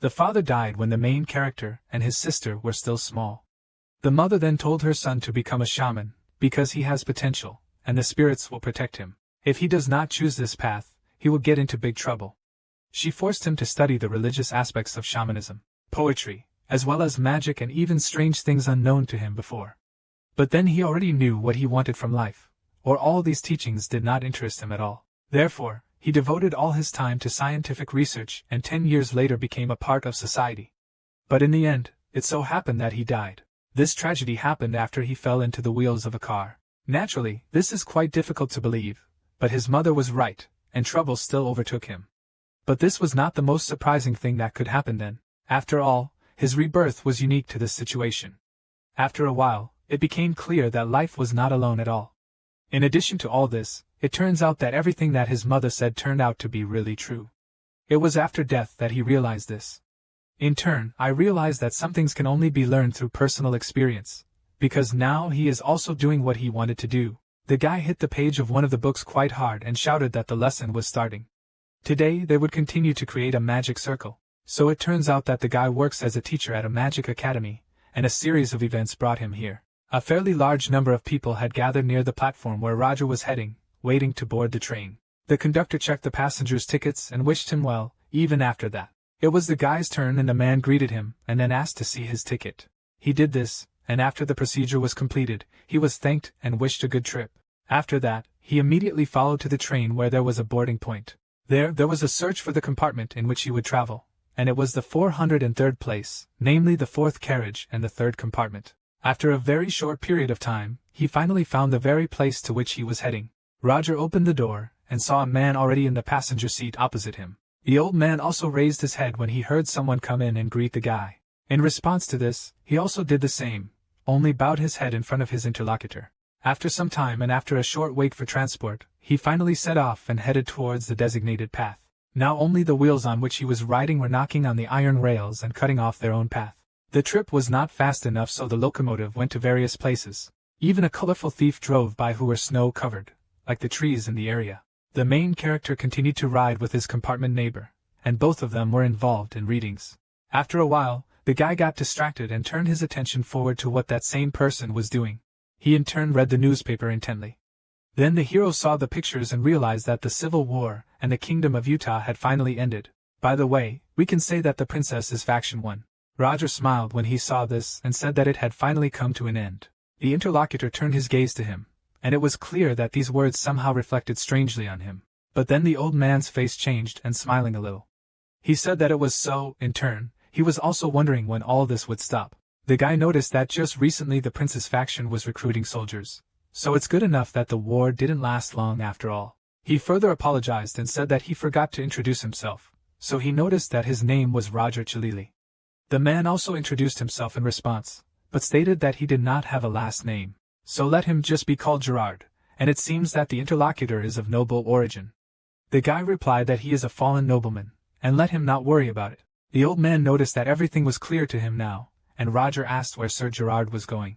The father died when the main character and his sister were still small. The mother then told her son to become a shaman, because he has potential, and the spirits will protect him. If he does not choose this path, he will get into big trouble. She forced him to study the religious aspects of shamanism, poetry, as well as magic and even strange things unknown to him before. But then he already knew what he wanted from life, or all these teachings did not interest him at all. Therefore, he devoted all his time to scientific research and 10 years later became a part of society. But in the end, it so happened that he died. This tragedy happened after he fell into the wheels of a car. Naturally, this is quite difficult to believe, but his mother was right, and trouble still overtook him. But this was not the most surprising thing that could happen then. After all, his rebirth was unique to this situation. After a while, it became clear that life was not alone at all. In addition to all this, it turns out that everything that his mother said turned out to be really true. It was after death that he realized this. In turn, I realized that some things can only be learned through personal experience, because now he is also doing what he wanted to do. The guy hit the page of one of the books quite hard and shouted that the lesson was starting. Today they would continue to create a magic circle. So it turns out that the guy works as a teacher at a magic academy, and a series of events brought him here. A fairly large number of people had gathered near the platform where Roger was heading, waiting to board the train. The conductor checked the passengers' tickets and wished him well, even after that. It was the guy's turn and the man greeted him and then asked to see his ticket. He did this, and after the procedure was completed, he was thanked and wished a good trip. After that, he immediately followed to the train where there was a boarding point. There was a search for the compartment in which he would travel, and it was the 403rd place, namely the 4th carriage and the 3rd compartment. After a very short period of time, he finally found the very place to which he was heading. Roger opened the door, and saw a man already in the passenger seat opposite him. The old man also raised his head when he heard someone come in and greet the guy. In response to this, he also did the same, only bowed his head in front of his interlocutor. After some time and after a short wait for transport, he finally set off and headed towards the designated path. Now only the wheels on which he was riding were knocking on the iron rails and cutting off their own path. The trip was not fast enough, so the locomotive went to various places. Even a colorful thief drove by who were snow-covered, like the trees in the area. The main character continued to ride with his compartment neighbor, and both of them were involved in readings. After a while, the guy got distracted and turned his attention forward to what that same person was doing. He in turn read the newspaper intently. Then the hero saw the pictures and realized that the Civil War and the Kingdom of Utah had finally ended. By the way, we can say that the princess is Faction 1. Roger smiled when he saw this and said that it had finally come to an end. The interlocutor turned his gaze to him, and it was clear that these words somehow reflected strangely on him. But then the old man's face changed and smiling a little. He said that it was so, in turn, he was also wondering when all this would stop. The guy noticed that just recently the prince's faction was recruiting soldiers, so it's good enough that the war didn't last long after all. He further apologized and said that he forgot to introduce himself, so he noticed that his name was Roger Chalili. The man also introduced himself in response, but stated that he did not have a last name, so let him just be called Gerard, and it seems that the interlocutor is of noble origin. The guy replied that he is a fallen nobleman, and let him not worry about it. The old man noticed that everything was clear to him now, and Roger asked where Sir Gerard was going.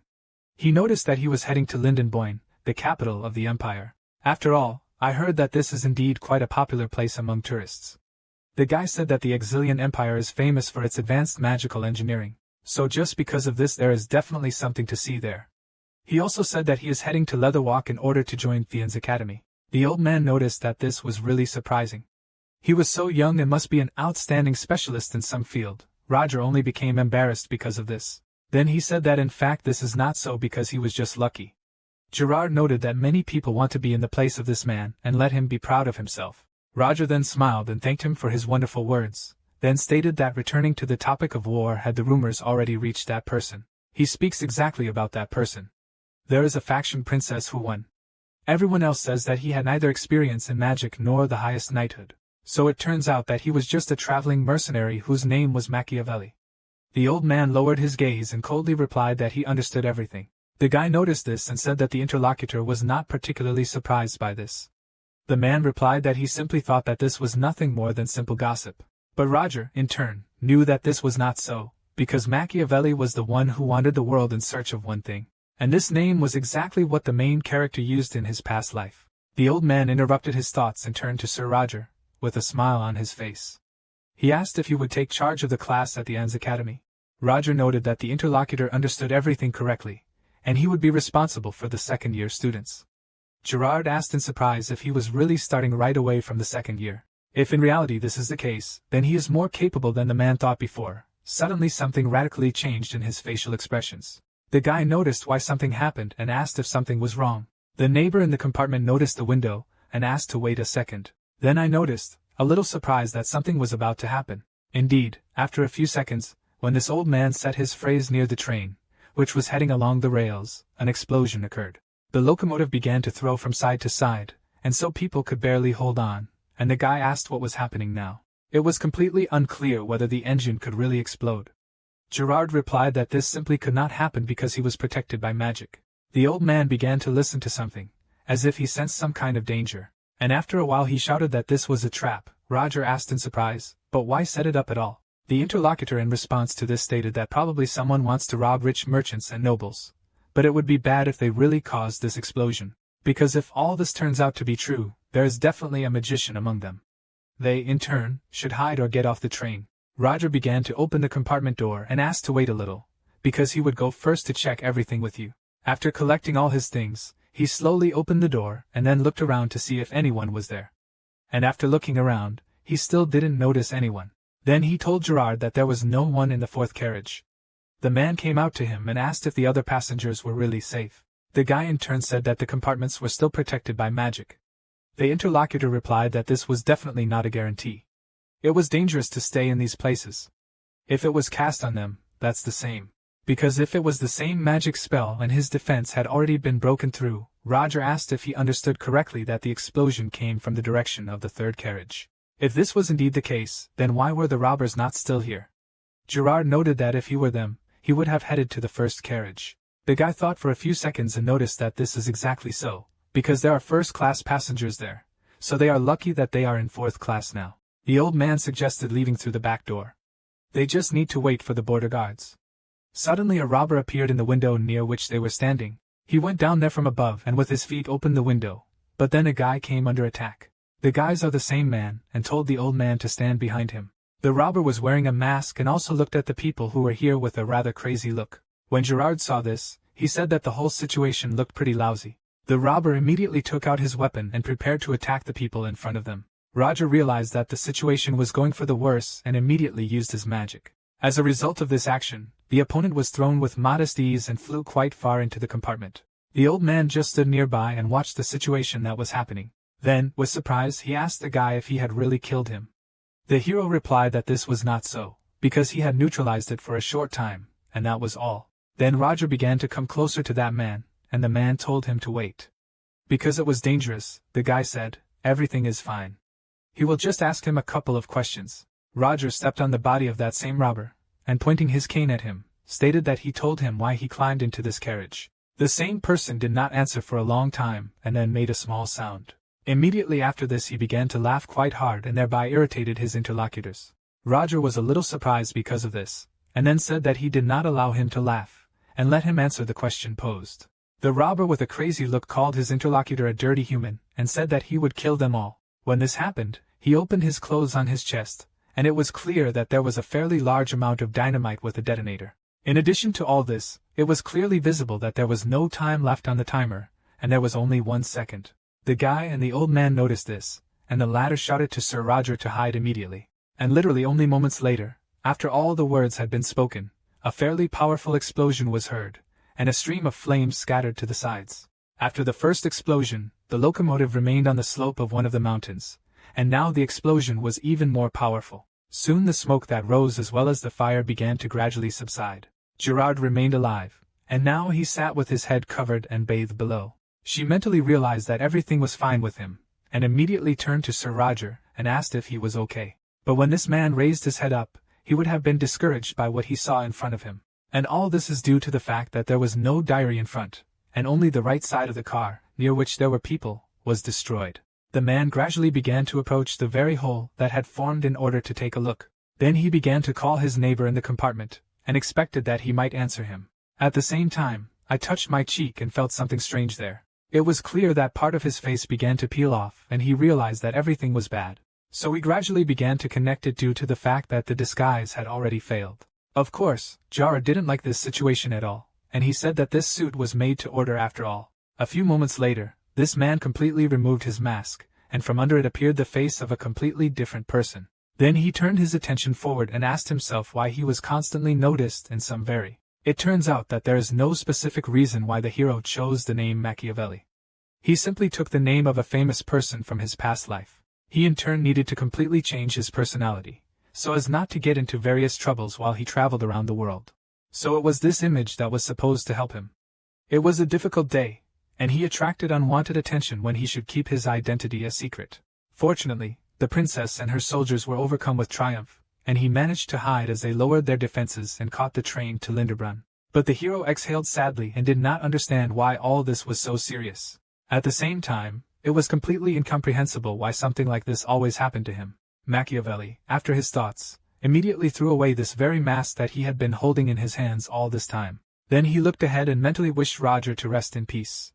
He noticed that he was heading to Lindenboyne, the capital of the empire. After all, I heard that this is indeed quite a popular place among tourists. The guy said that the Exilian Empire is famous for its advanced magical engineering, so just because of this there is definitely something to see there. He also said that he is heading to Leatherwalk in order to join Theon's academy. The old man noticed that this was really surprising. He was so young and must be an outstanding specialist in some field. Roger only became embarrassed because of this. Then he said that in fact this is not so because he was just lucky. Gerard noted that many people want to be in the place of this man and let him be proud of himself. Roger then smiled and thanked him for his wonderful words, then stated that returning to the topic of war had the rumors already reached that person. He speaks exactly about that person. There is a faction princess who won. Everyone else says that he had neither experience in magic nor the highest knighthood. So it turns out that he was just a traveling mercenary whose name was Machiavelli. The old man lowered his gaze and coldly replied that he understood everything. The guy noticed this and said that the interlocutor was not particularly surprised by this. The man replied that he simply thought that this was nothing more than simple gossip. But Roger, in turn, knew that this was not so, because Machiavelli was the one who wandered the world in search of one thing. And this name was exactly what the main character used in his past life. The old man interrupted his thoughts and turned to Sir Roger, with a smile on his face. He asked if he would take charge of the class at the Anne's Academy. Roger noted that the interlocutor understood everything correctly, and he would be responsible for the second-year students. Gerard asked in surprise if he was really starting right away from the second year. If in reality this is the case, then he is more capable than the man thought before. Suddenly something radically changed in his facial expressions. The guy noticed why something happened and asked if something was wrong. The neighbor in the compartment noticed the window and asked to wait a second. Then I noticed, a little surprised, that something was about to happen. Indeed, after a few seconds, when this old man set his phrase near the train, which was heading along the rails, an explosion occurred. The locomotive began to throw from side to side, and so people could barely hold on, and the guy asked what was happening now. It was completely unclear whether the engine could really explode. Gerard replied that this simply could not happen because he was protected by magic. The old man began to listen to something, as if he sensed some kind of danger, and after a while he shouted that this was a trap. Roger asked in surprise, but why set it up at all? The interlocutor in response to this stated that probably someone wants to rob rich merchants and nobles. But it would be bad if they really caused this explosion, because if all this turns out to be true, there is definitely a magician among them. They, in turn, should hide or get off the train. Roger began to open the compartment door and asked to wait a little, because he would go first to check everything with you. After collecting all his things, he slowly opened the door and then looked around to see if anyone was there. And after looking around, he still didn't notice anyone. Then he told Gerard that there was no one in the fourth carriage. The man came out to him and asked if the other passengers were really safe. The guy in turn said that the compartments were still protected by magic. The interlocutor replied that this was definitely not a guarantee. It was dangerous to stay in these places. If it was cast on them, that's the same. Because if it was the same magic spell and his defense had already been broken through, Roger asked if he understood correctly that the explosion came from the direction of the third carriage. If this was indeed the case, then why were the robbers not still here? Gerard noted that if he were them, he would have headed to the first carriage. The guy thought for a few seconds and noticed that this is exactly so, because there are first-class passengers there, so they are lucky that they are in fourth class now. The old man suggested leaving through the back door. They just need to wait for the border guards. Suddenly a robber appeared in the window near which they were standing. He went down there from above and with his feet opened the window, but then a guy came under attack. The guys are the same man and told the old man to stand behind him. The robber was wearing a mask and also looked at the people who were here with a rather crazy look. When Gerard saw this, he said that the whole situation looked pretty lousy. The robber immediately took out his weapon and prepared to attack the people in front of them. Roger realized that the situation was going for the worse and immediately used his magic. As a result of this action, the opponent was thrown with modest ease and flew quite far into the compartment. The old man just stood nearby and watched the situation that was happening. Then, with surprise, he asked the guy if he had really killed him. The hero replied that this was not so, because he had neutralized it for a short time, and that was all. Then Roger began to come closer to that man, and the man told him to wait. Because it was dangerous, the guy said, "Everything is fine. He will just ask him a couple of questions." Roger stepped on the body of that same robber, and pointing his cane at him, stated that he told him why he climbed into this carriage. The same person did not answer for a long time and then made a small sound. Immediately after this he began to laugh quite hard and thereby irritated his interlocutors. Roger was a little surprised because of this, and then said that he did not allow him to laugh, and let him answer the question posed. The robber with a crazy look called his interlocutor a dirty human, and said that he would kill them all. When this happened, he opened his clothes on his chest, and it was clear that there was a fairly large amount of dynamite with a detonator. In addition to all this, it was clearly visible that there was no time left on the timer, and there was only 1 second. The guy and the old man noticed this, and the latter shouted to Sir Roger to hide immediately. And literally only moments later, after all the words had been spoken, a fairly powerful explosion was heard, and a stream of flames scattered to the sides. After the first explosion, the locomotive remained on the slope of one of the mountains, and now the explosion was even more powerful. Soon the smoke that rose as well as the fire began to gradually subside. Gerard remained alive, and now he sat with his head covered and bathed below. She mentally realized that everything was fine with him, and immediately turned to Sir Roger and asked if he was okay. But when this man raised his head up, he would have been discouraged by what he saw in front of him. And all this is due to the fact that there was no diary in front, and only the right side of the car, near which there were people, was destroyed. The man gradually began to approach the very hole that had formed in order to take a look. Then he began to call his neighbor in the compartment, and expected that he might answer him. At the same time, I touched my cheek and felt something strange there. It was clear that part of his face began to peel off and he realized that everything was bad. So he gradually began to connect it due to the fact that the disguise had already failed. Of course, Jara didn't like this situation at all, and he said that this suit was made to order after all. A few moments later, this man completely removed his mask, and from under it appeared the face of a completely different person. Then he turned his attention forward and asked himself why he was constantly noticed in some very. It turns out that there is no specific reason why the hero chose the name Machiavelli. He simply took the name of a famous person from his past life. He in turn needed to completely change his personality, so as not to get into various troubles while he traveled around the world. So it was this image that was supposed to help him. It was a difficult day, and he attracted unwanted attention when he should keep his identity a secret. Fortunately, the princess and her soldiers were overcome with triumph, and he managed to hide as they lowered their defenses and caught the train to Linderbrunn. But the hero exhaled sadly and did not understand why all this was so serious. At the same time, it was completely incomprehensible why something like this always happened to him. Machiavelli, after his thoughts, immediately threw away this very mask that he had been holding in his hands all this time. Then he looked ahead and mentally wished Roger to rest in peace.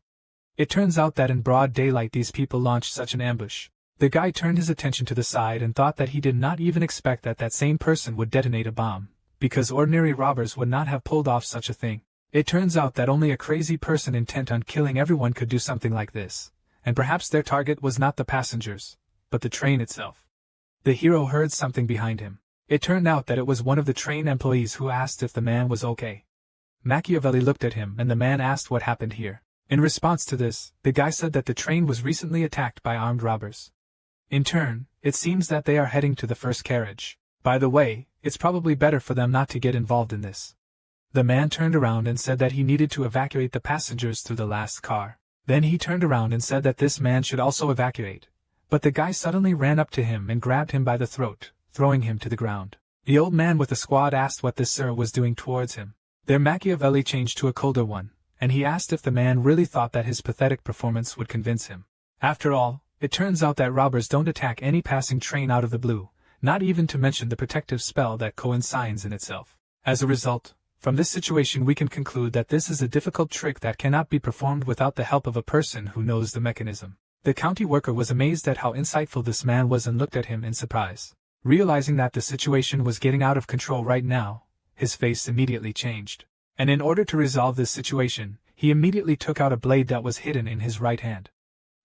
It turns out that in broad daylight these people launched such an ambush. The guy turned his attention to the side and thought that he did not even expect that that same person would detonate a bomb, because ordinary robbers would not have pulled off such a thing. It turns out that only a crazy person intent on killing everyone could do something like this, and perhaps their target was not the passengers, but the train itself. The hero heard something behind him. It turned out that it was one of the train employees who asked if the man was okay. Machiavelli looked at him and the man asked what happened here. In response to this, the guy said that the train was recently attacked by armed robbers. In turn, it seems that they are heading to the first carriage. By the way, it's probably better for them not to get involved in this. The man turned around and said that he needed to evacuate the passengers through the last car. Then he turned around and said that this man should also evacuate. But the guy suddenly ran up to him and grabbed him by the throat, throwing him to the ground. The old man with the squad asked what this sir was doing towards him. Their Machiavelli changed to a colder one, and he asked if the man really thought that his pathetic performance would convince him. After all, it turns out that robbers don't attack any passing train out of the blue, not even to mention the protective spell that coincides in itself. As a result, from this situation we can conclude that this is a difficult trick that cannot be performed without the help of a person who knows the mechanism. The county worker was amazed at how insightful this man was and looked at him in surprise. Realizing that the situation was getting out of control right now, his face immediately changed. And in order to resolve this situation, he immediately took out a blade that was hidden in his right hand.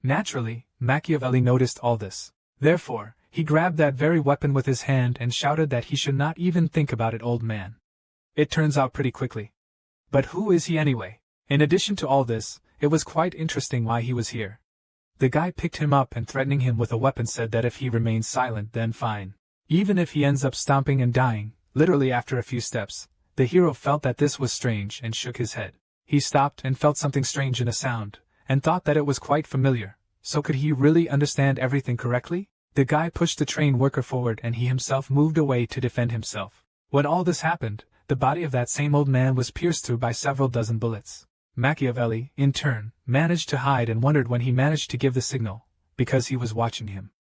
Naturally, Machiavelli noticed all this. Therefore, he grabbed that very weapon with his hand and shouted that he should not even think about it, old man. It turns out pretty quickly. But who is he anyway? In addition to all this, it was quite interesting why he was here. The guy picked him up and threatening him with a weapon said that if he remains silent then fine. Even if he ends up stomping and dying, literally after a few steps, the hero felt that this was strange and shook his head. He stopped and felt something strange in a sound, and thought that it was quite familiar. So could he really understand everything correctly? The guy pushed the train worker forward and he himself moved away to defend himself. When all this happened, the body of that same old man was pierced through by several dozen bullets. Machiavelli, in turn, managed to hide and wondered when he managed to give the signal, because he was watching him.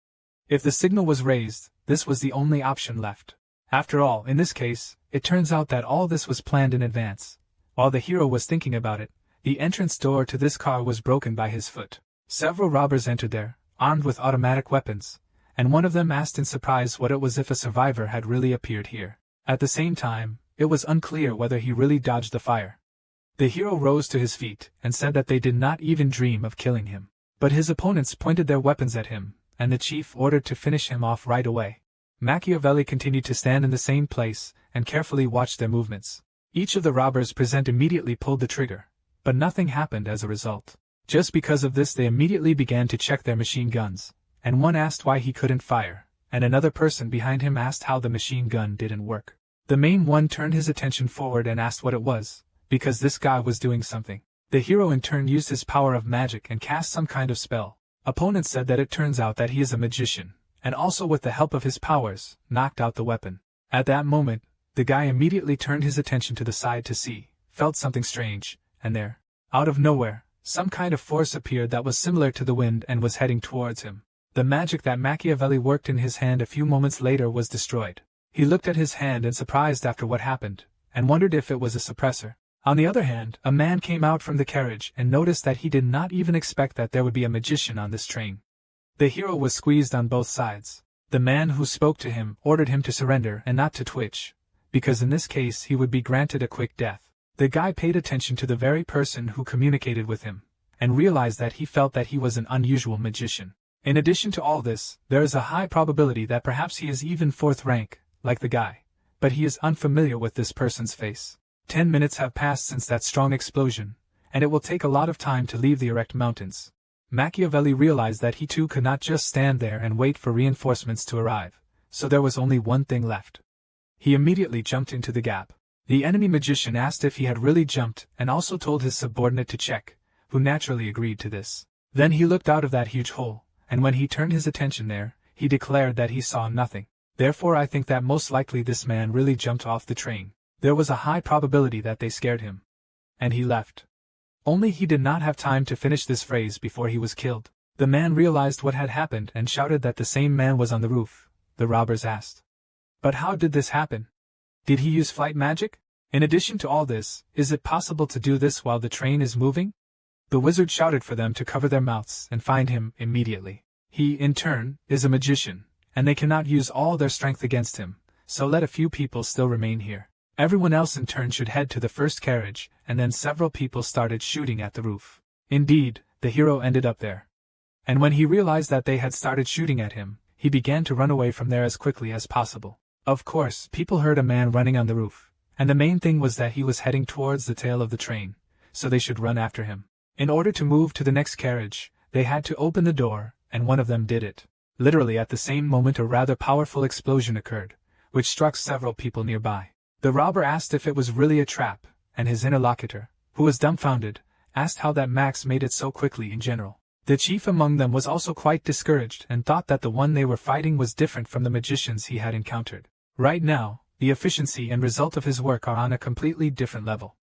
If the signal was raised, this was the only option left. After all, in this case, it turns out that all this was planned in advance. While the hero was thinking about it, the entrance door to this car was broken by his foot. Several robbers entered there, armed with automatic weapons, and one of them asked in surprise what it was if a survivor had really appeared here. At the same time, it was unclear whether he really dodged the fire. The hero rose to his feet and said that they did not even dream of killing him. But his opponents pointed their weapons at him, and the chief ordered to finish him off right away. Machiavelli continued to stand in the same place and carefully watched their movements. Each of the robbers present immediately pulled the trigger, but nothing happened as a result. Just because of this they immediately began to check their machine guns, and one asked why he couldn't fire, and another person behind him asked how the machine gun didn't work. The main one turned his attention forward and asked what it was, because this guy was doing something. The hero in turn used his power of magic and cast some kind of spell. Opponents said that it turns out that he is a magician, and also with the help of his powers, knocked out the weapon. At that moment, the guy immediately turned his attention to the side to see, felt something strange, and there, out of nowhere, some kind of force appeared that was similar to the wind and was heading towards him. The magic that Machiavelli worked in his hand a few moments later was destroyed. He looked at his hand in surprise after what happened, and wondered if it was a suppressor. On the other hand, a man came out from the carriage and noticed that he did not even expect that there would be a magician on this train. The hero was squeezed on both sides. The man who spoke to him ordered him to surrender and not to twitch, because in this case he would be granted a quick death. The guy paid attention to the very person who communicated with him, and realized that he felt that he was an unusual magician. In addition to all this, there is a high probability that perhaps he is even 4th rank, like the guy, but he is unfamiliar with this person's face. 10 minutes have passed since that strong explosion, and it will take a lot of time to leave the erect mountains. Machiavelli realized that he too could not just stand there and wait for reinforcements to arrive, so there was only one thing left. He immediately jumped into the gap. The enemy magician asked if he had really jumped and also told his subordinate to check, who naturally agreed to this. Then he looked out of that huge hole, and when he turned his attention there, he declared that he saw nothing. Therefore I think that most likely this man really jumped off the train. There was a high probability that they scared him. And he left. Only he did not have time to finish this phrase before he was killed. The man realized what had happened and shouted that the same man was on the roof. The robbers asked. But how did this happen? Did he use flight magic? In addition to all this, is it possible to do this while the train is moving? The wizard shouted for them to cover their mouths and find him immediately. He, in turn, is a magician, and they cannot use all their strength against him, so let a few people still remain here. Everyone else in turn should head to the first carriage, and then several people started shooting at the roof. Indeed, the hero ended up there. And when he realized that they had started shooting at him, he began to run away from there as quickly as possible. Of course, people heard a man running on the roof, and the main thing was that he was heading towards the tail of the train, so they should run after him. In order to move to the next carriage, they had to open the door, and one of them did it. Literally at the same moment a rather powerful explosion occurred, which struck several people nearby. The robber asked if it was really a trap, and his interlocutor, who was dumbfounded, asked how that Max made it so quickly in general. The chief among them was also quite discouraged and thought that the one they were fighting was different from the magicians he had encountered. Right now, the efficiency and result of his work are on a completely different level.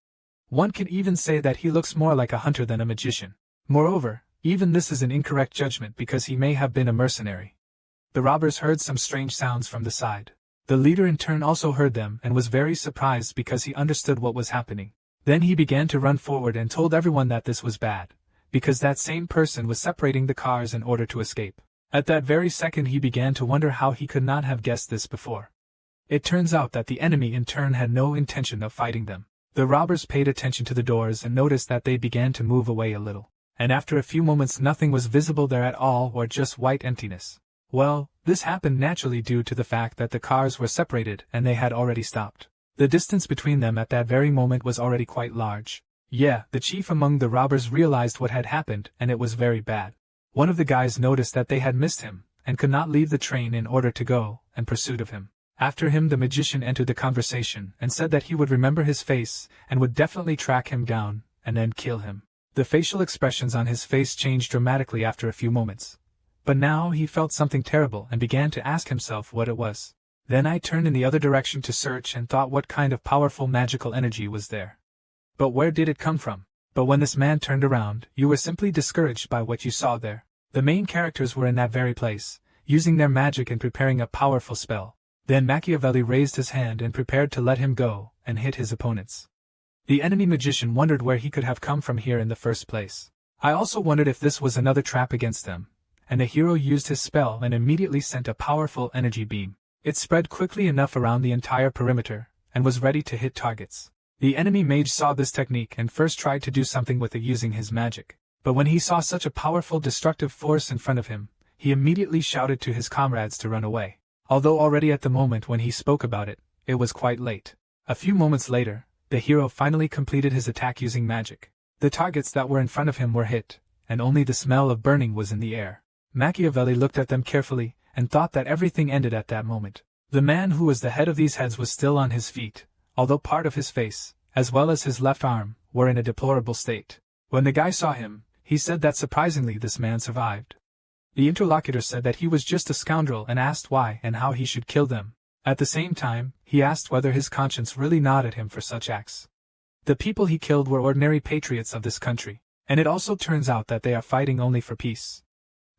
One can even say that he looks more like a hunter than a magician. Moreover, even this is an incorrect judgment because he may have been a mercenary. The robbers heard some strange sounds from the side. The leader in turn also heard them and was very surprised because he understood what was happening. Then he began to run forward and told everyone that this was bad, because that same person was separating the cars in order to escape. At that very second he began to wonder how he could not have guessed this before. It turns out that the enemy in turn had no intention of fighting them. The robbers paid attention to the doors and noticed that they began to move away a little. And after a few moments nothing was visible there at all or just white emptiness. Well, this happened naturally due to the fact that the cars were separated and they had already stopped. The distance between them at that very moment was already quite large. Yeah, the chief among the robbers realized what had happened and it was very bad. One of the guys noticed that they had missed him and could not leave the train in order to go in pursuit of him. After him the magician entered the conversation and said that he would remember his face and would definitely track him down and then kill him. The facial expressions on his face changed dramatically after a few moments. But now he felt something terrible and began to ask himself what it was. Then I turned in the other direction to search and thought what kind of powerful magical energy was there. But where did it come from? But when this man turned around, you were simply discouraged by what you saw there. The main characters were in that very place, using their magic and preparing a powerful spell. Then Machiavelli raised his hand and prepared to let him go, and hit his opponents. The enemy magician wondered where he could have come from here in the first place. I also wondered if this was another trap against them, and the hero used his spell and immediately sent a powerful energy beam. It spread quickly enough around the entire perimeter, and was ready to hit targets. The enemy mage saw this technique and first tried to do something with it using his magic. But when he saw such a powerful destructive force in front of him, he immediately shouted to his comrades to run away. Although already at the moment when he spoke about it, it was quite late. A few moments later, the hero finally completed his attack using magic. The targets that were in front of him were hit, and only the smell of burning was in the air. Machiavelli looked at them carefully, and thought that everything ended at that moment. The man who was the head of these heads was still on his feet, although part of his face, as well as his left arm, were in a deplorable state. When the guy saw him, he said that surprisingly this man survived. The interlocutor said that he was just a scoundrel and asked why and how he should kill them. At the same time, he asked whether his conscience really gnawed at him for such acts. The people he killed were ordinary patriots of this country, and it also turns out that they are fighting only for peace.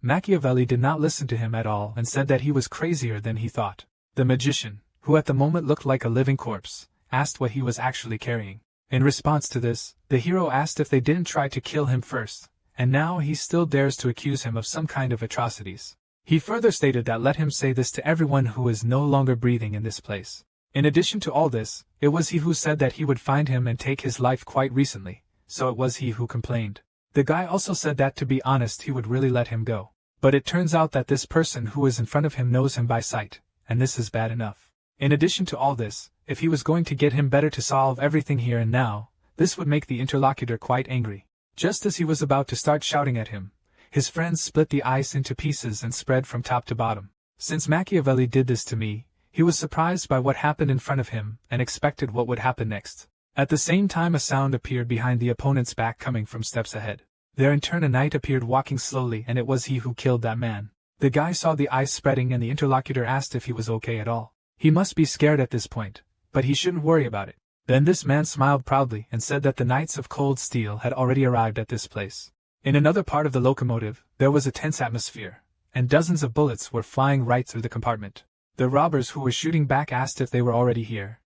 Machiavelli did not listen to him at all and said that he was crazier than he thought. The magician, who at the moment looked like a living corpse, asked what he was actually carrying. In response to this, the hero asked if they didn't try to kill him first, and now he still dares to accuse him of some kind of atrocities. He further stated that let him say this to everyone who is no longer breathing in this place. In addition to all this, it was he who said that he would find him and take his life quite recently, so it was he who complained. The guy also said that to be honest he would really let him go. But it turns out that this person who is in front of him knows him by sight, and this is bad enough. In addition to all this, if he was going to get him better to solve everything here and now, this would make the interlocutor quite angry. Just as he was about to start shouting at him, his friends split the ice into pieces and spread from top to bottom. Since Machiavelli did this to me, he was surprised by what happened in front of him and expected what would happen next. At the same time a sound appeared behind the opponent's back coming from steps ahead. There in turn a knight appeared walking slowly and it was he who killed that man. The guy saw the ice spreading and the interlocutor asked if he was okay at all. He must be scared at this point, but he shouldn't worry about it. Then this man smiled proudly and said that the Knights of Cold Steel had already arrived at this place. In another part of the locomotive, there was a tense atmosphere, and dozens of bullets were flying right through the compartment. The robbers who were shooting back asked if they were already here.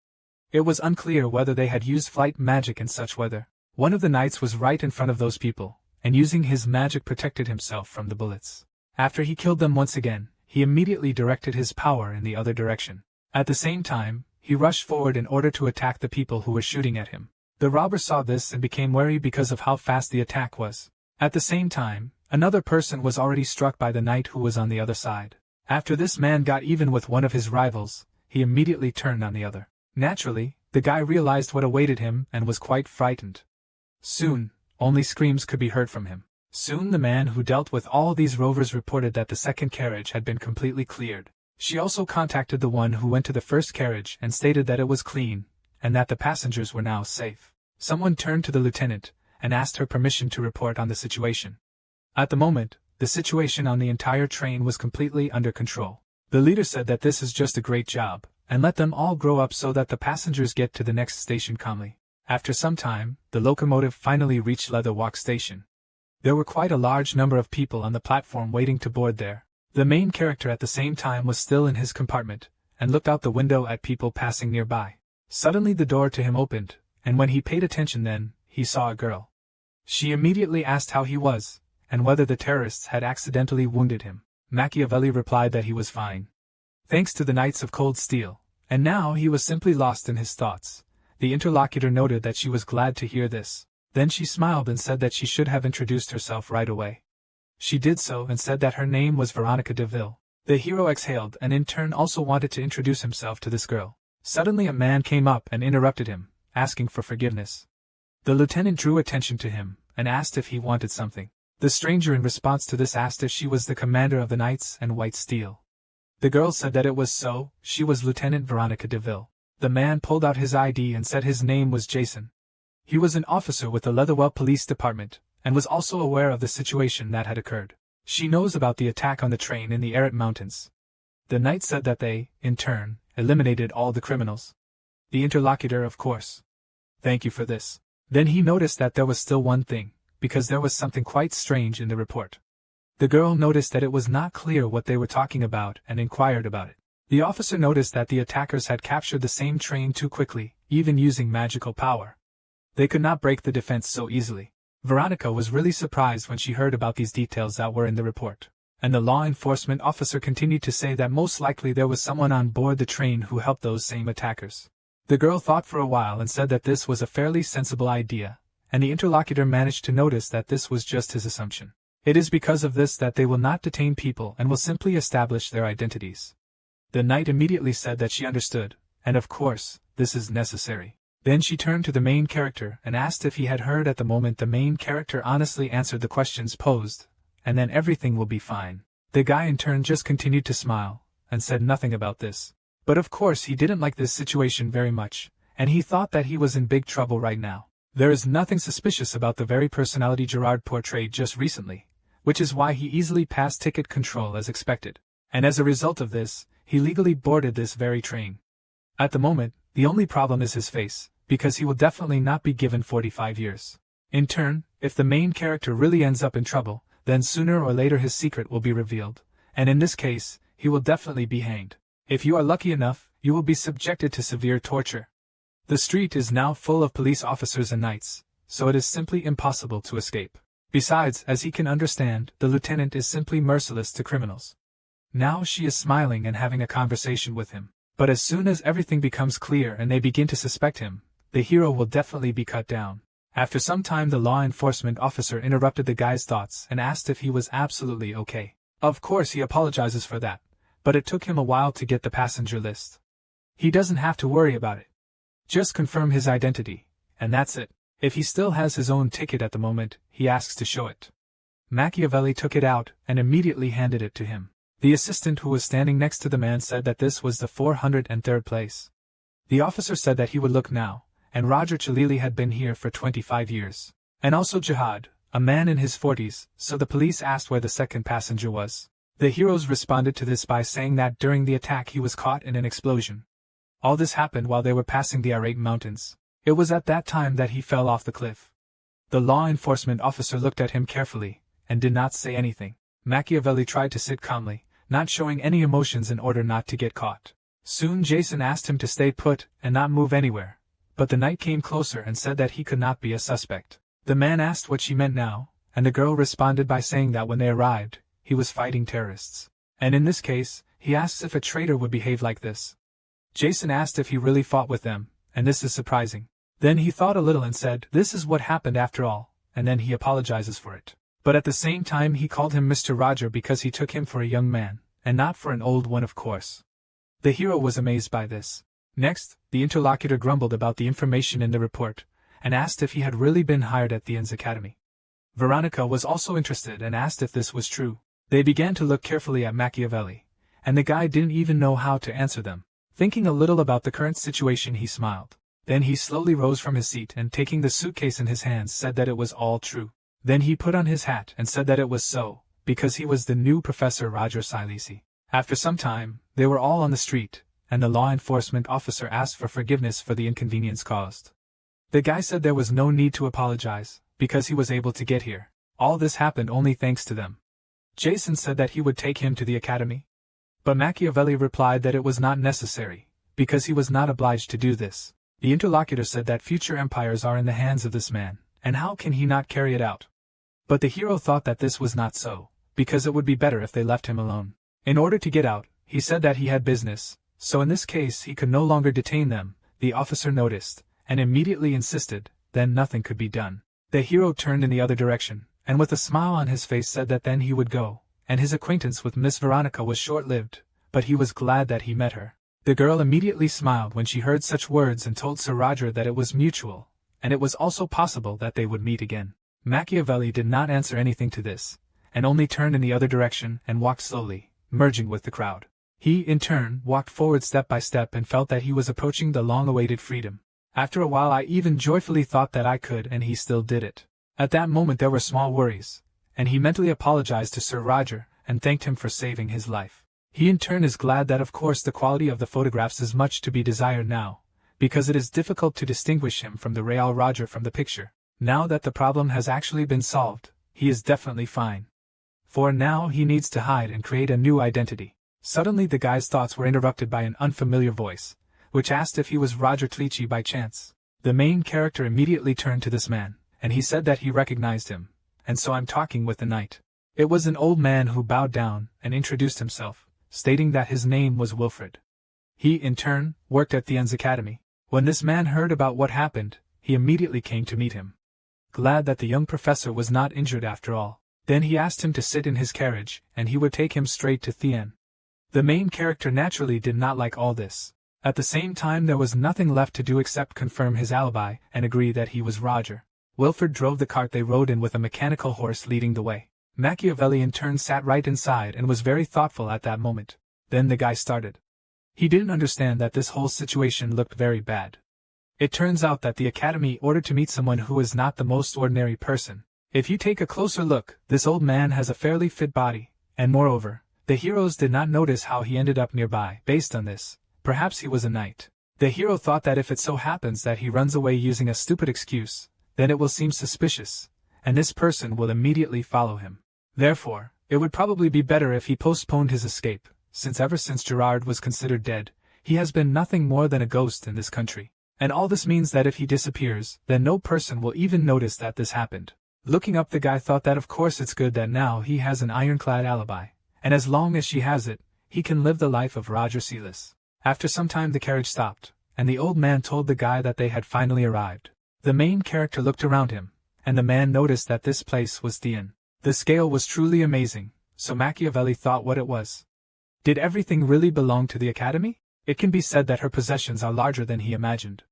It was unclear whether they had used flight magic in such weather. One of the knights was right in front of those people, and using his magic protected himself from the bullets. After he killed them once again, he immediately directed his power in the other direction. At the same time, he rushed forward in order to attack the people who were shooting at him. The robber saw this and became wary because of how fast the attack was. At the same time, another person was already struck by the knight who was on the other side. After this man got even with one of his rivals, he immediately turned on the other. Naturally, the guy realized what awaited him and was quite frightened. Soon, only screams could be heard from him. Soon the man who dealt with all these rovers reported that the second carriage had been completely cleared. She also contacted the one who went to the first carriage and stated that it was clean, and that the passengers were now safe. Someone turned to the lieutenant and asked her permission to report on the situation. At the moment, the situation on the entire train was completely under control. The leader said that this is just a great job, and let them all grow up so that the passengers get to the next station calmly. After some time, the locomotive finally reached Leatherwalk Station. There were quite a large number of people on the platform waiting to board there. The main character at the same time was still in his compartment, and looked out the window at people passing nearby. Suddenly the door to him opened, and when he paid attention then, he saw a girl. She immediately asked how he was, and whether the terrorists had accidentally wounded him. Machiavelli replied that he was fine, thanks to the Knights of Cold Steel, and now he was simply lost in his thoughts. The interlocutor noted that she was glad to hear this. Then she smiled and said that she should have introduced herself right away. She did so and said that her name was Veronica Deville. The hero exhaled and in turn also wanted to introduce himself to this girl. Suddenly a man came up and interrupted him, asking for forgiveness. The lieutenant drew attention to him and asked if he wanted something. The stranger in response to this asked if she was the commander of the Knights and White Steel. The girl said that it was so, she was Lieutenant Veronica Deville. The man pulled out his ID and said his name was Jason. He was an officer with the Leatherwell Police Department, and was also aware of the situation that had occurred. She knows about the attack on the train in the Arid Mountains. The knight said that they, in turn, eliminated all the criminals. The interlocutor, of course. Thank you for this. Then he noticed that there was still one thing, because there was something quite strange in the report. The girl noticed that it was not clear what they were talking about and inquired about it. The officer noticed that the attackers had captured the same train too quickly, even using magical power. They could not break the defense so easily. Veronica was really surprised when she heard about these details that were in the report. And the law enforcement officer continued to say that most likely there was someone on board the train who helped those same attackers. The girl thought for a while and said that this was a fairly sensible idea, and the interlocutor managed to notice that this was just his assumption. It is because of this that they will not detain people and will simply establish their identities. The knight immediately said that she understood, and of course, this is necessary. Then she turned to the main character and asked if he had heard. At the moment the main character honestly answered the questions posed, and then everything will be fine. The guy in turn just continued to smile, and said nothing about this. But of course he didn't like this situation very much, and he thought that he was in big trouble right now. There is nothing suspicious about the very personality Gerard portrayed just recently, which is why he easily passed ticket control as expected. And as a result of this, he legally boarded this very train. At the moment, the only problem is his face, because he will definitely not be given 45 years. In turn, if the main character really ends up in trouble, then sooner or later his secret will be revealed, and in this case, he will definitely be hanged. If you are lucky enough, you will be subjected to severe torture. The street is now full of police officers and knights, so it is simply impossible to escape. Besides, as he can understand, the lieutenant is simply merciless to criminals. Now she is smiling and having a conversation with him. But as soon as everything becomes clear and they begin to suspect him, the hero will definitely be cut down. After some time, the law enforcement officer interrupted the guy's thoughts and asked if he was absolutely okay. Of course he apologizes for that, but it took him a while to get the passenger list. He doesn't have to worry about it. Just confirm his identity, and that's it. If he still has his own ticket at the moment, he asks to show it. Machiavelli took it out and immediately handed it to him. The assistant who was standing next to the man said that this was the 403rd place. The officer said that he would look now, and Roger Chalili had been here for 25 years. And also Jihad, a man in his 40s, so the police asked where the second passenger was. The heroes responded to this by saying that during the attack he was caught in an explosion. All this happened while they were passing the Ararat Mountains. It was at that time that he fell off the cliff. The law enforcement officer looked at him carefully, and did not say anything. Machiavelli tried to sit calmly, not showing any emotions in order not to get caught. Soon Jason asked him to stay put and not move anywhere, but the night came closer and said that he could not be a suspect. The man asked what she meant now, and the girl responded by saying that when they arrived, he was fighting terrorists. And in this case, he asks if a traitor would behave like this. Jason asked if he really fought with them, and this is surprising. Then he thought a little and said, "This is what happened after all," and then he apologizes for it. But at the same time he called him Mr. Roger because he took him for a young man, and not for an old one, of course. The hero was amazed by this. Next, the interlocutor grumbled about the information in the report, and asked if he had really been hired at Theon's academy. Veronica was also interested and asked if this was true. They began to look carefully at Machiavelli, and the guy didn't even know how to answer them. Thinking a little about the current situation, he smiled. Then he slowly rose from his seat and, taking the suitcase in his hands, said that it was all true. Then he put on his hat and said that it was so, because he was the new Professor Roger Chalili. After some time, they were all on the street, and the law enforcement officer asked for forgiveness for the inconvenience caused. The guy said there was no need to apologize, because he was able to get here. All this happened only thanks to them. Jason said that he would take him to the academy. But Machiavelli replied that it was not necessary, because he was not obliged to do this. The interlocutor said that future empires are in the hands of this man, and how can he not carry it out? But the hero thought that this was not so, because it would be better if they left him alone. In order to get out, he said that he had business, so in this case he could no longer detain them. The officer noticed, and immediately insisted, then nothing could be done. The hero turned in the other direction, and with a smile on his face said that then he would go, and his acquaintance with Miss Veronica was short-lived, but he was glad that he met her. The girl immediately smiled when she heard such words and told Sir Roger that it was mutual, and it was also possible that they would meet again. Machiavelli did not answer anything to this, and only turned in the other direction and walked slowly, merging with the crowd. He, in turn, walked forward step by step and felt that he was approaching the long-awaited freedom. After a while I even joyfully thought that I could, and he still did it. At that moment there were small worries, and he mentally apologized to Sir Roger, and thanked him for saving his life. He in turn is glad that of course the quality of the photographs is much to be desired now, because it is difficult to distinguish him from the real Roger from the picture. Now that the problem has actually been solved, he is definitely fine. For now he needs to hide and create a new identity. Suddenly the guy's thoughts were interrupted by an unfamiliar voice, which asked if he was Roger Chalili by chance. The main character immediately turned to this man, and he said that he recognized him, and so I'm talking with the knight. It was an old man who bowed down and introduced himself, stating that his name was Wilfred. He, in turn, worked at Theon's academy. When this man heard about what happened, he immediately came to meet him. Glad that the young professor was not injured after all. Then he asked him to sit in his carriage, and he would take him straight to Theon. The main character naturally did not like all this. At the same time there was nothing left to do except confirm his alibi and agree that he was Roger. Wilfred drove the cart they rode in with a mechanical horse leading the way. Machiavelli in turn sat right inside and was very thoughtful at that moment. Then the guy started. He didn't understand that this whole situation looked very bad. It turns out that the academy ordered to meet someone who is not the most ordinary person. If you take a closer look, this old man has a fairly fit body, and moreover, the heroes did not notice how he ended up nearby. Based on this, perhaps he was a knight. The hero thought that if it so happens that he runs away using a stupid excuse, then it will seem suspicious, and this person will immediately follow him. Therefore, it would probably be better if he postponed his escape, since ever since Gerard was considered dead, he has been nothing more than a ghost in this country. And all this means that if he disappears, then no person will even notice that this happened. Looking up, the guy thought that of course it's good that now he has an ironclad alibi, and as long as she has it, he can live the life of Roger Seeless. After some time the carriage stopped, and the old man told the guy that they had finally arrived. The main character looked around him, and the man noticed that this place was the inn. The scale was truly amazing, so Machiavelli thought what it was. Did everything really belong to the academy? It can be said that her possessions are larger than he imagined.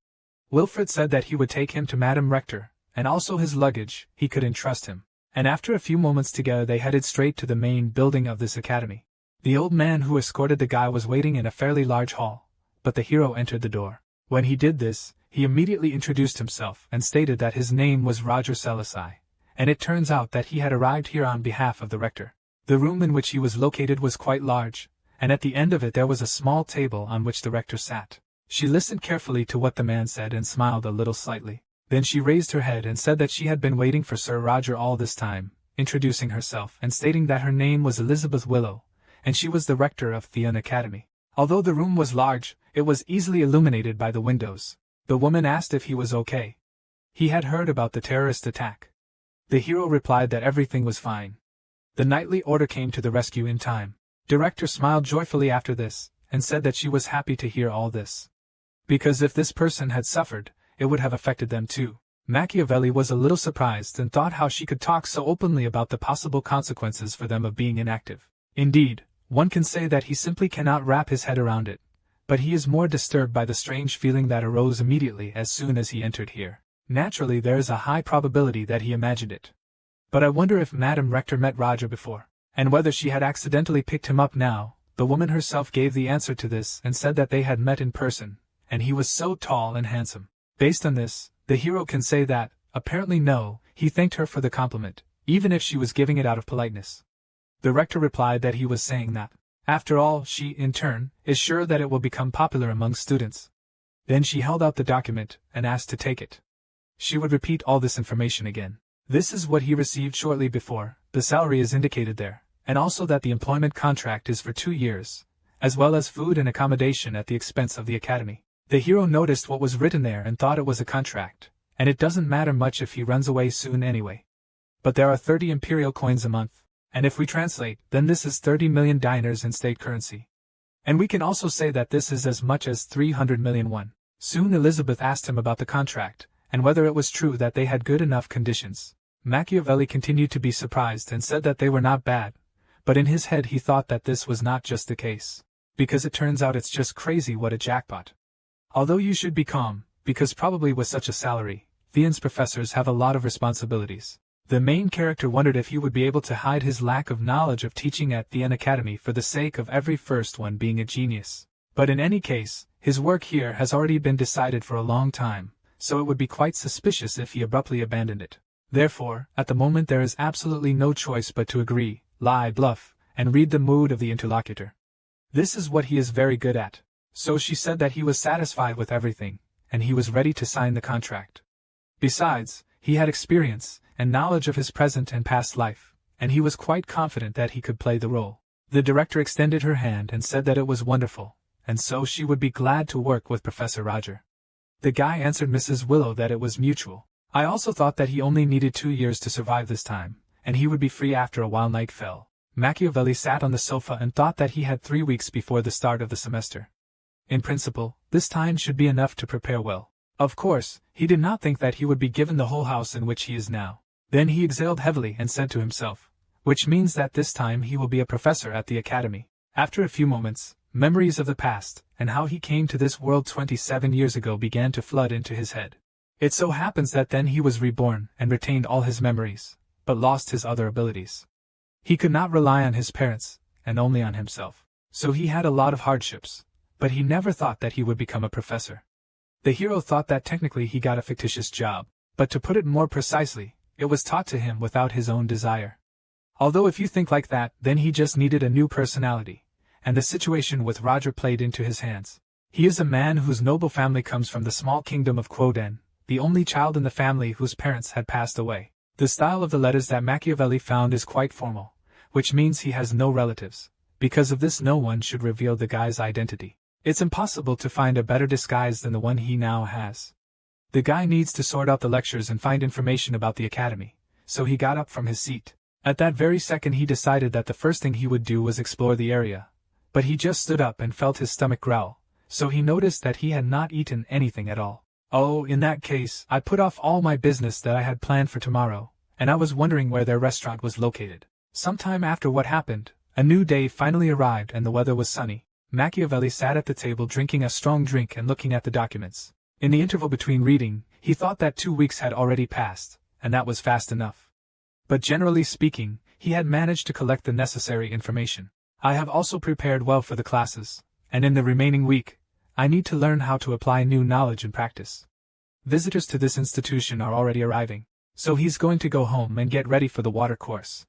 Wilfred said that he would take him to Madame Rector, and also his luggage, he could entrust him. And after a few moments together they headed straight to the main building of this academy. The old man who escorted the guy was waiting in a fairly large hall, but the hero entered the door. When he did this, he immediately introduced himself and stated that his name was Roger Selassie, and it turns out that he had arrived here on behalf of the rector. The room in which he was located was quite large, and at the end of it there was a small table on which the rector sat. She listened carefully to what the man said and smiled a little slightly. Then she raised her head and said that she had been waiting for Sir Roger all this time, introducing herself and stating that her name was Elizabeth Willow, and she was the rector of Theon Academy. Although the room was large, it was easily illuminated by the windows. The woman asked if he was okay. He had heard about the terrorist attack. The hero replied that everything was fine. The knightly order came to the rescue in time. Director smiled joyfully after this, and said that she was happy to hear all this. Because if this person had suffered, it would have affected them too. Machiavelli was a little surprised and thought how she could talk so openly about the possible consequences for them of being inactive. Indeed, one can say that he simply cannot wrap his head around it, but he is more disturbed by the strange feeling that arose immediately as soon as he entered here. Naturally there is a high probability that he imagined it. But I wonder if Madame Rector met Roger before, and whether she had accidentally picked him up now. The woman herself gave the answer to this and said that they had met in person, and he was so tall and handsome. Based on this, the hero can say that, apparently no, he thanked her for the compliment, even if she was giving it out of politeness. The rector replied that he was saying that, after all, she, in turn, is sure that it will become popular among students. Then she held out the document and asked to take it. She would repeat all this information again. This is what he received shortly before. The salary is indicated there, and also that the employment contract is for 2 years, as well as food and accommodation at the expense of the academy. The hero noticed what was written there and thought it was a contract, and it doesn't matter much if he runs away soon anyway. But there are 30 imperial coins a month, and if we translate, then this is 30 million dinars in state currency. And we can also say that this is as much as 300 million won. Soon Elizabeth asked him about the contract, and whether it was true that they had good enough conditions. Machiavelli continued to be surprised and said that they were not bad, but in his head he thought that this was not just the case. Because it turns out it's just crazy what a jackpot. Although you should be calm, because probably with such a salary, Theon's professors have a lot of responsibilities. The main character wondered if he would be able to hide his lack of knowledge of teaching at Theon Academy for the sake of every first one being a genius. But in any case, his work here has already been decided for a long time, so it would be quite suspicious if he abruptly abandoned it. Therefore, at the moment there is absolutely no choice but to agree, lie, bluff, and read the mood of the interlocutor. This is what he is very good at. So she said that he was satisfied with everything, and he was ready to sign the contract. Besides, he had experience and knowledge of his present and past life, and he was quite confident that he could play the role. The director extended her hand and said that it was wonderful, and so she would be glad to work with Professor Roger. The guy answered Mrs. Willow that it was mutual. I also thought that he only needed 2 years to survive this time, and he would be free after a while. Night fell. Machiavelli sat on the sofa and thought that he had 3 weeks before the start of the semester. In principle, this time should be enough to prepare well. Of course, he did not think that he would be given the whole house in which he is now. Then he exhaled heavily and said to himself, which means that this time he will be a professor at the academy. After a few moments, memories of the past, and how he came to this world 27 years ago began to flood into his head. It so happens that then he was reborn and retained all his memories, but lost his other abilities. He could not rely on his parents, and only on himself. So he had a lot of hardships, but he never thought that he would become a professor. The hero thought that technically he got a fictitious job, but to put it more precisely, it was taught to him without his own desire. Although if you think like that, then he just needed a new personality, and the situation with Roger played into his hands. He is a man whose noble family comes from the small kingdom of Quoden, the only child in the family whose parents had passed away. The style of the letters that Machiavelli found is quite formal, which means he has no relatives. Because of this no one should reveal the guy's identity. It's impossible to find a better disguise than the one he now has. The guy needs to sort out the lectures and find information about the academy, so he got up from his seat. At that very second he decided that the first thing he would do was explore the area. But he just stood up and felt his stomach growl, so he noticed that he had not eaten anything at all. Oh, in that case, I put off all my business that I had planned for tomorrow, and I was wondering where their restaurant was located. Sometime after what happened, a new day finally arrived and the weather was sunny. Machiavelli sat at the table drinking a strong drink and looking at the documents. In the interval between reading, he thought that 2 weeks had already passed, and that was fast enough. But generally speaking, he had managed to collect the necessary information. I have also prepared well for the classes, and in the remaining week, I need to learn how to apply new knowledge in practice. Visitors to this institution are already arriving, so he's going to go home and get ready for the water course.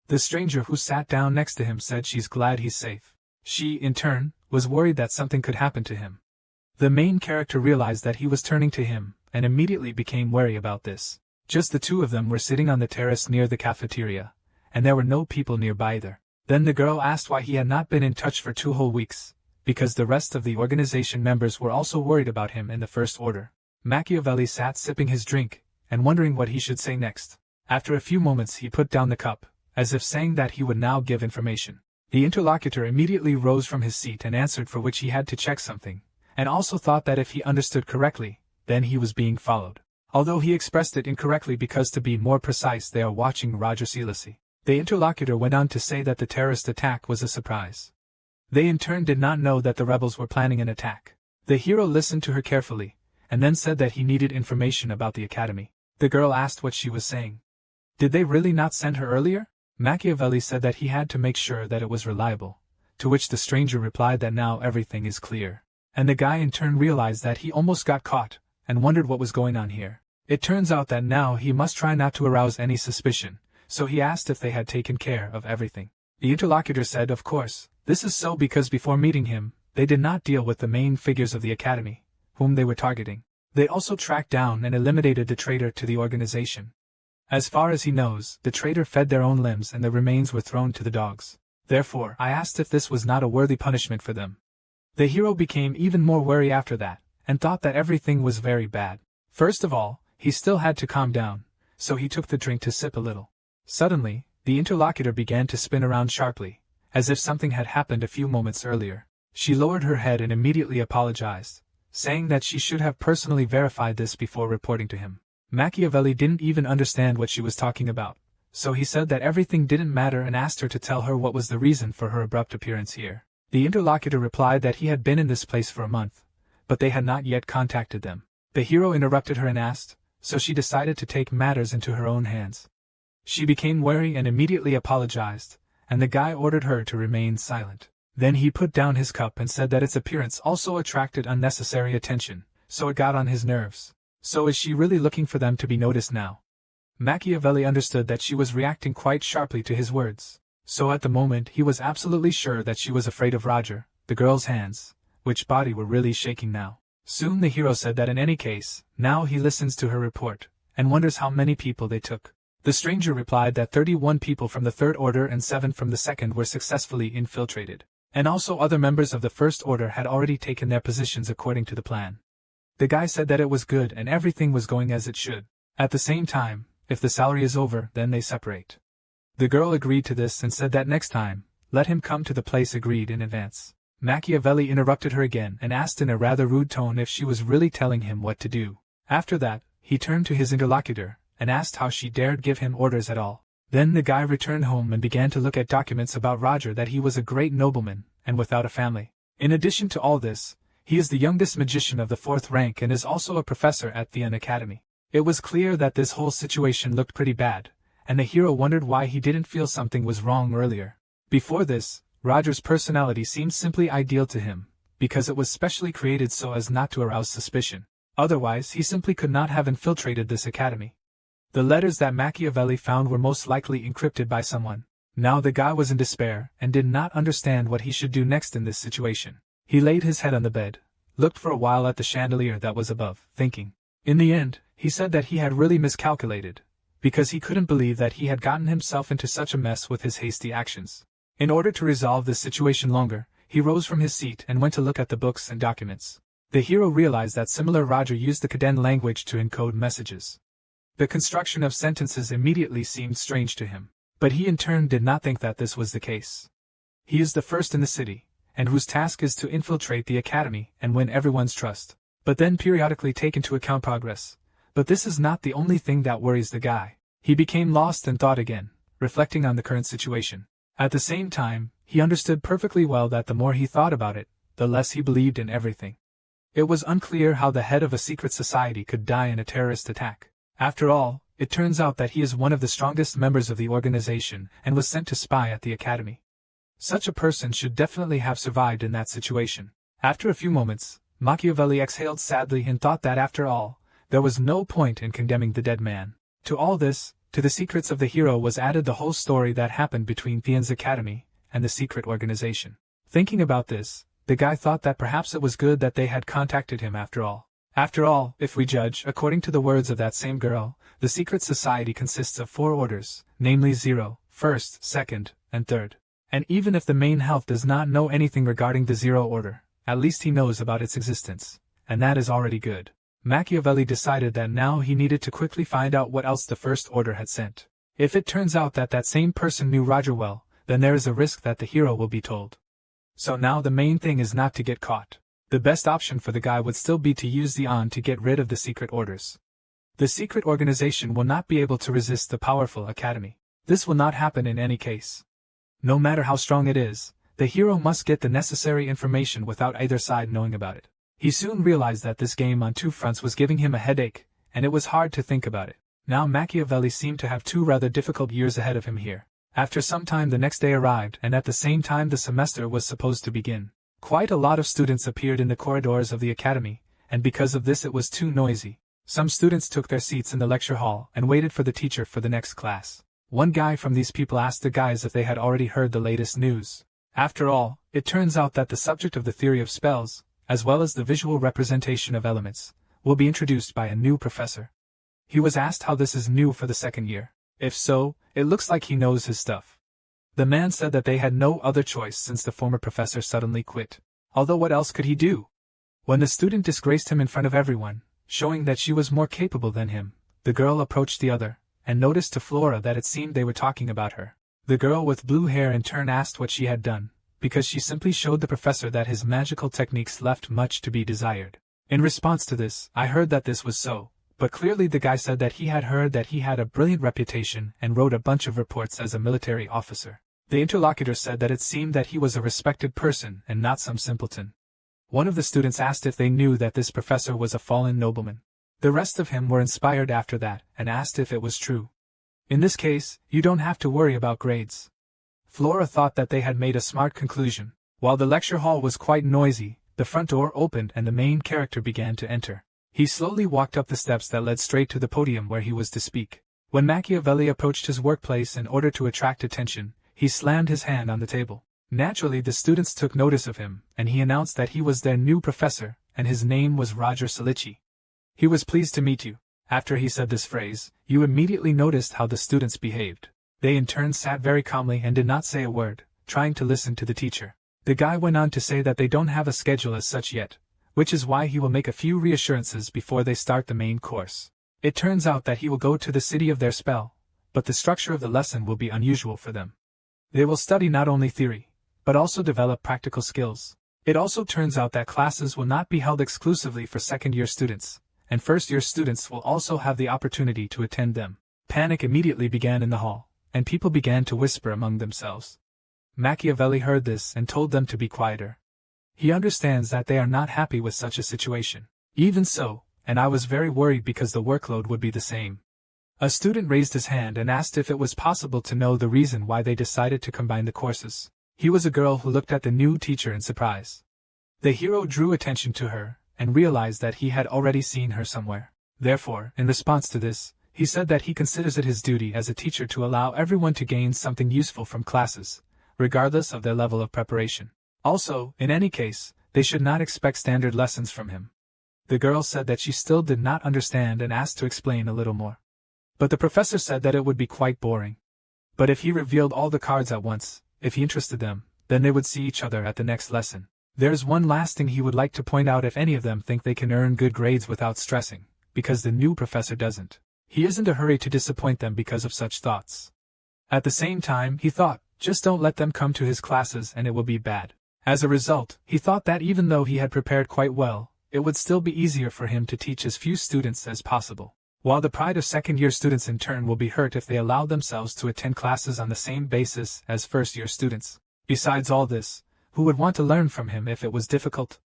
The stranger who sat down next to him said she's glad he's safe. She, in turn, was worried that something could happen to him. The main character realized that he was turning to him, and immediately became wary about this. Just the two of them were sitting on the terrace near the cafeteria, and there were no people nearby either. Then the girl asked why he had not been in touch for 2 whole weeks, because the rest of the organization members were also worried about him in the First Order. Machiavelli sat sipping his drink, and wondering what he should say next. After a few moments he put down the cup, as if saying that he would now give information. The interlocutor immediately rose from his seat and answered, for which he had to check something, and also thought that if he understood correctly, then he was being followed. Although he expressed it incorrectly because, to be more precise, they are watching Roger Selassie. The interlocutor went on to say that the terrorist attack was a surprise. They in turn did not know that the rebels were planning an attack. The hero listened to her carefully, and then said that he needed information about the academy. The girl asked what she was saying. Did they really not send her earlier? Machiavelli said that he had to make sure that it was reliable, to which the stranger replied that now everything is clear. And the guy in turn realized that he almost got caught, and wondered what was going on here. It turns out that now he must try not to arouse any suspicion, so he asked if they had taken care of everything. The interlocutor said, of course, this is so because before meeting him, they did not deal with the main figures of the academy, whom they were targeting. They also tracked down and eliminated the traitor to the organization. As far as he knows, the traitor fed their own limbs and the remains were thrown to the dogs. Therefore, I asked if this was not a worthy punishment for them. The hero became even more wary after that, and thought that everything was very bad. First of all, he still had to calm down, so he took the drink to sip a little. Suddenly, the interlocutor began to spin around sharply, as if something had happened a few moments earlier. She lowered her head and immediately apologized, saying that she should have personally verified this before reporting to him. Machiavelli didn't even understand what she was talking about, so he said that everything didn't matter and asked her to tell her what was the reason for her abrupt appearance here. The interlocutor replied that he had been in this place for a month, but they had not yet contacted them. The hero interrupted her and asked, so she decided to take matters into her own hands. She became wary and immediately apologized, and the guy ordered her to remain silent. Then he put down his cup and said that its appearance also attracted unnecessary attention, so it got on his nerves. So is she really looking for them to be noticed now? Machiavelli understood that she was reacting quite sharply to his words, so at the moment he was absolutely sure that she was afraid of Roger, the girl's hands, which body were really shaking now. Soon the hero said that in any case, now he listens to her report, and wonders how many people they took. The stranger replied that 31 people from the Third Order and 7 from the Second were successfully infiltrated, and also other members of the First Order had already taken their positions according to the plan. The guy said that it was good and everything was going as it should. At the same time, if the salary is over, then they separate. The girl agreed to this and said that next time, let him come to the place agreed in advance. Machiavelli interrupted her again and asked in a rather rude tone if she was really telling him what to do. After that, he turned to his interlocutor and asked how she dared give him orders at all. Then the guy returned home and began to look at documents about Roger, that he was a great nobleman and without a family. In addition to all this, he is the youngest magician of the 4th rank and is also a professor at the Academy. It was clear that this whole situation looked pretty bad, and the hero wondered why he didn't feel something was wrong earlier. Before this, Roger's personality seemed simply ideal to him, because it was specially created so as not to arouse suspicion. Otherwise, he simply could not have infiltrated this academy. The letters that Machiavelli found were most likely encrypted by someone. Now the guy was in despair and did not understand what he should do next in this situation. He laid his head on the bed, looked for a while at the chandelier that was above, thinking. In the end, he said that he had really miscalculated, because he couldn't believe that he had gotten himself into such a mess with his hasty actions. In order to resolve this situation longer, he rose from his seat and went to look at the books and documents. The hero realized that similar Roger used the Kaden language to encode messages. The construction of sentences immediately seemed strange to him. But he in turn did not think that this was the case. He is the first in the city, and whose task is to infiltrate the academy and win everyone's trust, but then periodically take into account progress. But this is not the only thing that worries the guy. He became lost in thought again, reflecting on the current situation. At the same time, he understood perfectly well that the more he thought about it, the less he believed in everything. It was unclear how the head of a secret society could die in a terrorist attack. After all, it turns out that he is one of the strongest members of the organization and was sent to spy at the academy. Such a person should definitely have survived in that situation. After a few moments, Machiavelli exhaled sadly and thought that after all, there was no point in condemning the dead man. To all this, to the secrets of the hero was added the whole story that happened between Theon's academy and the secret organization. Thinking about this, the guy thought that perhaps it was good that they had contacted him after all. After all, if we judge according to the words of that same girl, the secret society consists of 4 orders, namely 0, 1st, 2nd, and 3rd. And even if the main health does not know anything regarding the 0 order, at least he knows about its existence, and that is already good. Machiavelli decided that now he needed to quickly find out what else the First Order had sent. If it turns out that that same person knew Roger well, then there is a risk that the hero will be told. So now the main thing is not to get caught. The best option for the guy would still be to use the on to get rid of the secret orders. The secret organization will not be able to resist the powerful academy. This will not happen in any case. No matter how strong it is, the hero must get the necessary information without either side knowing about it. He soon realized that this game on 2 fronts was giving him a headache, and it was hard to think about it. Now Machiavelli seemed to have 2 rather difficult years ahead of him here. After some time the next day arrived, and at the same time the semester was supposed to begin. Quite a lot of students appeared in the corridors of the academy, and because of this it was too noisy. Some students took their seats in the lecture hall and waited for the teacher for the next class. One guy from these people asked the guys if they had already heard the latest news. After all, it turns out that the subject of the theory of spells, as well as the visual representation of elements, will be introduced by a new professor. He was asked how this is new for the 2nd year. If so, it looks like he knows his stuff. The man said that they had no other choice since the former professor suddenly quit. Although what else could he do? When the student disgraced him in front of everyone, showing that she was more capable than him, the girl approached the other, and noticed to Flora that it seemed they were talking about her. The girl with blue hair in turn asked what she had done, because she simply showed the professor that his magical techniques left much to be desired. In response to this, I heard that this was so, but clearly the guy said that he had heard that he had a brilliant reputation and wrote a bunch of reports as a military officer. The interlocutor said that it seemed that he was a respected person and not some simpleton. One of the students asked if they knew that this professor was a fallen nobleman. The rest of him were inspired after that and asked if it was true. In this case, you don't have to worry about grades. Flora thought that they had made a smart conclusion. While the lecture hall was quite noisy, the front door opened and the main character began to enter. He slowly walked up the steps that led straight to the podium where he was to speak. When Machiavelli approached his workplace in order to attract attention, he slammed his hand on the table. Naturally the students took notice of him, and he announced that he was their new professor, and his name was Roger Salici. He was pleased to meet you. After he said this phrase, you immediately noticed how the students behaved. They in turn sat very calmly and did not say a word, trying to listen to the teacher. The guy went on to say that they don't have a schedule as such yet, which is why he will make a few reassurances before they start the main course. It turns out that he will go to the city of their spell, but the structure of the lesson will be unusual for them. They will study not only theory, but also develop practical skills. It also turns out that classes will not be held exclusively for second-year students, and first-year students will also have the opportunity to attend them. Panic immediately began in the hall, and people began to whisper among themselves. Machiavelli heard this and told them to be quieter. He understands that they are not happy with such a situation. Even so, and I was very worried because the workload would be the same. A student raised his hand and asked if it was possible to know the reason why they decided to combine the courses. He was a girl who looked at the new teacher in surprise. The hero drew attention to her, and realized that he had already seen her somewhere. Therefore, in response to this, he said that he considers it his duty as a teacher to allow everyone to gain something useful from classes, regardless of their level of preparation. Also, in any case, they should not expect standard lessons from him. The girl said that she still did not understand and asked to explain a little more. But the professor said that it would be quite boring. But if he revealed all the cards at once, if he interested them, then they would see each other at the next lesson. There's one last thing he would like to point out: if any of them think they can earn good grades without stressing, because the new professor doesn't. He isn't in a hurry to disappoint them because of such thoughts. At the same time, he thought, just don't let them come to his classes and it will be bad. As a result, he thought that even though he had prepared quite well, it would still be easier for him to teach as few students as possible. While the pride of second-year students in turn will be hurt if they allow themselves to attend classes on the same basis as first-year students. Besides all this, who would want to learn from him if it was difficult?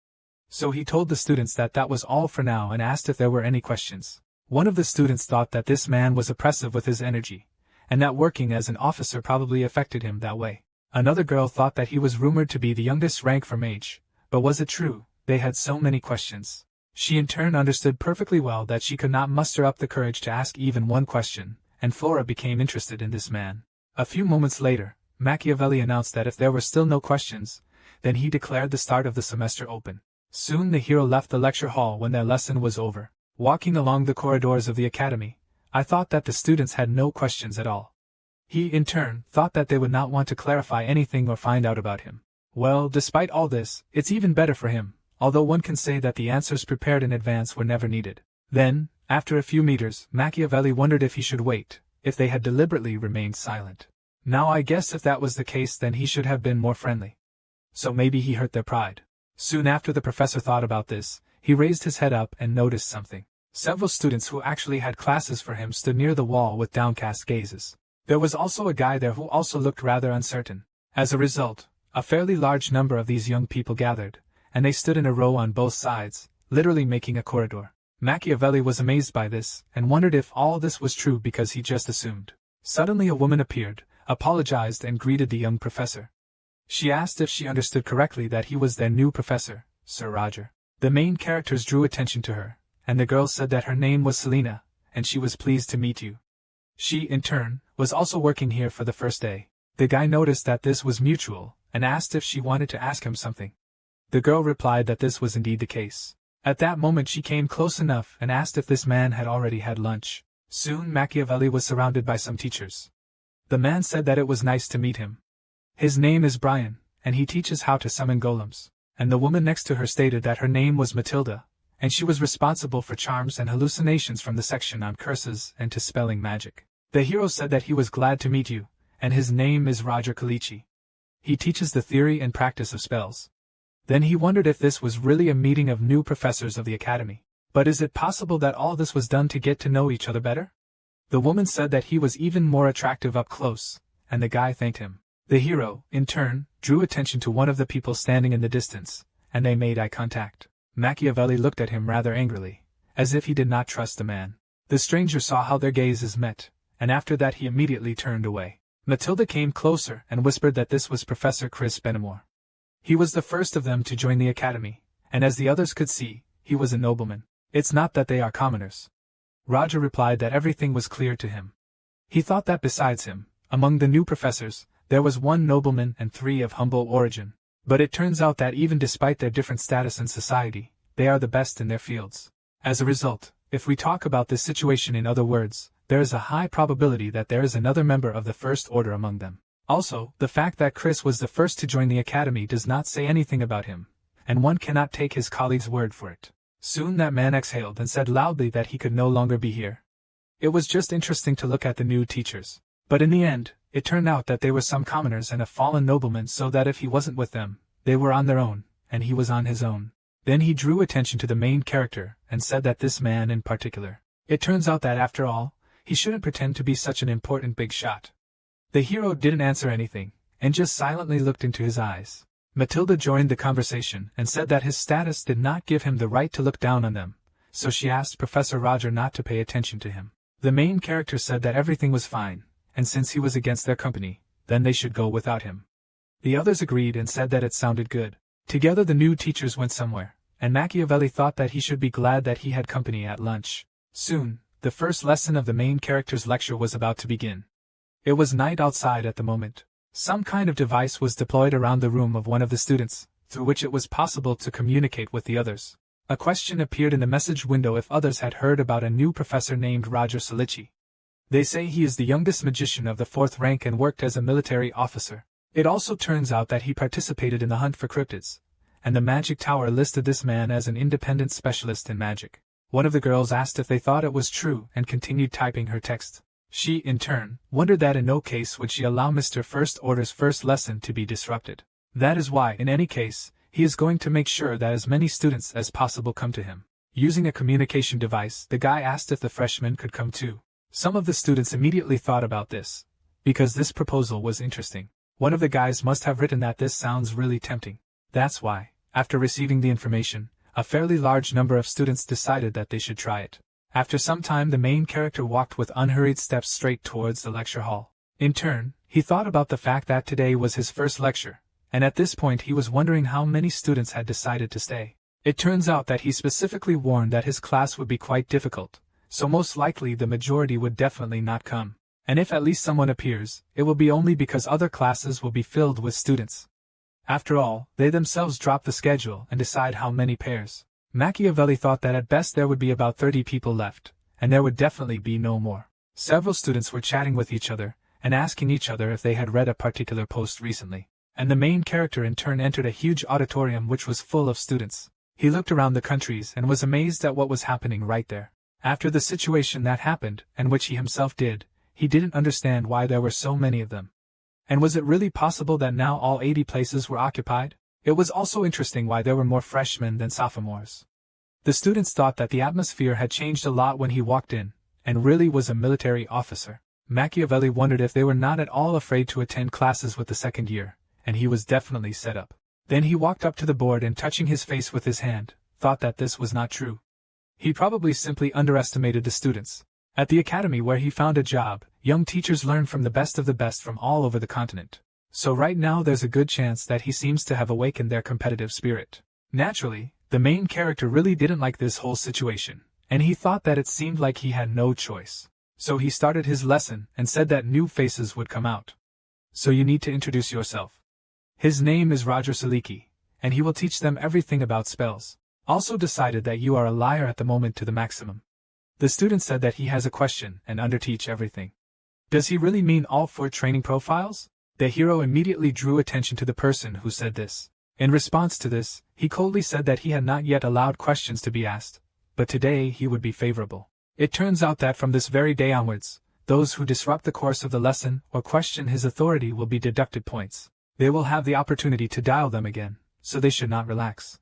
So he told the students that that was all for now and asked if there were any questions. One of the students thought that this man was oppressive with his energy, and that working as an officer probably affected him that way. Another girl thought that he was rumored to be the youngest rank from age, but was it true? They had so many questions. She in turn understood perfectly well that she could not muster up the courage to ask even one question, and Flora became interested in this man. A few moments later, Machiavelli announced that if there were still no questions, then he declared the start of the semester open. Soon the hero left the lecture hall when their lesson was over. Walking along the corridors of the academy, I thought that the students had no questions at all. He, in turn, thought that they would not want to clarify anything or find out about him. Well, despite all this, it's even better for him, although one can say that the answers prepared in advance were never needed. Then, after a few meters, Machiavelli wondered if he should wait, if they had deliberately remained silent. Now I guess if that was the case then he should have been more friendly. So maybe he hurt their pride. Soon after the professor thought about this, he raised his head up and noticed something. Several students who actually had classes for him stood near the wall with downcast gazes. There was also a guy there who also looked rather uncertain. As a result, a fairly large number of these young people gathered, and they stood in a row on both sides, literally making a corridor. Machiavelli was amazed by this, and wondered if all this was true because he just assumed. Suddenly a woman appeared, apologized and greeted the young professor. She asked if she understood correctly that he was their new professor, Sir Roger. The main characters drew attention to her, and the girl said that her name was Selina, and she was pleased to meet you. She, in turn, was also working here for the first day. The guy noticed that this was mutual, and asked if she wanted to ask him something. The girl replied that this was indeed the case. At that moment she came close enough and asked if this man had already had lunch. Soon Machiavelli was surrounded by some teachers. The man said that it was nice to meet him. His name is Brian, and he teaches how to summon golems. And the woman next to her stated that her name was Matilda, and she was responsible for charms and hallucinations from the section on curses and to spelling magic. The hero said that he was glad to meet you, and his name is Roger Kalichi. He teaches the theory and practice of spells. Then he wondered if this was really a meeting of new professors of the academy. But is it possible that all this was done to get to know each other better? The woman said that he was even more attractive up close, and the guy thanked him. The hero, in turn, drew attention to one of the people standing in the distance, and they made eye contact. Machiavelli looked at him rather angrily, as if he did not trust the man. The stranger saw how their gazes met, and after that he immediately turned away. Matilda came closer and whispered that this was Professor Chris Benamore. He was the first of them to join the academy, and as the others could see, he was a nobleman. It's not that they are commoners. Roger replied that everything was clear to him. He thought that besides him, among the new professors, there was one nobleman and 3 of humble origin. But it turns out that even despite their different status in society, they are the best in their fields. As a result, if we talk about this situation in other words, there is a high probability that there is another member of the First Order among them. Also, the fact that Chris was the first to join the academy does not say anything about him, and one cannot take his colleague's word for it. Soon that man exhaled and said loudly that he could no longer be here. It was just interesting to look at the new teachers. But in the end, it turned out that they were some commoners and a fallen nobleman, so that if he wasn't with them, they were on their own, and he was on his own. Then he drew attention to the main character, and said that this man in particular. It turns out that after all, he shouldn't pretend to be such an important big shot. The hero didn't answer anything, and just silently looked into his eyes. Matilda joined the conversation and said that his status did not give him the right to look down on them, so she asked Professor Roger not to pay attention to him. The main character said that everything was fine, and since he was against their company, then they should go without him. The others agreed and said that it sounded good. Together the new teachers went somewhere, and Machiavelli thought that he should be glad that he had company at lunch. Soon, the first lesson of the main character's lecture was about to begin. It was night outside at the moment. Some kind of device was deployed around the room of one of the students, through which it was possible to communicate with the others. A question appeared in the message window if others had heard about a new professor named Roger Salici. They say he is the youngest magician of the 4th rank and worked as a military officer. It also turns out that he participated in the hunt for cryptids, and the Magic Tower listed this man as an independent specialist in magic. One of the girls asked if they thought it was true and continued typing her text. She, in turn, wondered that in no case would she allow Mr. First Order's first lesson to be disrupted. That is why, in any case, he is going to make sure that as many students as possible come to him. Using a communication device, the guy asked if the freshmen could come too. Some of the students immediately thought about this, because this proposal was interesting. One of the guys must have written that this sounds really tempting. That's why, after receiving the information, a fairly large number of students decided that they should try it. After some time, the main character walked with unhurried steps straight towards the lecture hall. In turn, he thought about the fact that today was his first lecture, and at this point he was wondering how many students had decided to stay. It turns out that he specifically warned that his class would be quite difficult, so most likely the majority would definitely not come. And if at least someone appears, it will be only because other classes will be filled with students. After all, they themselves drop the schedule and decide how many pairs. Machiavelli thought that at best there would be about 30 people left, and there would definitely be no more. Several students were chatting with each other, and asking each other if they had read a particular post recently. And the main character in turn entered a huge auditorium which was full of students. He looked around the countries and was amazed at what was happening right there. After the situation that happened, and which he himself did, he didn't understand why there were so many of them. And was it really possible that now all 80 places were occupied? It was also interesting why there were more freshmen than sophomores. The students thought that the atmosphere had changed a lot when he walked in, and really was a military officer. Machiavelli wondered if they were not at all afraid to attend classes with the second year, and he was definitely set up. Then he walked up to the board and touching his face with his hand, thought that this was not true. He probably simply underestimated the students. At the academy where he found a job, young teachers learn from the best of the best from all over the continent. So right now there's a good chance that he seems to have awakened their competitive spirit. Naturally, the main character really didn't like this whole situation, and he thought that it seemed like he had no choice. So he started his lesson and said that new faces would come out. So you need to introduce yourself. His name is Roger Saliki, and he will teach them everything about spells. Also decided that you are a liar at the moment to the maximum. The student said that he has a question and underteach everything. Does he really mean all 4 training profiles? The hero immediately drew attention to the person who said this. In response to this, he coldly said that he had not yet allowed questions to be asked, but today he would be favorable. It turns out that from this very day onwards, those who disrupt the course of the lesson or question his authority will be deducted points. They will have the opportunity to dial them again, so they should not relax.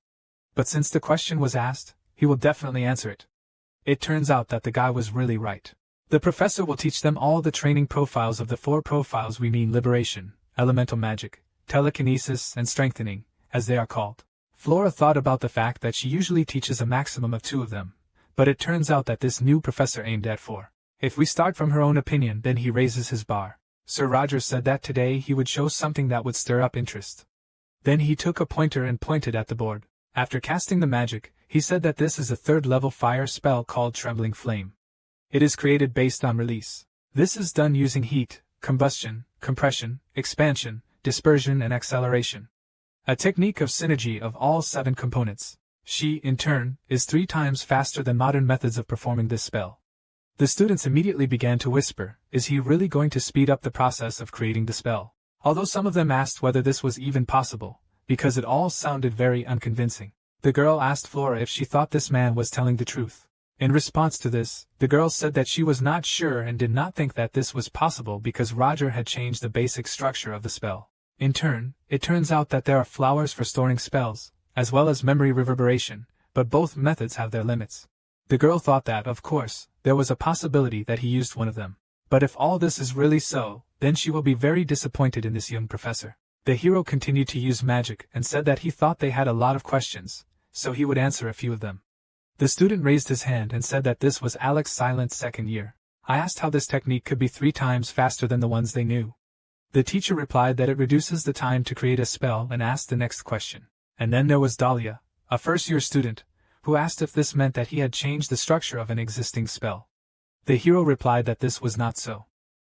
But since the question was asked, he will definitely answer it. It turns out that the guy was really right. The professor will teach them all the training profiles of the 4 profiles we mean liberation, elemental magic, telekinesis and strengthening, as they are called. Flora thought about the fact that she usually teaches a maximum of 2 of them, but it turns out that this new professor aimed at 4. If we start from her own opinion, then he raises his bar. Sir Roger said that today he would show something that would stir up interest. Then he took a pointer and pointed at the board. After casting the magic, he said that this is a 3rd-level fire spell called Trembling Flame. It is created based on release. This is done using heat, combustion, compression, expansion, dispersion and acceleration. A technique of synergy of all 7 components. She, in turn, is 3 times faster than modern methods of performing this spell. The students immediately began to whisper, is he really going to speed up the process of creating the spell? Although some of them asked whether this was even possible, because it all sounded very unconvincing. The girl asked Flora if she thought this man was telling the truth. In response to this, the girl said that she was not sure and did not think that this was possible because Roger had changed the basic structure of the spell. In turn, it turns out that there are flowers for storing spells, as well as memory reverberation, but both methods have their limits. The girl thought that, of course, there was a possibility that he used one of them. But if all this is really so, then she will be very disappointed in this young professor. The hero continued to use magic and said that he thought they had a lot of questions, so he would answer a few of them. The student raised his hand and said that this was Alex Silent's 2nd year. I asked how this technique could be 3 times faster than the ones they knew. The teacher replied that it reduces the time to create a spell and asked the next question. And then there was Dahlia, a 1st-year student, who asked if this meant that he had changed the structure of an existing spell. The hero replied that this was not so.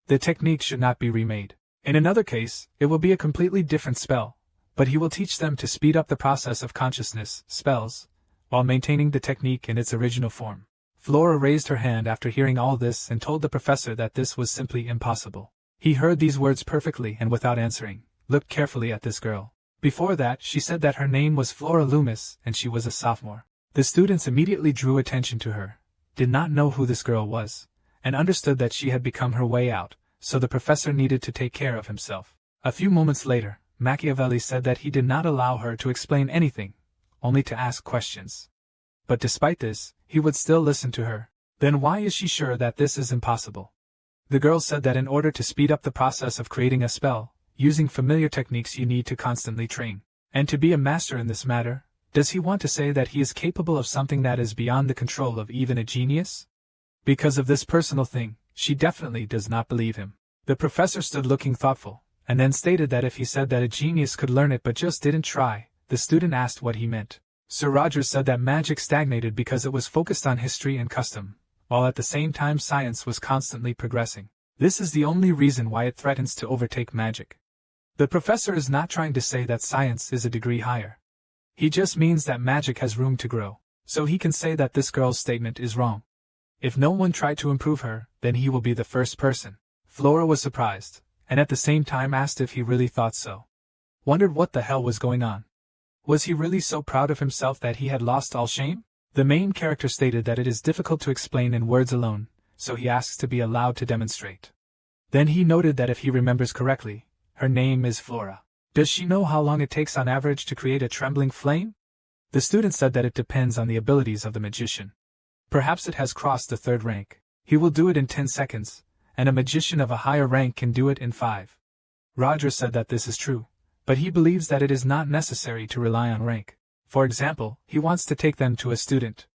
The technique should not be remade. In another case, it will be a completely different spell, but he will teach them to speed up the process of consciousness, spells, while maintaining the technique in its original form. Flora raised her hand after hearing all this and told the professor that this was simply impossible. He heard these words perfectly and without answering, looked carefully at this girl. Before that, she said that her name was Flora Loomis and she was a sophomore. The students immediately drew attention to her, did not know who this girl was, and understood that she had become her way out, so the professor needed to take care of himself. A few moments later, Machiavelli said that he did not allow her to explain anything, only to ask questions. But despite this, he would still listen to her. Then why is she sure that this is impossible? The girl said that in order to speed up the process of creating a spell, using familiar techniques you need to constantly train. And to be a master in this matter, does he want to say that he is capable of something that is beyond the control of even a genius? Because of this personal thing, she definitely does not believe him. The professor stood looking thoughtful, and then stated that if he said that a genius could learn it but just didn't try, the student asked what he meant. Sir Roger said that magic stagnated because it was focused on history and custom, while at the same time science was constantly progressing. This is the only reason why it threatens to overtake magic. The professor is not trying to say that science is a degree higher. He just means that magic has room to grow, so he can say that this girl's statement is wrong. If no one tried to improve her, then he will be the first person. Flora was surprised, and at the same time asked if he really thought so. Wondered what the hell was going on. Was he really so proud of himself that he had lost all shame? The main character stated that it is difficult to explain in words alone, so he asks to be allowed to demonstrate. Then he noted that if he remembers correctly, her name is Flora. Does she know how long it takes on average to create a trembling flame? The student said that it depends on the abilities of the magician. Perhaps it has crossed the 3rd rank. He will do it in 10 seconds, and a magician of a higher rank can do it in 5. Roger said that this is true, but he believes that it is not necessary to rely on rank. For example, he wants to take them to a student.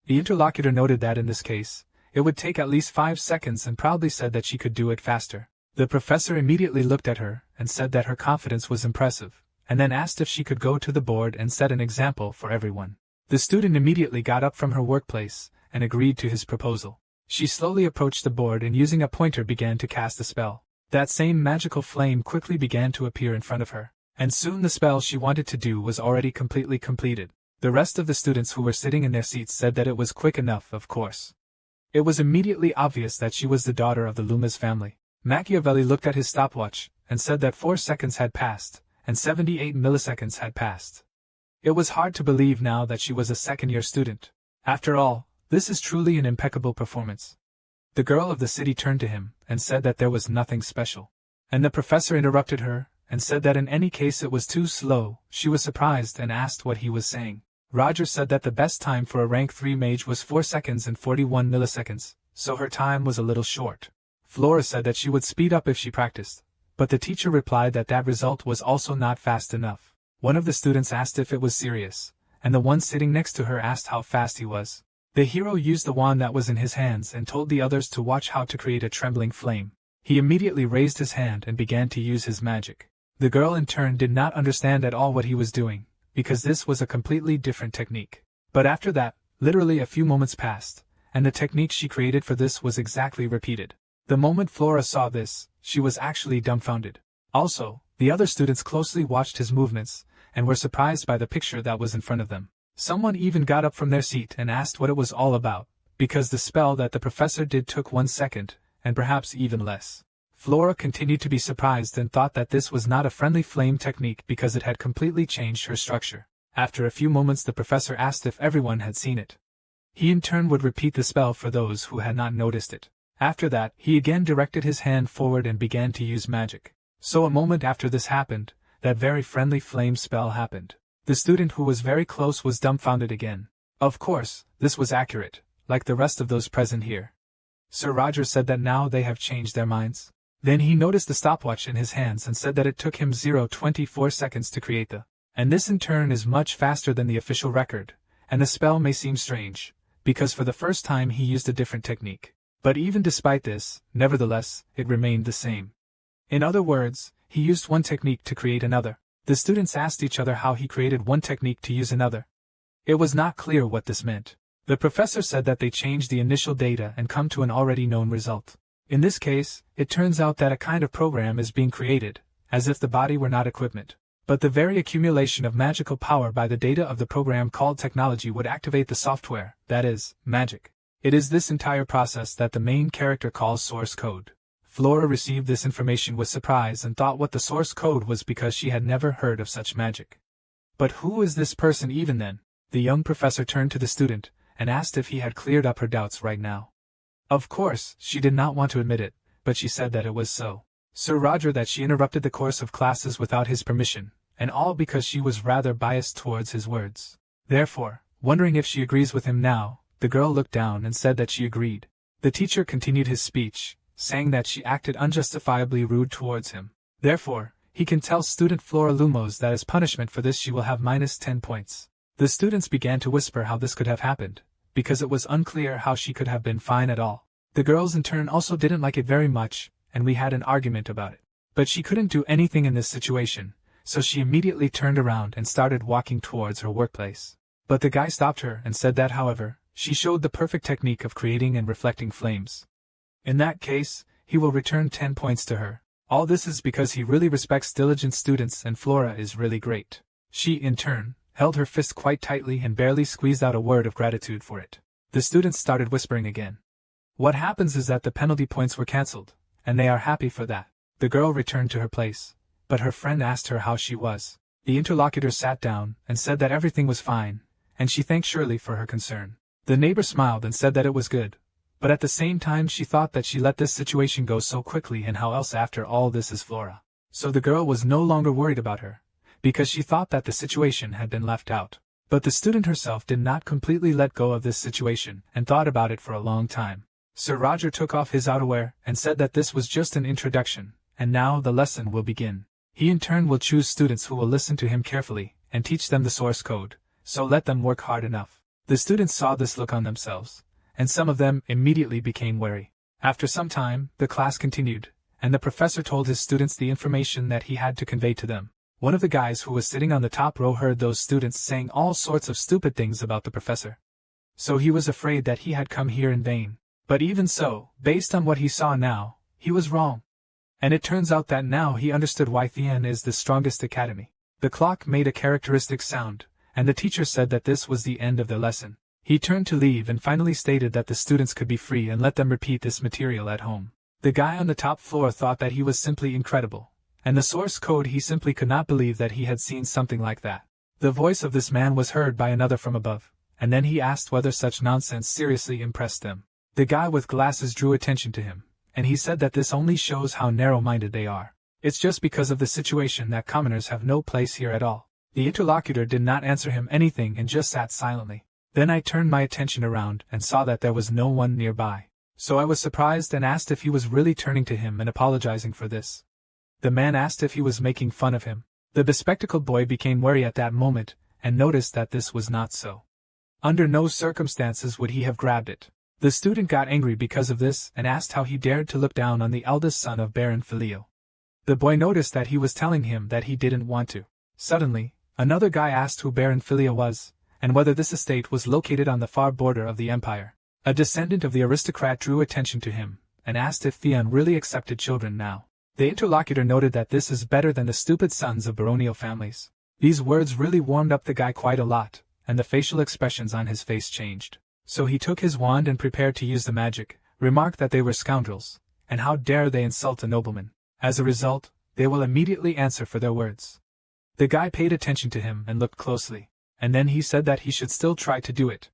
The interlocutor noted that in this case, it would take at least 5 seconds and proudly said that she could do it faster. The professor immediately looked at her and said that her confidence was impressive, and then asked if she could go to the board and set an example for everyone. The student immediately got up from her workplace and agreed to his proposal. She slowly approached the board and using a pointer began to cast a spell. That same magical flame quickly began to appear in front of her, and soon the spell she wanted to do was already completely completed. The rest of the students who were sitting in their seats said that it was quick enough, of course. It was immediately obvious that she was the daughter of the Luma's family. Machiavelli looked at his stopwatch and said that 4 seconds had passed, and 78 milliseconds had passed. It was hard to believe now that she was a second-year student. After all, this is truly an impeccable performance. The girl of the city turned to him and said that there was nothing special. And the professor interrupted her and said that in any case it was too slow. She was surprised and asked what he was saying. Roger said that the best time for a rank 3 mage was 4 seconds and 41 milliseconds, so her time was a little short. Flora said that she would speed up if she practiced, but the teacher replied that that result was also not fast enough. One of the students asked if it was serious, and the one sitting next to her asked how fast he was. The hero used the wand that was in his hands and told the others to watch how to create a trembling flame. He immediately raised his hand and began to use his magic. The girl in turn did not understand at all what he was doing, because this was a completely different technique. But after that, literally a few moments passed, and the technique she created for this was exactly repeated. The moment Flora saw this, she was actually dumbfounded. Also, the other students closely watched his movements, and were surprised by the picture that was in front of them. Someone even got up from their seat and asked what it was all about, because the spell that the professor did took 1 second, and perhaps even less. Flora continued to be surprised and thought that this was not a friendly flame technique because it had completely changed her structure. After a few moments the professor asked if everyone had seen it. He in turn would repeat the spell for those who had not noticed it. After that, he again directed his hand forward and began to use magic. So a moment after this happened, that very friendly flame spell happened. The student who was very close was dumbfounded again. Of course, this was accurate, like the rest of those present here. Sir Roger said that now they have changed their minds. Then he noticed the stopwatch in his hands and said that it took him 0.24 seconds to create and this in turn is much faster than the official record, and the spell may seem strange, because for the first time he used a different technique. But even despite this, nevertheless, it remained the same. In other words, he used one technique to create another. The students asked each other how he created one technique to use another. It was not clear what this meant. The professor said that they changed the initial data and come to an already known result. In this case, it turns out that a kind of program is being created, as if the body were not equipment. But the very accumulation of magical power by the data of the program called technology would activate the software, that is, magic. It is this entire process that the main character calls source code. Flora received this information with surprise and thought what the source code was because she had never heard of such magic. But who is this person even then? The young professor turned to the student and asked if he had cleared up her doubts right now. Of course, she did not want to admit it, but she said that it was so. Sir Roger that she interrupted the course of classes without his permission, and all because she was rather biased towards his words. Therefore, wondering if she agrees with him now, the girl looked down and said that she agreed. The teacher continued his speech, saying that she acted unjustifiably rude towards him. Therefore, he can tell student Flora Lumos that as punishment for this she will have -10 points. The students began to whisper how this could have happened, because it was unclear how she could have been fine at all. The girls in turn also didn't like it very much, and we had an argument about it. But she couldn't do anything in this situation, so she immediately turned around and started walking towards her workplace. But the guy stopped her and said that, however, she showed the perfect technique of creating and reflecting flames. In that case, he will return 10 points to her. All this is because he really respects diligent students and Flora is really great. She, in turn, held her fist quite tightly and barely squeezed out a word of gratitude for it. The students started whispering again. What happens is that the penalty points were cancelled, and they are happy for that. The girl returned to her place, but her friend asked her how she was. The interlocutor sat down and said that everything was fine, and she thanked Shirley for her concern. The neighbor smiled and said that it was good, but at the same time she thought that she let this situation go so quickly, and how else after all this is Flora. So the girl was no longer worried about her, because she thought that the situation had been left out. But the student herself did not completely let go of this situation and thought about it for a long time. Sir Roger took off his outerwear and said that this was just an introduction, and now the lesson will begin. He in turn will choose students who will listen to him carefully and teach them the source code, so let them work hard enough. The students saw this look on themselves, and some of them immediately became wary. After some time, the class continued, and the professor told his students the information that he had to convey to them. One of the guys who was sitting on the top row heard those students saying all sorts of stupid things about the professor. So he was afraid that he had come here in vain. But even so, based on what he saw now, he was wrong. And it turns out that now he understood why Thien is the strongest academy. The clock made a characteristic sound, and the teacher said that this was the end of the lesson. He turned to leave and finally stated that the students could be free and let them repeat this material at home. The guy on the top floor thought that he was simply incredible, and the source code he simply could not believe that he had seen something like that. The voice of this man was heard by another from above, and then he asked whether such nonsense seriously impressed them. The guy with glasses drew attention to him, and he said that this only shows how narrow-minded they are. It's just because of the situation that commoners have no place here at all. The interlocutor did not answer him anything and just sat silently. Then I turned my attention around and saw that there was no one nearby. So I was surprised and asked if he was really turning to him and apologizing for this. The man asked if he was making fun of him. The bespectacled boy became wary at that moment, and noticed that this was not so. Under no circumstances would he have grabbed it. The student got angry because of this and asked how he dared to look down on the eldest son of Baron Filio. The boy noticed that he was telling him that he didn't want to. Suddenly, another guy asked who Baron Filio was, and whether this estate was located on the far border of the empire. A descendant of the aristocrat drew attention to him, and asked if Theon really accepted children now. The interlocutor noted that this is better than the stupid sons of baronial families. These words really warmed up the guy quite a lot, and the facial expressions on his face changed. So he took his wand and prepared to use the magic, remarked that they were scoundrels, and how dare they insult a nobleman. As a result, they will immediately answer for their words. The guy paid attention to him and looked closely, and then he said that he should still try to do it.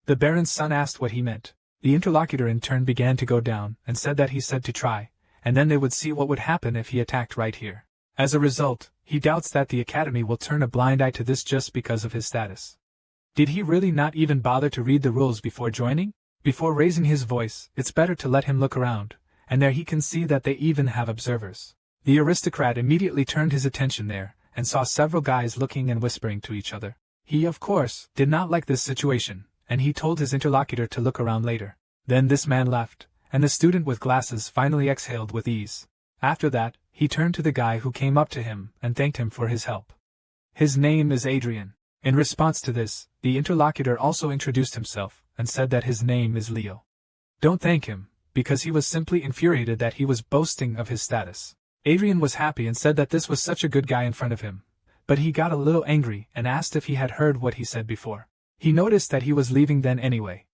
The baron's son asked what he meant. The interlocutor in turn began to go down and said that he said to try, and then they would see what would happen if he attacked right here. As a result, he doubts that the academy will turn a blind eye to this just because of his status. Did he really not even bother to read the rules before joining? Before raising his voice, it's better to let him look around, and there he can see that they even have observers. The aristocrat immediately turned his attention there, and saw several guys looking and whispering to each other. He, of course, did not like this situation, and he told his interlocutor to look around later. Then this man left, and the student with glasses finally exhaled with ease. After that, he turned to the guy who came up to him and thanked him for his help. His name is Adrian. In response to this, the interlocutor also introduced himself and said that his name is Leo. Don't thank him, because he was simply infuriated that he was boasting of his status. Adrian was happy and said that this was such a good guy in front of him, but he got a little angry and asked if he had heard what he said before. He noticed that he was leaving then anyway.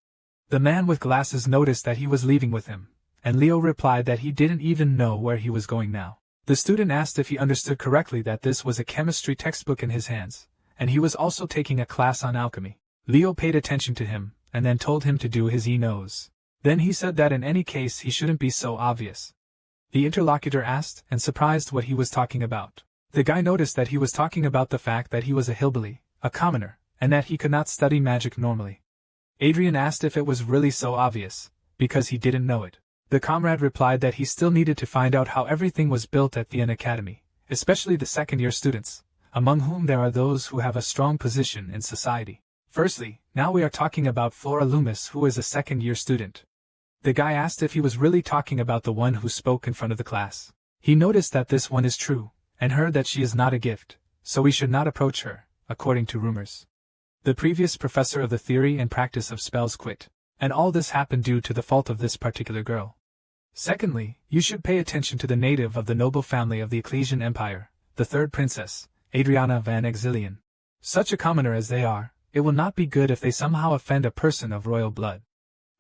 The man with glasses noticed that he was leaving with him, and Leo replied that he didn't even know where he was going now. The student asked if he understood correctly that this was a chemistry textbook in his hands, and he was also taking a class on alchemy. Leo paid attention to him, and then told him to do his e-nose. Then he said that in any case he shouldn't be so obvious. The interlocutor asked and surprised what he was talking about. The guy noticed that he was talking about the fact that he was a hillbilly, a commoner, and that he could not study magic normally. Adrian asked if it was really so obvious, because he didn't know it. The comrade replied that he still needed to find out how everything was built at the academy, especially the second-year students, among whom there are those who have a strong position in society. Firstly, now we are talking about Flora Loomis, who is a second-year student. The guy asked if he was really talking about the one who spoke in front of the class. He noticed that this one is true, and heard that she is not a gift, so we should not approach her, according to rumors. The previous professor of the theory and practice of spells quit, and all this happened due to the fault of this particular girl. Secondly, you should pay attention to the native of the noble family of the Ecclesian Empire, the third princess, Adriana van Exilian. Such a commoner as they are, it will not be good if they somehow offend a person of royal blood.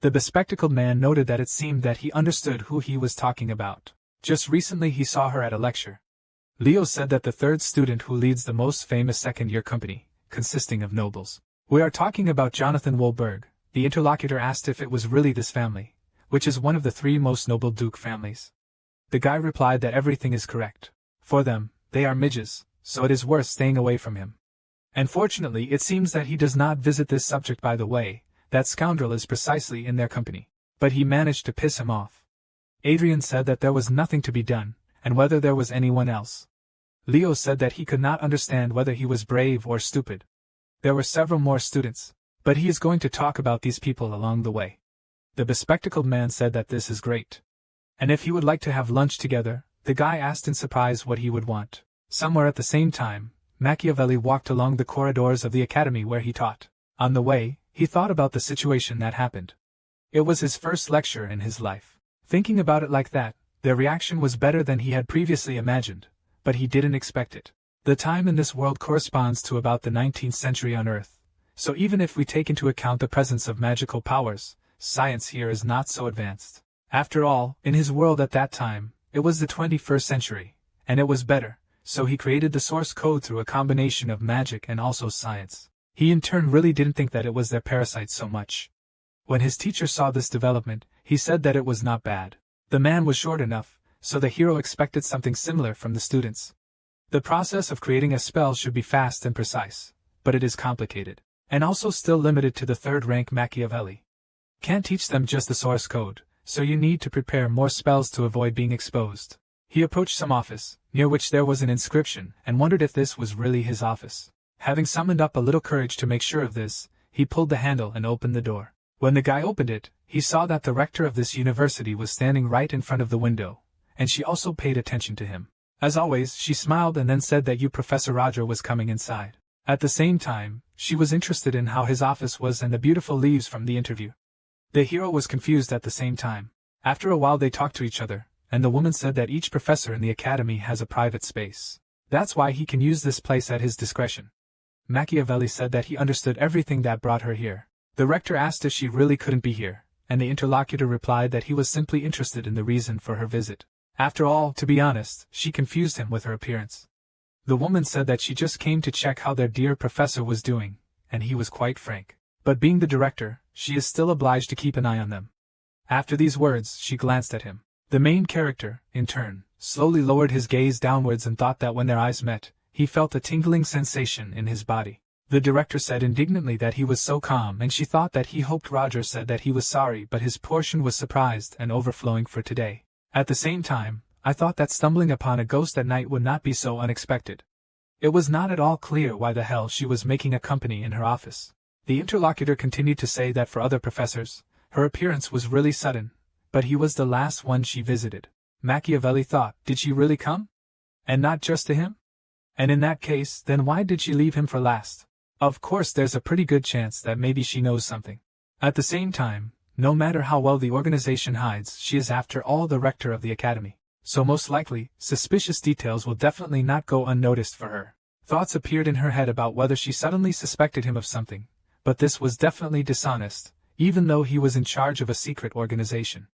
The bespectacled man noted that it seemed that he understood who he was talking about. Just recently he saw her at a lecture. Leo said that the third student who leads the most famous second-year company, consisting of nobles. We are talking about Jonathan Wolberg. The interlocutor asked if it was really this family, which is one of the three most noble duke families. The guy replied that everything is correct. For them, they are midges, so it is worth staying away from him. And fortunately it seems that he does not visit this subject. By the way, that scoundrel is precisely in their company. But he managed to piss him off. Adrian said that there was nothing to be done, and whether there was anyone else. Leo said that he could not understand whether he was brave or stupid. There were several more students, but he is going to talk about these people along the way. The bespectacled man said that this is great. And if he would like to have lunch together, the guy asked in surprise what he would want. Somewhere at the same time, Machiavelli walked along the corridors of the academy where he taught. On the way, he thought about the situation that happened. It was his first lecture in his life. Thinking about it like that, their reaction was better than he had previously imagined, but he didn't expect it. The time in this world corresponds to about the 19th century on Earth, so even if we take into account the presence of magical powers, science here is not so advanced. After all, in his world at that time, it was the 21st century, and it was better, so he created the source code through a combination of magic and also science. He in turn really didn't think that it was their parasites so much. When his teacher saw this development, he said that it was not bad. The man was short enough, so the hero expected something similar from the students. The process of creating a spell should be fast and precise, but it is complicated, and also still limited to the third-rank Machiavelli. Can't teach them just the source code, so you need to prepare more spells to avoid being exposed. He approached some office, near which there was an inscription, and wondered if this was really his office. Having summoned up a little courage to make sure of this, he pulled the handle and opened the door. When the guy opened it, he saw that the rector of this university was standing right in front of the window, and she also paid attention to him. As always, she smiled and then said that Professor Roger was coming inside. At the same time, she was interested in how his office was and the beautiful leaves from the interview. The hero was confused at the same time. After a while they talked to each other, and the woman said that each professor in the academy has a private space. That's why he can use this place at his discretion. Machiavelli said that he understood everything that brought her here. The rector asked if she really couldn't be here, and the interlocutor replied that he was simply interested in the reason for her visit. After all, to be honest, she confused him with her appearance. The woman said that she just came to check how their dear professor was doing, and he was quite frank. But being the director, she is still obliged to keep an eye on them. After these words, she glanced at him. The main character, in turn, slowly lowered his gaze downwards and thought that when their eyes met, he felt a tingling sensation in his body. The director said indignantly that he was so calm, and she thought that he hoped. Roger said that he was sorry, but his portion was surprised and overflowing for today. At the same time, I thought that stumbling upon a ghost at night would not be so unexpected. It was not at all clear why the hell she was making a company in her office. The interlocutor continued to say that for other professors, her appearance was really sudden, but he was the last one she visited. Machiavelli thought, did she really come? And not just to him? And in that case, then why did she leave him for last? Of course there's a pretty good chance that maybe she knows something. At the same time, no matter how well the organization hides, she is after all the rector of the academy. So most likely, suspicious details will definitely not go unnoticed for her. Thoughts appeared in her head about whether she suddenly suspected him of something, but this was definitely dishonest, even though he was in charge of a secret organization.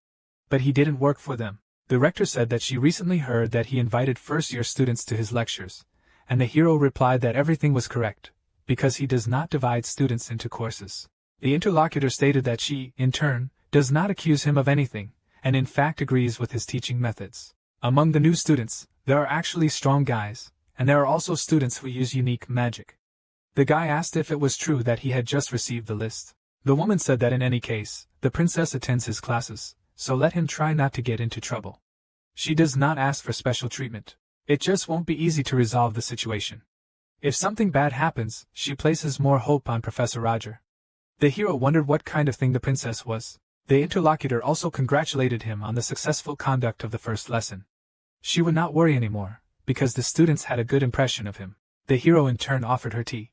But he didn't work for them. The rector said that she recently heard that he invited first-year students to his lectures, and the hero replied that everything was correct, because he does not divide students into courses. The interlocutor stated that she, in turn, does not accuse him of anything, and in fact agrees with his teaching methods. Among the new students, there are actually strong guys, and there are also students who use unique magic. The guy asked if it was true that he had just received the list. The woman said that in any case, the princess attends his classes, so let him try not to get into trouble. She does not ask for special treatment. It just won't be easy to resolve the situation. If something bad happens, she places more hope on Professor Roger. The hero wondered what kind of thing the princess was. The interlocutor also congratulated him on the successful conduct of the first lesson. She would not worry anymore, because the students had a good impression of him. The hero in turn offered her tea.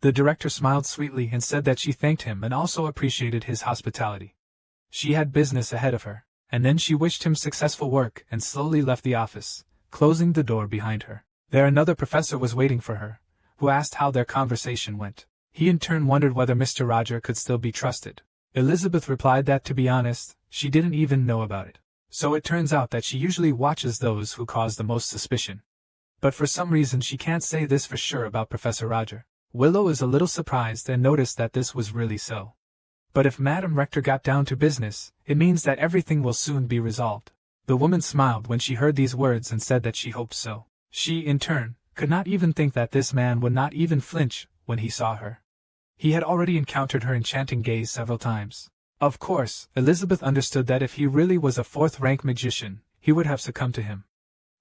The director smiled sweetly and said that she thanked him and also appreciated his hospitality. She had business ahead of her, and then she wished him successful work and slowly left the office, closing the door behind her. There another professor was waiting for her, who asked how their conversation went. He in turn wondered whether Mr. Roger could still be trusted. Elizabeth replied that to be honest, she didn't even know about it. So it turns out that she usually watches those who cause the most suspicion. But for some reason she can't say this for sure about Professor Roger. Willow is a little surprised and noticed that this was really so. But if Madame Rector got down to business, it means that everything will soon be resolved. The woman smiled when she heard these words and said that she hoped so. She, in turn, could not even think that this man would not even flinch when he saw her. He had already encountered her enchanting gaze several times. Of course, Elizabeth understood that if he really was a fourth-rank magician, he would have succumbed to him.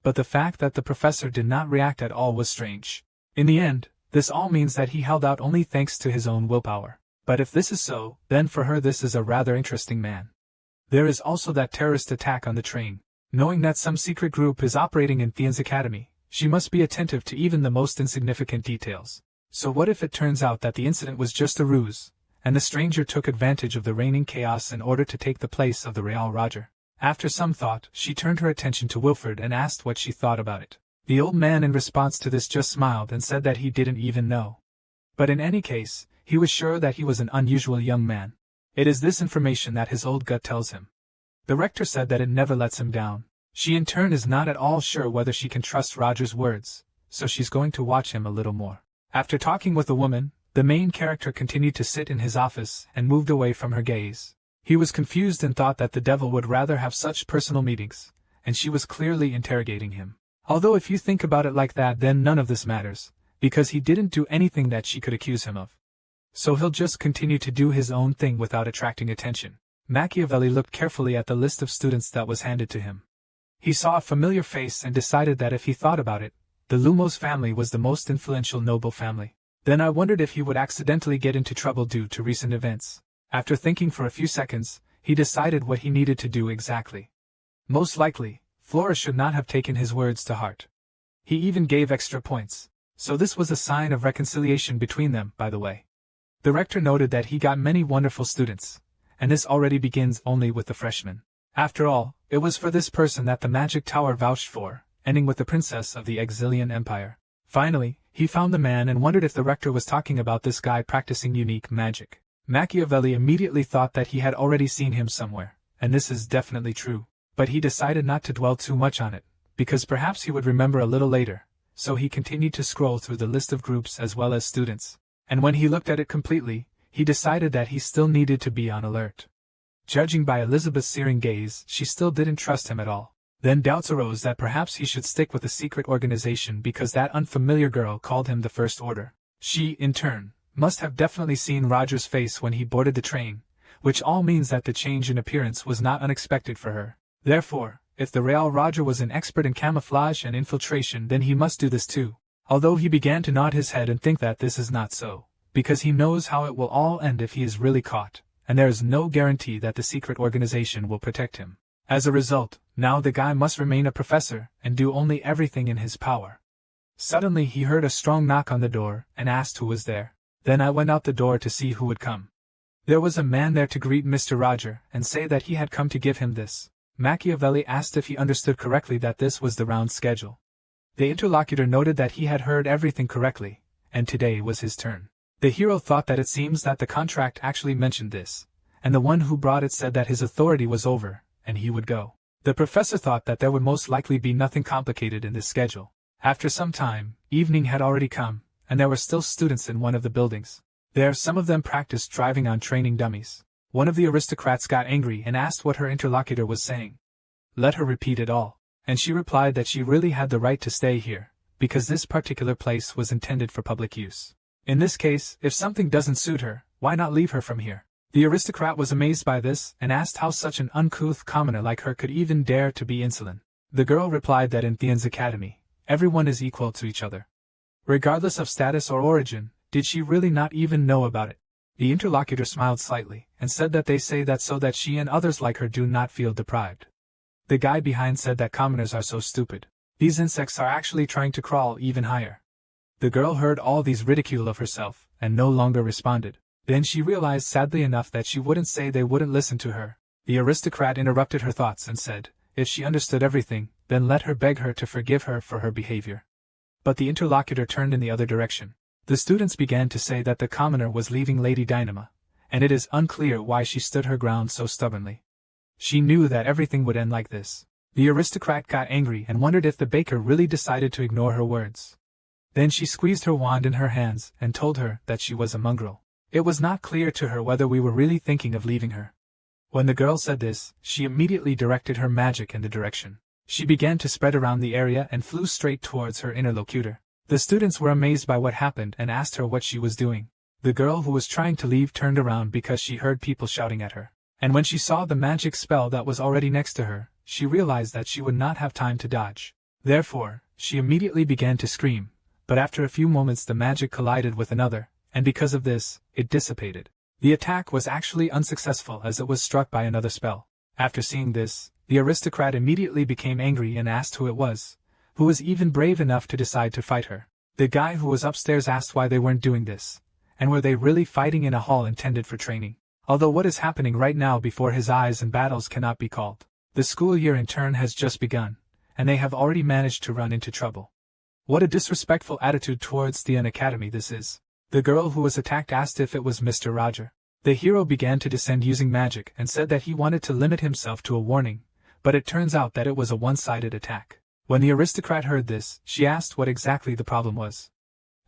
But the fact that the professor did not react at all was strange. In the end, this all means that he held out only thanks to his own willpower. But if this is so, then for her this is a rather interesting man. There is also that terrorist attack on the train. Knowing that some secret group is operating in Theon's academy, she must be attentive to even the most insignificant details. So what if it turns out that the incident was just a ruse, and the stranger took advantage of the reigning chaos in order to take the place of the real Roger? After some thought, she turned her attention to Wilfred and asked what she thought about it. The old man in response to this just smiled and said that he didn't even know. But in any case, he was sure that he was an unusual young man. It is this information that his old gut tells him. The rector said that it never lets him down. She in turn is not at all sure whether she can trust Roger's words, so she's going to watch him a little more. After talking with the woman, the main character continued to sit in his office and moved away from her gaze. He was confused and thought that the devil would rather have such personal meetings, and she was clearly interrogating him. Although if you think about it like that, then none of this matters, because he didn't do anything that she could accuse him of. So he'll just continue to do his own thing without attracting attention. Machiavelli looked carefully at the list of students that was handed to him. He saw a familiar face and decided that if he thought about it, the Lumos family was the most influential noble family. Then I wondered if he would accidentally get into trouble due to recent events. After thinking for a few seconds, he decided what he needed to do exactly. Most likely, Flora should not have taken his words to heart. He even gave extra points. So this was a sign of reconciliation between them, by the way. The rector noted that he got many wonderful students, and this already begins only with the freshmen. After all, it was for this person that the magic tower vouched for, ending with the princess of the Exilian Empire. Finally, he found the man and wondered if the rector was talking about this guy practicing unique magic. Machiavelli immediately thought that he had already seen him somewhere, and this is definitely true. But he decided not to dwell too much on it, because perhaps he would remember a little later, so he continued to scroll through the list of groups as well as students. And when he looked at it completely, he decided that he still needed to be on alert. Judging by Elizabeth's searing gaze, she still didn't trust him at all. Then doubts arose that perhaps he should stick with the secret organization because that unfamiliar girl called him the First Order. She, in turn, must have definitely seen Roger's face when he boarded the train, which all means that the change in appearance was not unexpected for her. Therefore, if the real Roger was an expert in camouflage and infiltration, then he must do this too. Although he began to nod his head and think that this is not so, because he knows how it will all end if he is really caught, and there is no guarantee that the secret organization will protect him. As a result, now the guy must remain a professor and do only everything in his power. Suddenly he heard a strong knock on the door and asked who was there. Then I went out the door to see who would come. There was a man there to greet Mr. Roger and say that he had come to give him this. Machiavelli asked if he understood correctly that this was the round schedule. The interlocutor noted that he had heard everything correctly, and today was his turn. The hero thought that it seems that the contract actually mentioned this, and the one who brought it said that his authority was over, and he would go. The professor thought that there would most likely be nothing complicated in this schedule. After some time, evening had already come, and there were still students in one of the buildings. There some of them practiced driving on training dummies. One of the aristocrats got angry and asked what her interlocutor was saying. Let her repeat it all. And she replied that she really had the right to stay here, because this particular place was intended for public use. In this case, if something doesn't suit her, why not leave her from here? The aristocrat was amazed by this and asked how such an uncouth commoner like her could even dare to be insolent. The girl replied that in Theon's academy, everyone is equal to each other, regardless of status or origin. Did she really not even know about it? The interlocutor smiled slightly and said that they say that so that she and others like her do not feel deprived. The guy behind said that commoners are so stupid. These insects are actually trying to crawl even higher. The girl heard all these ridicule of herself and no longer responded. Then she realized sadly enough that she wouldn't say they wouldn't listen to her. The aristocrat interrupted her thoughts and said, if she understood everything, then let her beg her to forgive her for her behavior. But the interlocutor turned in the other direction. The students began to say that the commoner was leaving Lady Dynama, and it is unclear why she stood her ground so stubbornly. She knew that everything would end like this. The aristocrat got angry and wondered if the baker really decided to ignore her words. Then she squeezed her wand in her hands and told her that she was a mongrel. It was not clear to her whether we were really thinking of leaving her. When the girl said this, she immediately directed her magic in the direction. She began to spread around the area and flew straight towards her interlocutor. The students were amazed by what happened and asked her what she was doing. The girl who was trying to leave turned around because she heard people shouting at her. And when she saw the magic spell that was already next to her, she realized that she would not have time to dodge. Therefore, she immediately began to scream, but after a few moments the magic collided with another, and because of this, it dissipated. The attack was actually unsuccessful as it was struck by another spell. After seeing this, the aristocrat immediately became angry and asked who it was, who was even brave enough to decide to fight her. The guy who was upstairs asked why they weren't doing this, and were they really fighting in a hall intended for training? Although what is happening right now before his eyes and battles cannot be called. The school year in turn has just begun, and they have already managed to run into trouble. What a disrespectful attitude towards the academy this is. The girl who was attacked asked if it was Mr. Roger. The hero began to descend using magic and said that he wanted to limit himself to a warning, but it turns out that it was a one-sided attack. When the aristocrat heard this, she asked what exactly the problem was.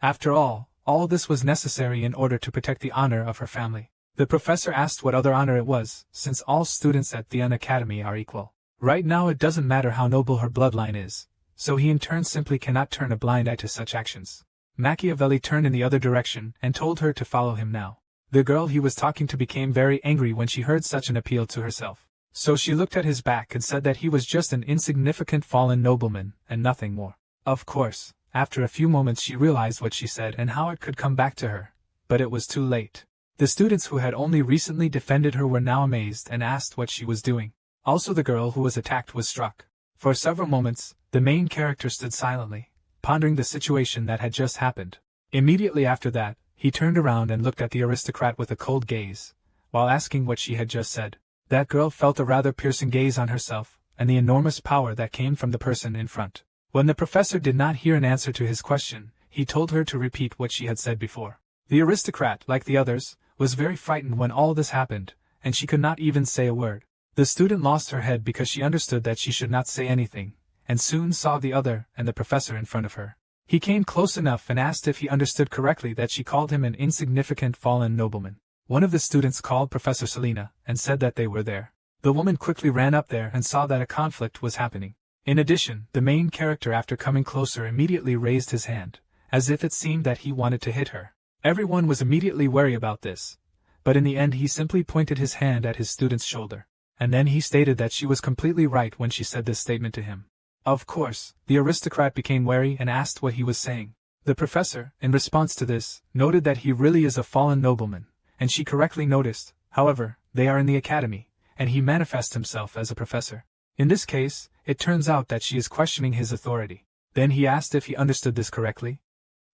After all this was necessary in order to protect the honor of her family. The professor asked what other honor it was, since all students at the academy are equal. Right now it doesn't matter how noble her bloodline is, so he in turn simply cannot turn a blind eye to such actions. Machiavelli turned in the other direction and told her to follow him now. The girl he was talking to became very angry when she heard such an appeal to herself. So she looked at his back and said that he was just an insignificant fallen nobleman, and nothing more. Of course, after a few moments she realized what she said and how it could come back to her, but it was too late. The students who had only recently defended her were now amazed and asked what she was doing. Also the girl who was attacked was struck. For several moments, the main character stood silently, pondering the situation that had just happened. Immediately after that, he turned around and looked at the aristocrat with a cold gaze, while asking what she had just said. That girl felt a rather piercing gaze on herself, and the enormous power that came from the person in front. When the professor did not hear an answer to his question, he told her to repeat what she had said before. The aristocrat, like the others, was very frightened when all this happened, and she could not even say a word. The student lost her head because she understood that she should not say anything, and soon saw the other and the professor in front of her. He came close enough and asked if he understood correctly that she called him an insignificant fallen nobleman. One of the students called Professor Selina and said that they were there. The woman quickly ran up there and saw that a conflict was happening. In addition, the main character after coming closer immediately raised his hand, as if it seemed that he wanted to hit her. Everyone was immediately wary about this, but in the end he simply pointed his hand at his student's shoulder. And then he stated that she was completely right when she said this statement to him. Of course, the aristocrat became wary and asked what he was saying. The professor, in response to this, noted that he really is a fallen nobleman, and she correctly noticed, however, they are in the academy, and he manifests himself as a professor. In this case, it turns out that she is questioning his authority. Then he asked if he understood this correctly.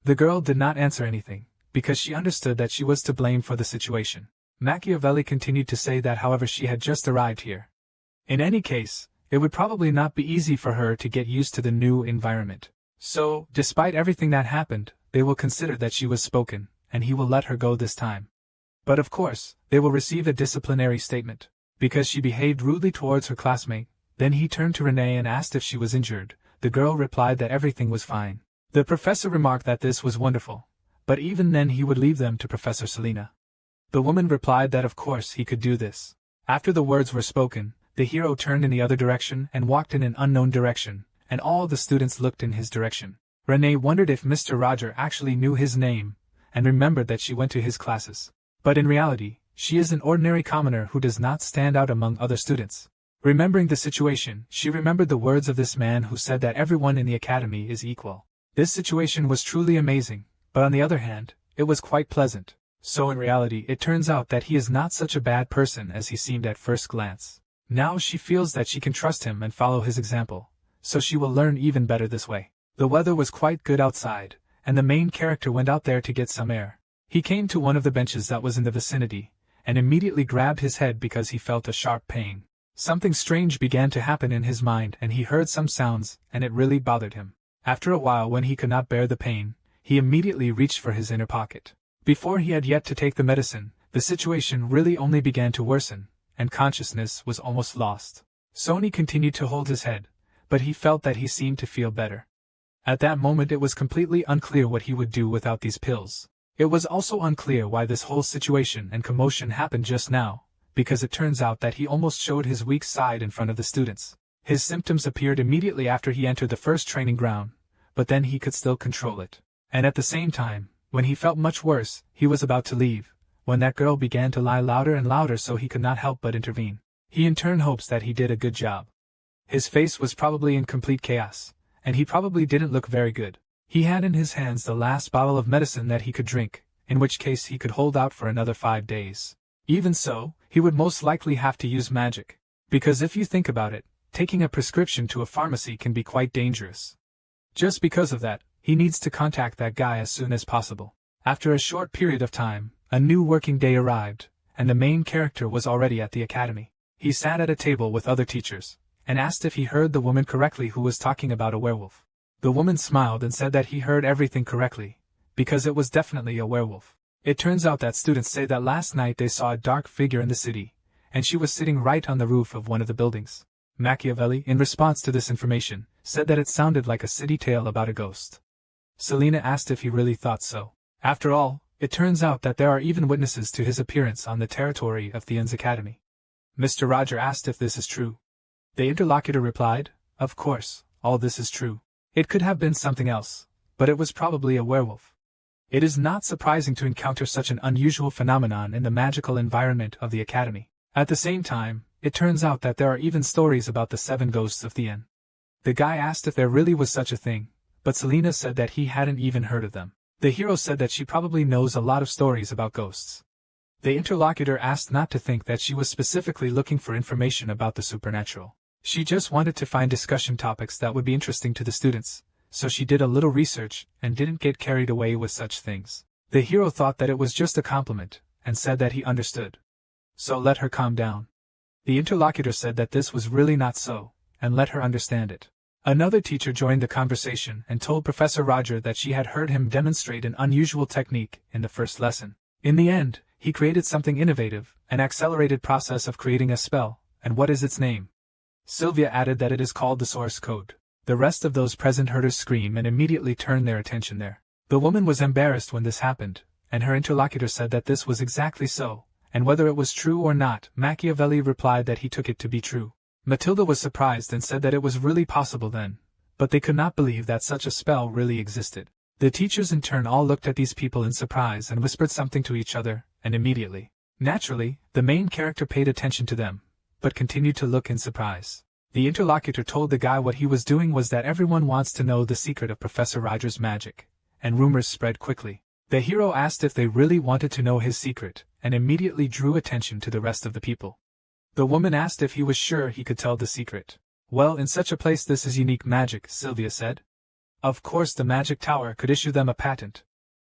The girl did not answer anything, because she understood that she was to blame for the situation. Machiavelli continued to say that however she had just arrived here. In any case, it would probably not be easy for her to get used to the new environment. So, despite everything that happened, they will consider that she was spoken, and he will let her go this time. But of course, they will receive a disciplinary statement, because she behaved rudely towards her classmate. Then he turned to Renee and asked if she was injured. The girl replied that everything was fine. The professor remarked that this was wonderful, but even then he would leave them to Professor Selina. The woman replied that of course he could do this. After the words were spoken, the hero turned in the other direction and walked in an unknown direction, and all the students looked in his direction. Renee wondered if Mr. Roger actually knew his name, and remembered that she went to his classes. But in reality, she is an ordinary commoner who does not stand out among other students. Remembering the situation, she remembered the words of this man who said that everyone in the academy is equal. This situation was truly amazing, but on the other hand, it was quite pleasant. So in reality it turns out that he is not such a bad person as he seemed at first glance. Now she feels that she can trust him and follow his example, so she will learn even better this way. The weather was quite good outside, and the main character went out there to get some air. He came to one of the benches that was in the vicinity, and immediately grabbed his head because he felt a sharp pain. Something strange began to happen in his mind and he heard some sounds, and it really bothered him. After a while, when he could not bear the pain, he immediately reached for his inner pocket. Before he had yet to take the medicine, the situation really only began to worsen, and consciousness was almost lost. Sony continued to hold his head, but he felt that he seemed to feel better. At that moment it was completely unclear what he would do without these pills. It was also unclear why this whole situation and commotion happened just now, because it turns out that he almost showed his weak side in front of the students. His symptoms appeared immediately after he entered the first training ground, but then he could still control it. And at the same time, when he felt much worse, he was about to leave, when that girl began to lie louder and louder, so he could not help but intervene. He in turn hopes that he did a good job. His face was probably in complete chaos, and he probably didn't look very good. He had in his hands the last bottle of medicine that he could drink, in which case he could hold out for another 5 days. Even so, he would most likely have to use magic, because if you think about it, taking a prescription to a pharmacy can be quite dangerous. Just because of that, he needs to contact that guy as soon as possible. After a short period of time, a new working day arrived, and the main character was already at the academy. He sat at a table with other teachers, and asked if he heard the woman correctly who was talking about a werewolf. The woman smiled and said that he heard everything correctly, because it was definitely a werewolf. It turns out that students say that last night they saw a dark figure in the city, and she was sitting right on the roof of one of the buildings. Machiavelli, in response to this information, said that it sounded like a city tale about a ghost. Selena asked if he really thought so. After all, it turns out that there are even witnesses to his appearance on the territory of Theon's academy. Mr. Roger asked if this is true. The interlocutor replied, "Of course, all this is true. It could have been something else, but it was probably a werewolf." It is not surprising to encounter such an unusual phenomenon in the magical environment of the academy. At the same time, it turns out that there are even stories about the 7 ghosts of Theon. The guy asked if there really was such a thing, but Selena said that he hadn't even heard of them. The hero said that she probably knows a lot of stories about ghosts. The interlocutor asked not to think that she was specifically looking for information about the supernatural. She just wanted to find discussion topics that would be interesting to the students, so she did a little research and didn't get carried away with such things. The hero thought that it was just a compliment, and said that he understood. So let her calm down. The interlocutor said that this was really not so, and let her understand it. Another teacher joined the conversation and told Professor Roger that she had heard him demonstrate an unusual technique in the first lesson. In the end, he created something innovative, an accelerated process of creating a spell, and what is its name? Sylvia added that it is called the source code. The rest of those present heard her scream and immediately turned their attention there. The woman was embarrassed when this happened, and her interlocutor said that this was exactly so, and whether it was true or not, Machiavelli replied that he took it to be true. Matilda was surprised and said that it was really possible then, but they could not believe that such a spell really existed. The teachers in turn all looked at these people in surprise and whispered something to each other, and immediately, naturally, the main character paid attention to them, but continued to look in surprise. The interlocutor told the guy what he was doing was that everyone wants to know the secret of Professor Roger's magic, and rumors spread quickly. The hero asked if they really wanted to know his secret, and immediately drew attention to the rest of the people. The woman asked if he was sure he could tell the secret. "Well, in such a place this is unique magic," Sylvia said. Of course the magic tower could issue them a patent.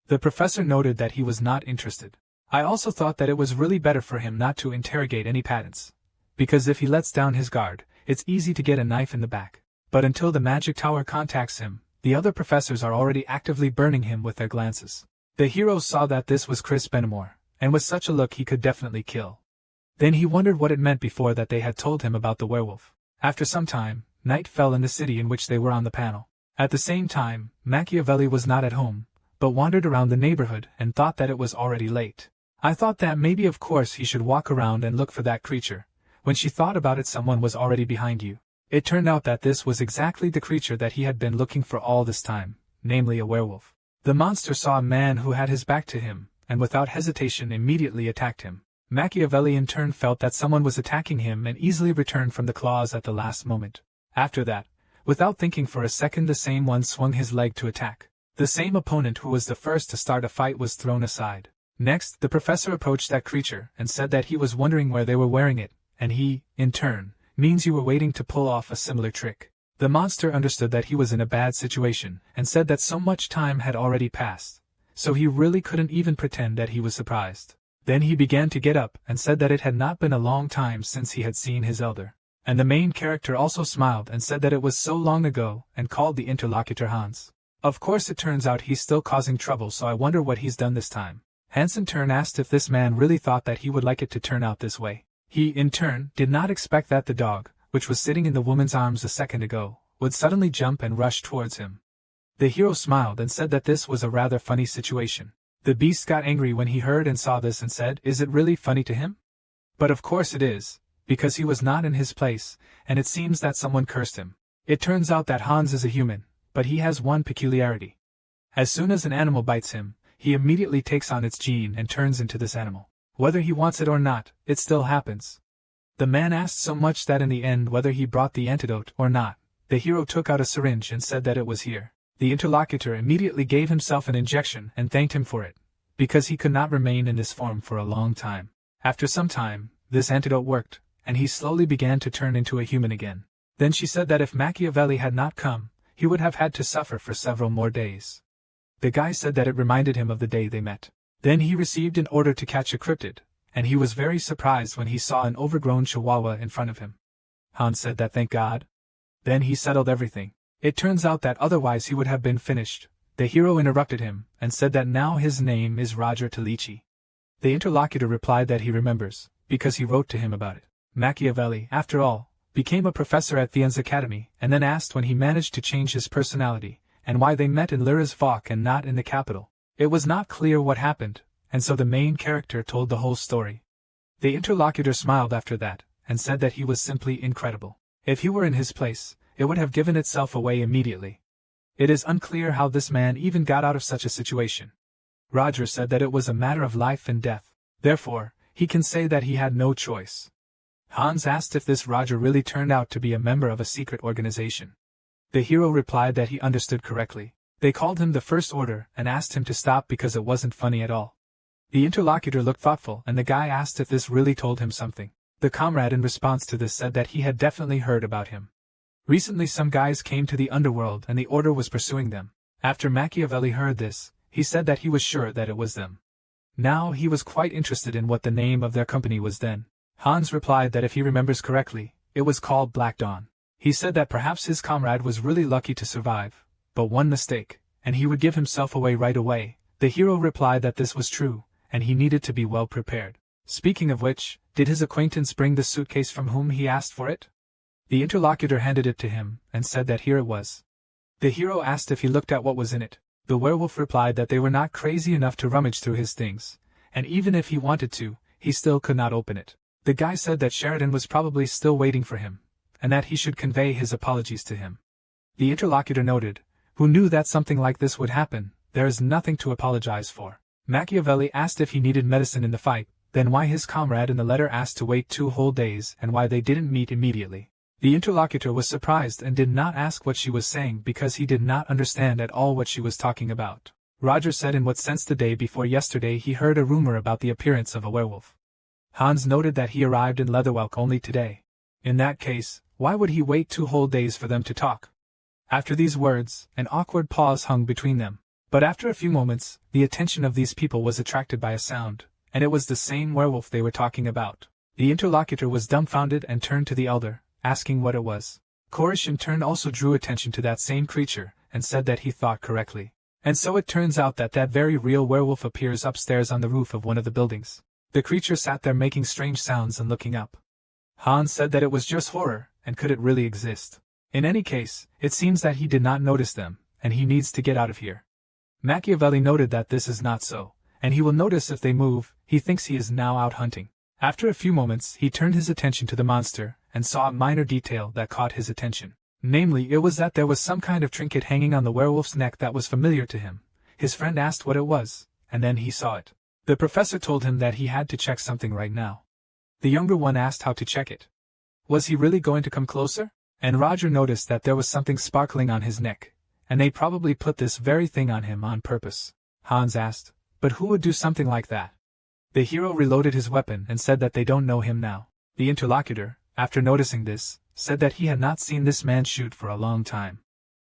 The professor noted that he was not interested. I also thought that it was really better for him not to interrogate any patents, because if he lets down his guard, it's easy to get a knife in the back. But until the magic tower contacts him, the other professors are already actively burning him with their glances. The hero saw that this was Chris Benamor, and with such a look he could definitely kill. Then he wondered what it meant before that they had told him about the werewolf. After some time, night fell in the city in which they were on the panel. At the same time, Machiavelli was not at home, but wandered around the neighborhood and thought that it was already late. I thought that maybe of course he should walk around and look for that creature. When she thought about it, someone was already behind you. It turned out that this was exactly the creature that he had been looking for all this time, namely a werewolf. The monster saw a man who had his back to him, and without hesitation immediately attacked him. Machiavelli in turn felt that someone was attacking him and easily returned from the claws at the last moment. After that, without thinking for a second, the same one swung his leg to attack. The same opponent who was the first to start a fight was thrown aside. Next, the professor approached that creature and said that he was wondering where they were wearing it, and he, in turn, means you were waiting to pull off a similar trick. The monster understood that he was in a bad situation and said that so much time had already passed, so he really couldn't even pretend that he was surprised. Then he began to get up and said that it had not been a long time since he had seen his elder. And the main character also smiled and said that it was so long ago and called the interlocutor Hans. Of course it turns out he's still causing trouble, so I wonder what he's done this time. Hans in turn asked if this man really thought that he would like it to turn out this way. He, in turn, did not expect that the dog, which was sitting in the woman's arms a second ago, would suddenly jump and rush towards him. The hero smiled and said that this was a rather funny situation. The beast got angry when he heard and saw this and said, "Is it really funny to him?" But of course it is, because he was not in his place, and it seems that someone cursed him. It turns out that Hans is a human, but he has one peculiarity. As soon as an animal bites him, he immediately takes on its gene and turns into this animal. Whether he wants it or not, it still happens. The man asked so much that in the end, whether he brought the antidote or not, the hero took out a syringe and said that it was here. The interlocutor immediately gave himself an injection and thanked him for it, because he could not remain in this form for a long time. After some time, this antidote worked, and he slowly began to turn into a human again. Then she said that if Machiavelli had not come, he would have had to suffer for several more days. The guy said that it reminded him of the day they met. Then he received an order to catch a cryptid, and he was very surprised when he saw an overgrown chihuahua in front of him. Hans said that thank God. Then he settled everything. It turns out that otherwise he would have been finished. The hero interrupted him and said that now his name is Roger Talici. The interlocutor replied that he remembers, because he wrote to him about it. Machiavelli, after all, became a professor at Vienna's academy, and then asked when he managed to change his personality, and why they met in Lirisvok and not in the capital. It was not clear what happened, and so the main character told the whole story. The interlocutor smiled after that, and said that he was simply incredible. If he were in his place, it would have given itself away immediately. It is unclear how this man even got out of such a situation. Roger said that it was a matter of life and death. Therefore, he can say that he had no choice. Hans asked if this Roger really turned out to be a member of a secret organization. The hero replied that he understood correctly. They called him the First Order and asked him to stop because it wasn't funny at all. The interlocutor looked thoughtful, and the guy asked if this really told him something. The comrade in response to this said that he had definitely heard about him. Recently some guys came to the underworld and the Order was pursuing them. After Machiavelli heard this, he said that he was sure that it was them. Now he was quite interested in what the name of their company was then. Hans replied that if he remembers correctly, it was called Black Dawn. He said that perhaps his comrade was really lucky to survive, but one mistake, and he would give himself away right away. The hero replied that this was true, and he needed to be well prepared. Speaking of which, did his acquaintance bring the suitcase from whom he asked for it? The interlocutor handed it to him, and said that here it was. The hero asked if he looked at what was in it. The werewolf replied that they were not crazy enough to rummage through his things, and even if he wanted to, he still could not open it. The guy said that Sheridan was probably still waiting for him, and that he should convey his apologies to him. The interlocutor noted, who knew that something like this would happen, there is nothing to apologize for. Machiavelli asked if he needed medicine in the fight, then why his comrade in the letter asked to wait 2 whole days and why they didn't meet immediately. The interlocutor was surprised and did not ask what she was saying because he did not understand at all what she was talking about. Roger said in what sense the day before yesterday he heard a rumor about the appearance of a werewolf. Hans noted that he arrived in Leatherwelk only today. In that case, why would he wait 2 whole days for them to talk? After these words, an awkward pause hung between them. But after a few moments, the attention of these people was attracted by a sound, and it was the same werewolf they were talking about. The interlocutor was dumbfounded and turned to the elder, asking what it was. Korish in turn also drew attention to that same creature, and said that he thought correctly. And so it turns out that that very real werewolf appears upstairs on the roof of one of the buildings. The creature sat there making strange sounds and looking up. Hans said that it was just horror, and could it really exist? In any case, it seems that he did not notice them, and he needs to get out of here. Machiavelli noted that this is not so, and he will notice if they move, he thinks he is now out hunting. After a few moments, he turned his attention to the monster, and saw a minor detail that caught his attention. Namely, it was that there was some kind of trinket hanging on the werewolf's neck that was familiar to him. His friend asked what it was, and then he saw it. The professor told him that he had to check something right now. The younger one asked how to check it. Was he really going to come closer? And Roger noticed that there was something sparkling on his neck, and they probably put this very thing on him on purpose. Hans asked, but who would do something like that? The hero reloaded his weapon and said that they don't know him now. The interlocutor, after noticing this, said that he had not seen this man shoot for a long time.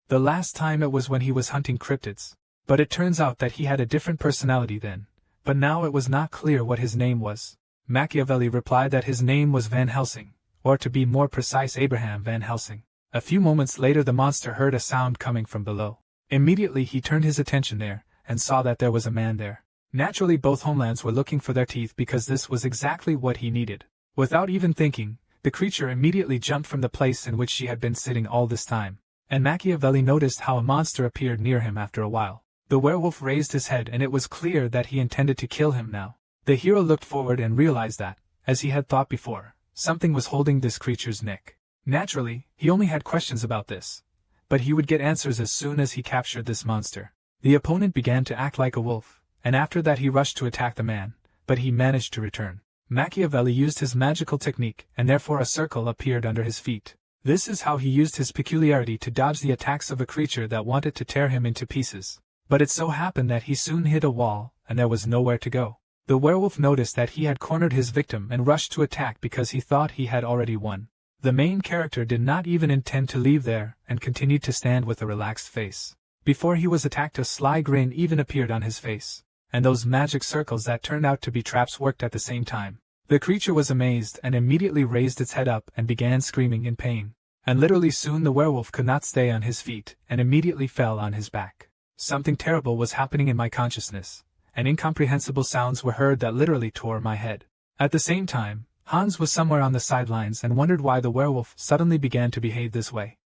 The last time it was when he was hunting cryptids. But it turns out that he had a different personality then, but now it was not clear what his name was. Machiavelli replied that his name was Van Helsing, or to be more precise Abraham Van Helsing. A few moments later the monster heard a sound coming from below. Immediately he turned his attention there, and saw that there was a man there. Naturally both homelands were looking for their teeth because this was exactly what he needed. Without even thinking, the creature immediately jumped from the place in which she had been sitting all this time, and Machiavelli noticed how a monster appeared near him after a while. The werewolf raised his head and it was clear that he intended to kill him now. The hero looked forward and realized that, as he had thought before, something was holding this creature's neck. Naturally, he only had questions about this, but he would get answers as soon as he captured this monster. The opponent began to act like a wolf, and after that he rushed to attack the man, but he managed to return. Machiavelli used his magical technique and therefore a circle appeared under his feet. This is how he used his peculiarity to dodge the attacks of a creature that wanted to tear him into pieces. But it so happened that he soon hit a wall, and there was nowhere to go. The werewolf noticed that he had cornered his victim and rushed to attack because he thought he had already won. The main character did not even intend to leave there and continued to stand with a relaxed face. Before he was attacked a sly grin even appeared on his face, and those magic circles that turned out to be traps worked at the same time. The creature was amazed and immediately raised its head up and began screaming in pain. And literally soon the werewolf could not stay on his feet and immediately fell on his back. Something terrible was happening in my consciousness, and incomprehensible sounds were heard that literally tore my head. At the same time, Hans was somewhere on the sidelines and wondered why the werewolf suddenly began to behave this way.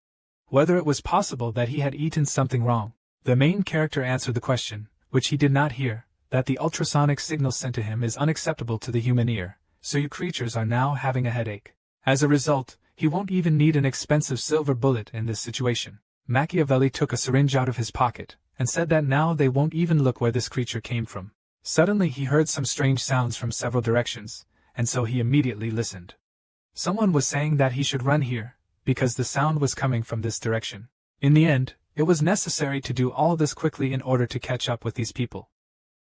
Whether it was possible that he had eaten something wrong. The main character answered the question, which he did not hear, that the ultrasonic signal sent to him is unacceptable to the human ear, so you creatures are now having a headache. As a result, he won't even need an expensive silver bullet in this situation. Machiavelli took a syringe out of his pocket, and said that now they won't even look where this creature came from. Suddenly he heard some strange sounds from several directions, and so he immediately listened. Someone was saying that he should run here, because the sound was coming from this direction. In the end, it was necessary to do all this quickly in order to catch up with these people.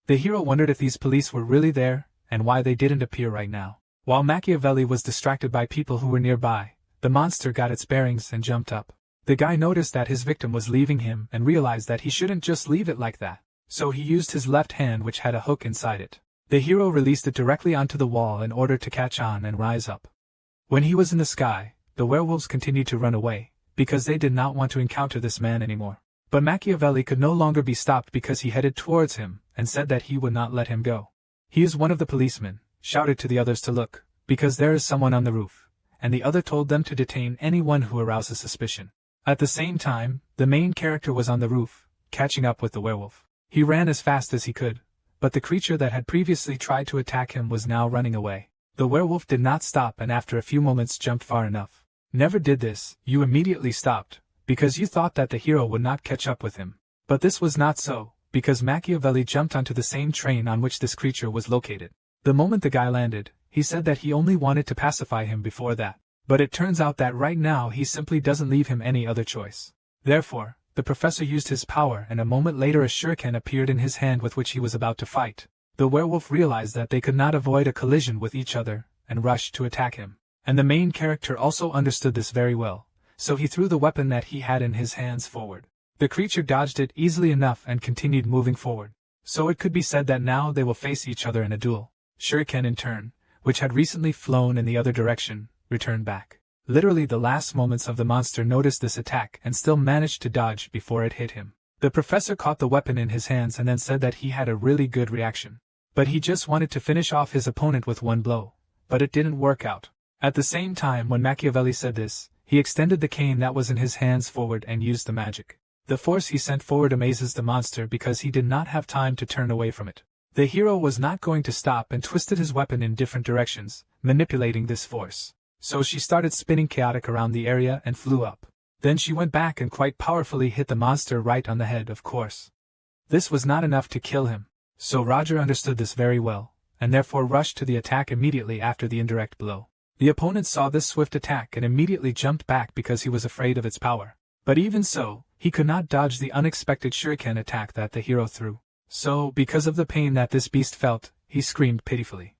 The hero wondered if these police were really there, and why they didn't appear right now. While Machiavelli was distracted by people who were nearby, the monster got its bearings and jumped up. The guy noticed that his victim was leaving him and realized that he shouldn't just leave it like that, so he used his left hand which had a hook inside it. The hero released it directly onto the wall in order to catch on and rise up. When he was in the sky, the werewolves continued to run away, because they did not want to encounter this man anymore. But Machiavelli could no longer be stopped because he headed towards him and said that he would not let him go. He is one of the policemen, shouted to the others to look, because there is someone on the roof, and the other told them to detain anyone who arouses suspicion. At the same time, the main character was on the roof, catching up with the werewolf. He ran as fast as he could, but the creature that had previously tried to attack him was now running away. The werewolf did not stop and after a few moments jumped far enough. Never did this, you immediately stopped, because you thought that the hero would not catch up with him. But this was not so, because Machiavelli jumped onto the same train on which this creature was located. The moment the guy landed, he said that he only wanted to pacify him before that. But it turns out that right now he simply doesn't leave him any other choice. Therefore, the professor used his power and a moment later a shuriken appeared in his hand with which he was about to fight. The werewolf realized that they could not avoid a collision with each other, and rushed to attack him. And the main character also understood this very well, so he threw the weapon that he had in his hands forward. The creature dodged it easily enough and continued moving forward. So it could be said that now they will face each other in a duel. Shuriken in turn, which had recently flown in the other direction, returned back. Literally the last moments of the monster noticed this attack and still managed to dodge before it hit him. The professor caught the weapon in his hands and then said that he had a really good reaction. But he just wanted to finish off his opponent with one blow. But it didn't work out. At the same time when Machiavelli said this, he extended the cane that was in his hands forward and used the magic. The force he sent forward amazes the monster because he did not have time to turn away from it. The hero was not going to stop and twisted his weapon in different directions, manipulating this force. So she started spinning chaotic around the area and flew up. Then she went back and quite powerfully hit the monster right on the head, of course. This was not enough to kill him, so Roger understood this very well, and therefore rushed to the attack immediately after the indirect blow. The opponent saw this swift attack and immediately jumped back because he was afraid of its power. But even so, he could not dodge the unexpected shuriken attack that the hero threw. So, because of the pain that this beast felt, he screamed pitifully.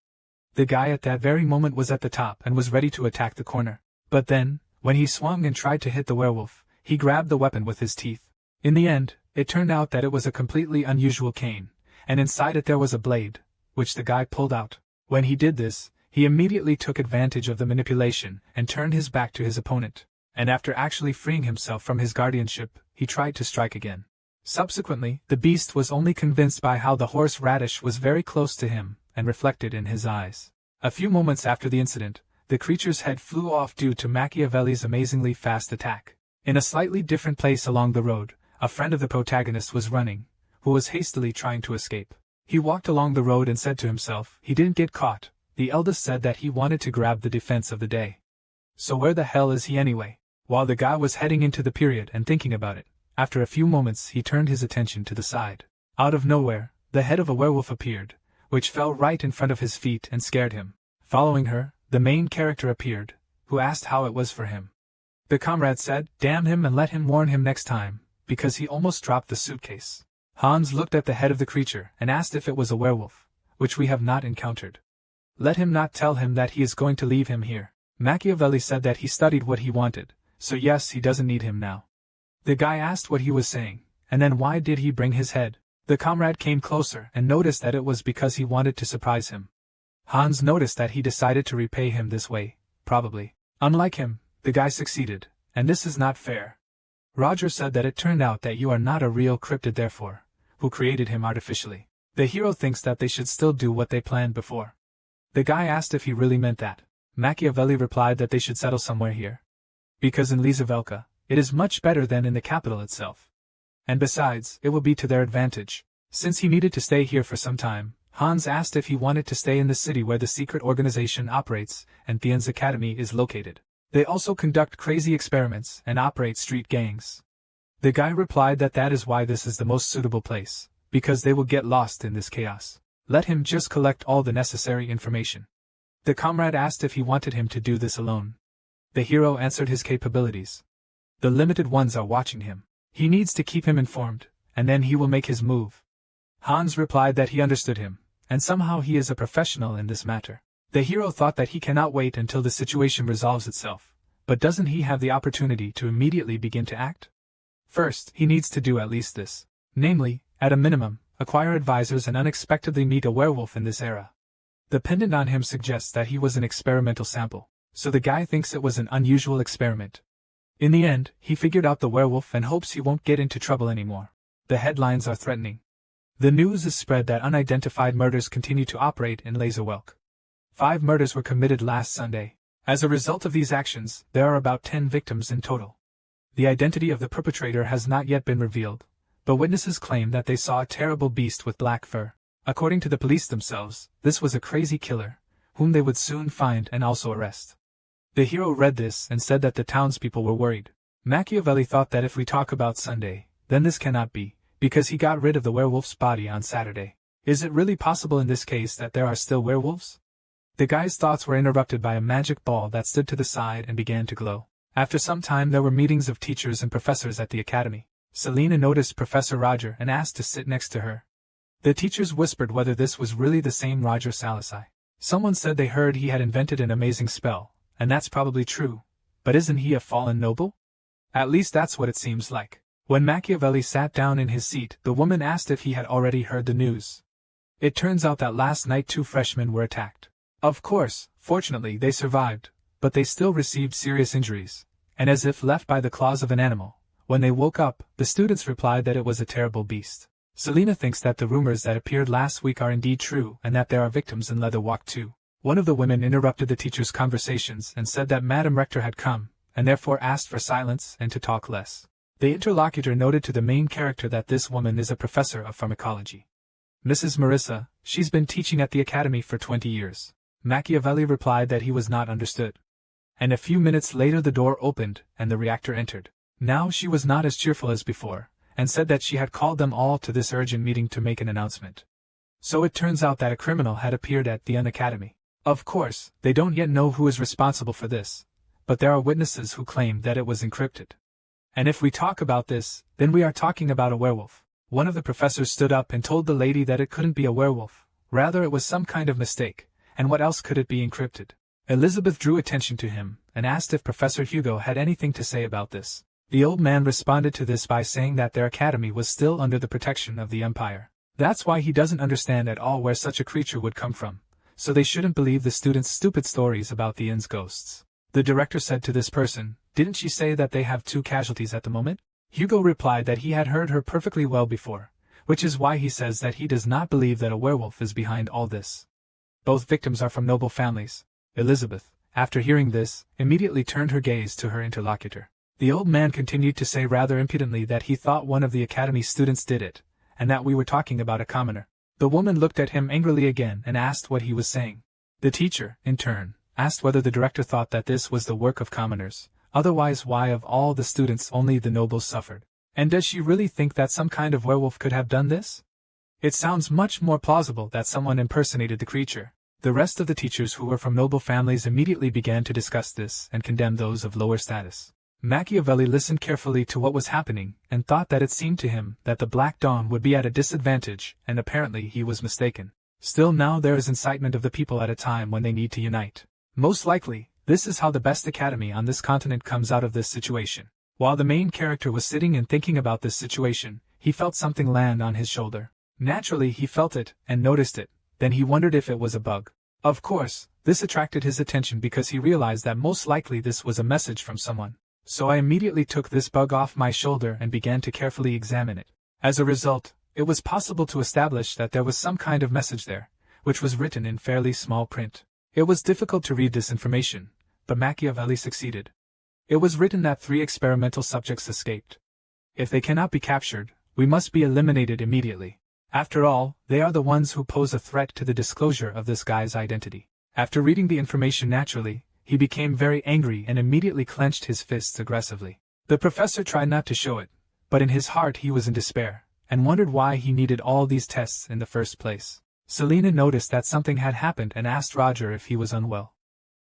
The guy at that very moment was at the top and was ready to attack the corner. But then, when he swung and tried to hit the werewolf, he grabbed the weapon with his teeth. In the end, it turned out that it was a completely unusual cane, and inside it there was a blade, which the guy pulled out. When he did this, he immediately took advantage of the manipulation and turned his back to his opponent, and after actually freeing himself from his guardianship, he tried to strike again. Subsequently, the beast was only convinced by how the horse radish was very close to him, and reflected in his eyes. A few moments after the incident, the creature's head flew off due to Machiavelli's amazingly fast attack. In a slightly different place along the road, a friend of the protagonist was running, who was hastily trying to escape. He walked along the road and said to himself, he didn't get caught. The eldest said that he wanted to grab the defense of the day. So where the hell is he anyway? While the guy was heading into the period and thinking about it, after a few moments he turned his attention to the side. Out of nowhere, the head of a werewolf appeared, which fell right in front of his feet and scared him. Following her, the main character appeared, who asked how it was for him. The comrade said, damn him and let him warn him next time, because he almost dropped the suitcase. Hans looked at the head of the creature and asked if it was a werewolf, which we have not encountered. Let him not tell him that he is going to leave him here. Machiavelli said that he studied what he wanted, so yes, he doesn't need him now. The guy asked what he was saying, and then why did he bring his head? The comrade came closer and noticed that it was because he wanted to surprise him. Hans noticed that he decided to repay him this way, probably. Unlike him, the guy succeeded, and this is not fair. Roger said that it turned out that you are not a real cryptid therefore, who created him artificially. The hero thinks that they should still do what they planned before. The guy asked if he really meant that. Machiavelli replied that they should settle somewhere here. Because in Lizavelka, it is much better than in the capital itself. And besides, it will be to their advantage. Since he needed to stay here for some time, Hans asked if he wanted to stay in the city where the secret organization operates and Theon's academy is located. They also conduct crazy experiments and operate street gangs. The guy replied that that is why this is the most suitable place, because they will get lost in this chaos. Let him just collect all the necessary information. The comrade asked if he wanted him to do this alone. The hero answered his capabilities. The limited ones are watching him. He needs to keep him informed, and then he will make his move. Hans replied that he understood him, and somehow he is a professional in this matter. The hero thought that he cannot wait until the situation resolves itself, but doesn't he have the opportunity to immediately begin to act? First, he needs to do at least this. Namely, at a minimum, acquire advisors and unexpectedly meet a werewolf in this era. The pendant on him suggests that he was an experimental sample, so the guy thinks it was an unusual experiment. In the end, he figured out the werewolf and hopes he won't get into trouble anymore. The headlines are threatening. The news is spread that unidentified murders continue to operate in Laserwelk. 5 murders were committed last Sunday. As a result of these actions, there are about 10 victims in total. The identity of the perpetrator has not yet been revealed, but witnesses claim that they saw a terrible beast with black fur. According to the police themselves, this was a crazy killer, whom they would soon find and also arrest. The hero read this and said that the townspeople were worried. Machiavelli thought that if we talk about Sunday, then this cannot be, because he got rid of the werewolf's body on Saturday. Is it really possible in this case that there are still werewolves? The guy's thoughts were interrupted by a magic ball that stood to the side and began to glow. After some time there were meetings of teachers and professors at the academy. Selena noticed Professor Roger and asked to sit next to her. The teachers whispered whether this was really the same Roger Salasai. Someone said they heard he had invented an amazing spell, and that's probably true, but isn't he a fallen noble? At least that's what it seems like. When Machiavelli sat down in his seat, the woman asked if he had already heard the news. It turns out that last night 2 freshmen were attacked. Of course, fortunately they survived, but they still received serious injuries, and as if left by the claws of an animal. When they woke up, the students replied that it was a terrible beast. Selena thinks that the rumors that appeared last week are indeed true and that there are victims in Leatherwalk too. One of the women interrupted the teachers' conversations and said that Madam Rector had come, and therefore asked for silence and to talk less. The interlocutor noted to the main character that this woman is a professor of pharmacology. Mrs. Marissa, she's been teaching at the academy for 20 years. Machiavelli replied that he was not understood. And a few minutes later the door opened, and the reactor entered. Now she was not as cheerful as before, and said that she had called them all to this urgent meeting to make an announcement. So it turns out that a criminal had appeared at the academy. Of course, they don't yet know who is responsible for this, but there are witnesses who claim that it was encrypted. And if we talk about this, then we are talking about a werewolf. One of the professors stood up and told the lady that it couldn't be a werewolf, rather it was some kind of mistake, and what else could it be encrypted? Elizabeth drew attention to him, and asked if Professor Hugo had anything to say about this. The old man responded to this by saying that their academy was still under the protection of the Empire. That's why he doesn't understand at all where such a creature would come from, so they shouldn't believe the students' stupid stories about the inn's ghosts. The director said to this person, "Didn't she say that they have 2 casualties at the moment?" Hugo replied that he had heard her perfectly well before, which is why he says that he does not believe that a werewolf is behind all this. Both victims are from noble families. Elizabeth, after hearing this, immediately turned her gaze to her interlocutor. The old man continued to say rather impudently that he thought one of the academy students did it, and that we were talking about a commoner. The woman looked at him angrily again and asked what he was saying. The teacher, in turn, asked whether the director thought that this was the work of commoners, otherwise why of all the students only the nobles suffered. And does she really think that some kind of werewolf could have done this? It sounds much more plausible that someone impersonated the creature. The rest of the teachers who were from noble families immediately began to discuss this and condemn those of lower status. Machiavelli listened carefully to what was happening and thought that it seemed to him that the Black Dawn would be at a disadvantage, and apparently he was mistaken. Still, now there is incitement of the people at a time when they need to unite. Most likely, this is how the best academy on this continent comes out of this situation. While the main character was sitting and thinking about this situation, he felt something land on his shoulder. Naturally he felt it and noticed it, then he wondered if it was a bug. Of course, this attracted his attention because he realized that most likely this was a message from someone. So I immediately took this bug off my shoulder and began to carefully examine it. As a result, it was possible to establish that there was some kind of message there, which was written in fairly small print. It was difficult to read this information, but Machiavelli succeeded. It was written that 3 experimental subjects escaped. If they cannot be captured, we must be eliminated immediately. After all, they are the ones who pose a threat to the disclosure of this guy's identity. After reading the information naturally, he became very angry and immediately clenched his fists aggressively. The professor tried not to show it, but in his heart he was in despair, and wondered why he needed all these tests in the first place. Selina noticed that something had happened and asked Roger if he was unwell.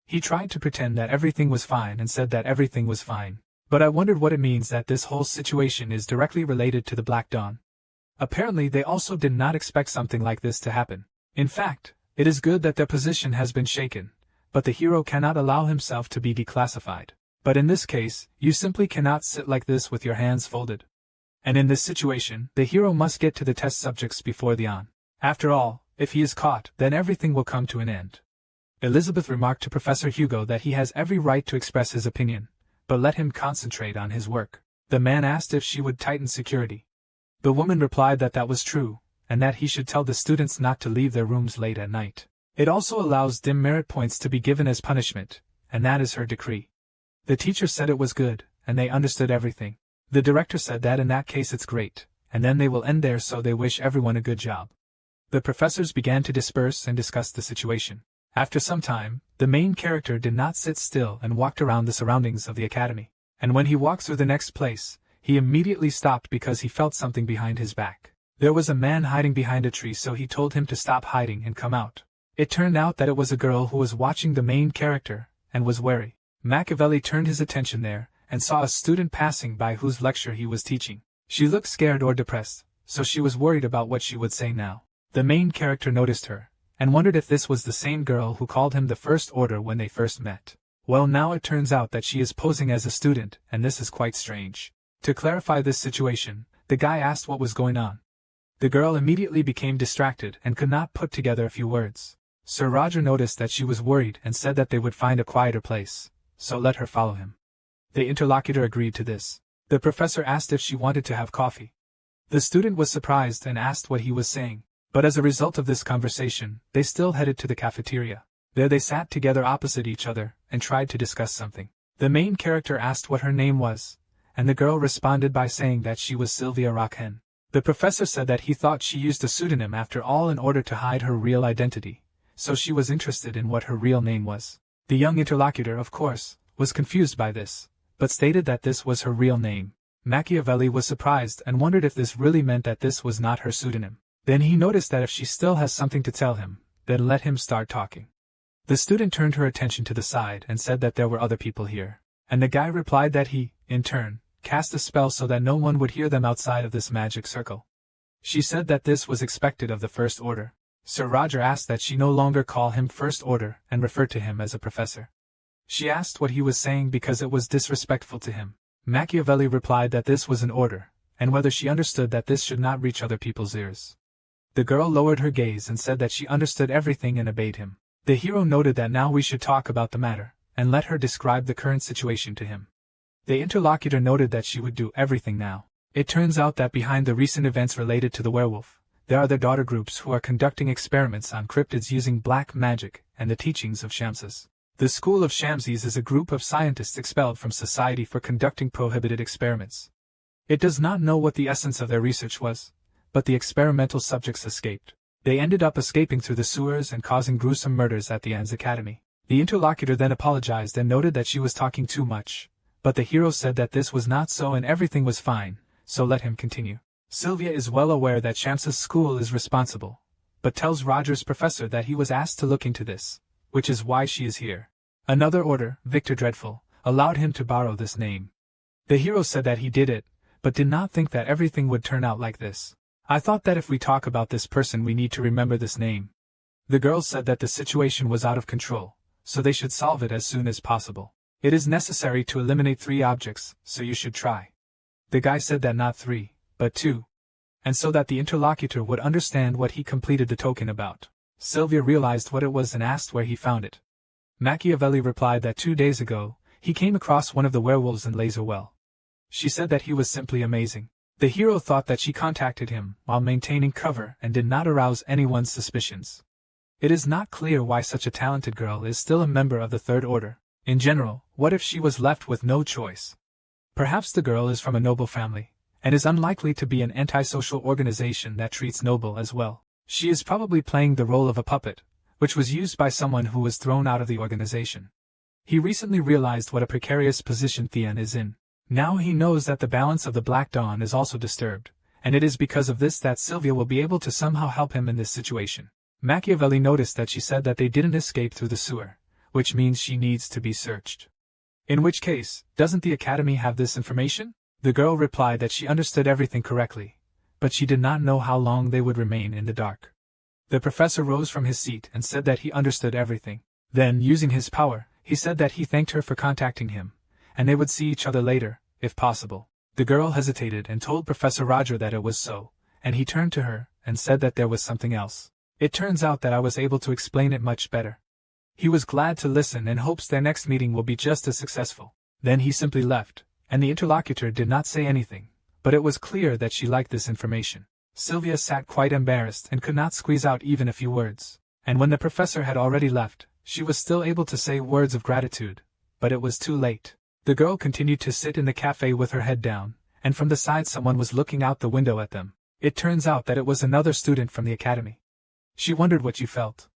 He tried to pretend that everything was fine and said that everything was fine, but I wondered what it means that this whole situation is directly related to the Black Dawn. Apparently they also did not expect something like this to happen. In fact, it is good that their position has been shaken, but the hero cannot allow himself to be declassified. But in this case, you simply cannot sit like this with your hands folded. And in this situation, the hero must get to the test subjects before the on. After all, if he is caught, then everything will come to an end. Elizabeth remarked to Professor Hugo that he has every right to express his opinion, but let him concentrate on his work. The man asked if she would tighten security. The woman replied that that was true, and that he should tell the students not to leave their rooms late at night. It also allows dim merit points to be given as punishment, and that is her decree. The teacher said it was good, and they understood everything. The director said that in that case it's great, and then they will end there, so they wish everyone a good job. The professors began to disperse and discuss the situation. After some time, the main character did not sit still and walked around the surroundings of the academy. And when he walked through the next place, he immediately stopped because he felt something behind his back. There was a man hiding behind a tree, so he told him to stop hiding and come out. It turned out that it was a girl who was watching the main character, and was wary. Machiavelli turned his attention there, and saw a student passing by whose lecture he was teaching. She looked scared or depressed, so she was worried about what she would say now. The main character noticed her, and wondered if this was the same girl who called him the First Order when they first met. Well, now it turns out that she is posing as a student, and this is quite strange. To clarify this situation, the guy asked what was going on. The girl immediately became distracted and could not put together a few words. Sir Roger noticed that she was worried and said that they would find a quieter place, so let her follow him. The interlocutor agreed to this. The professor asked if she wanted to have coffee. The student was surprised and asked what he was saying, but as a result of this conversation, they still headed to the cafeteria. There they sat together opposite each other and tried to discuss something. The main character asked what her name was, and the girl responded by saying that she was Sylvia Rockhen. The professor said that he thought she used a pseudonym after all in order to hide her real identity, so she was interested in what her real name was. The young interlocutor, of course, was confused by this, but stated that this was her real name. Machiavelli was surprised and wondered if this really meant that this was not her pseudonym. Then he noticed that if she still has something to tell him, then let him start talking. The student turned her attention to the side and said that there were other people here, and the guy replied that he, in turn, cast a spell so that no one would hear them outside of this magic circle. She said that this was expected of the First Order. Sir Roger asked that she no longer call him First Order and refer to him as a professor. She asked what he was saying because it was disrespectful to him. Machiavelli replied that this was an order, and whether she understood that this should not reach other people's ears. The girl lowered her gaze and said that she understood everything and obeyed him. The hero noted that now we should talk about the matter, and let her describe the current situation to him. The interlocutor noted that she would do everything now. It turns out that behind the recent events related to the werewolf, there are their daughter groups who are conducting experiments on cryptids using black magic and the teachings of Shamses. The School of Shamses is a group of scientists expelled from society for conducting prohibited experiments. It does not know what the essence of their research was, but the experimental subjects escaped. They ended up escaping through the sewers and causing gruesome murders at the Anne's Academy. The interlocutor then apologized and noted that she was talking too much, but the hero said that this was not so and everything was fine, so let him continue. Sylvia is well aware that Shams's school is responsible, but tells Roger's professor that he was asked to look into this, which is why she is here. Another order, Victor Dreadful, allowed him to borrow this name. The hero said that he did it, but did not think that everything would turn out like this. I thought that if we talk about this person we need to remember this name. The girl said that the situation was out of control, so they should solve it as soon as possible. It is necessary to eliminate 3 objects, so you should try. The guy said that not 3, but 2. And so that the interlocutor would understand what he completed the token about. Sylvia realized what it was and asked where he found it. Machiavelli replied that 2 days ago, he came across one of the werewolves in Laserwell. She said that he was simply amazing. The hero thought that she contacted him while maintaining cover and did not arouse anyone's suspicions. It is not clear why such a talented girl is still a member of the Third Order. In general, what if she was left with no choice? Perhaps the girl is from a noble family, and is unlikely to be an antisocial organization that treats noble as well. She is probably playing the role of a puppet, which was used by someone who was thrown out of the organization. He recently realized what a precarious position Thien is in. Now he knows that the balance of the Black Dawn is also disturbed, and it is because of this that Sylvia will be able to somehow help him in this situation. Machiavelli noticed that she said that they didn't escape through the sewer, which means she needs to be searched. In which case, doesn't the Academy have this information? The girl replied that she understood everything correctly, but she did not know how long they would remain in the dark. The professor rose from his seat and said that he understood everything. Then, using his power, he said that he thanked her for contacting him, and they would see each other later, if possible. The girl hesitated and told Professor Roger that it was so, and he turned to her and said that there was something else. It turns out that I was able to explain it much better. He was glad to listen and hopes their next meeting will be just as successful. Then he simply left, and the interlocutor did not say anything, but it was clear that she liked this information. Sylvia sat quite embarrassed and could not squeeze out even a few words, and when the professor had already left, she was still able to say words of gratitude, but it was too late. The girl continued to sit in the cafe with her head down, and from the side someone was looking out the window at them. It turns out that it was another student from the academy. She wondered what she felt.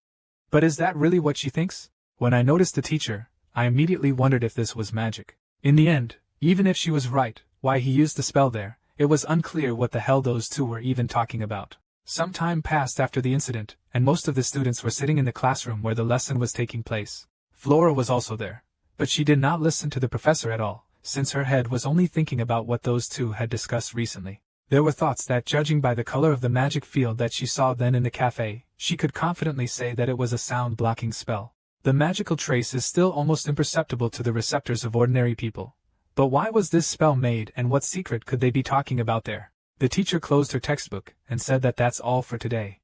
But is that really what she thinks? When I noticed the teacher, I immediately wondered if this was magic. In the end, even if she was right, why he used the spell there, it was unclear what the hell those two were even talking about. Some time passed after the incident, and most of the students were sitting in the classroom where the lesson was taking place. Flora was also there, but she did not listen to the professor at all, since her head was only thinking about what those two had discussed recently. There were thoughts that, judging by the color of the magic field that she saw then in the cafe, she could confidently say that it was a sound-blocking spell. The magical trace is still almost imperceptible to the receptors of ordinary people. But why was this spell made, and what secret could they be talking about there? The teacher closed her textbook and said that that's all for today.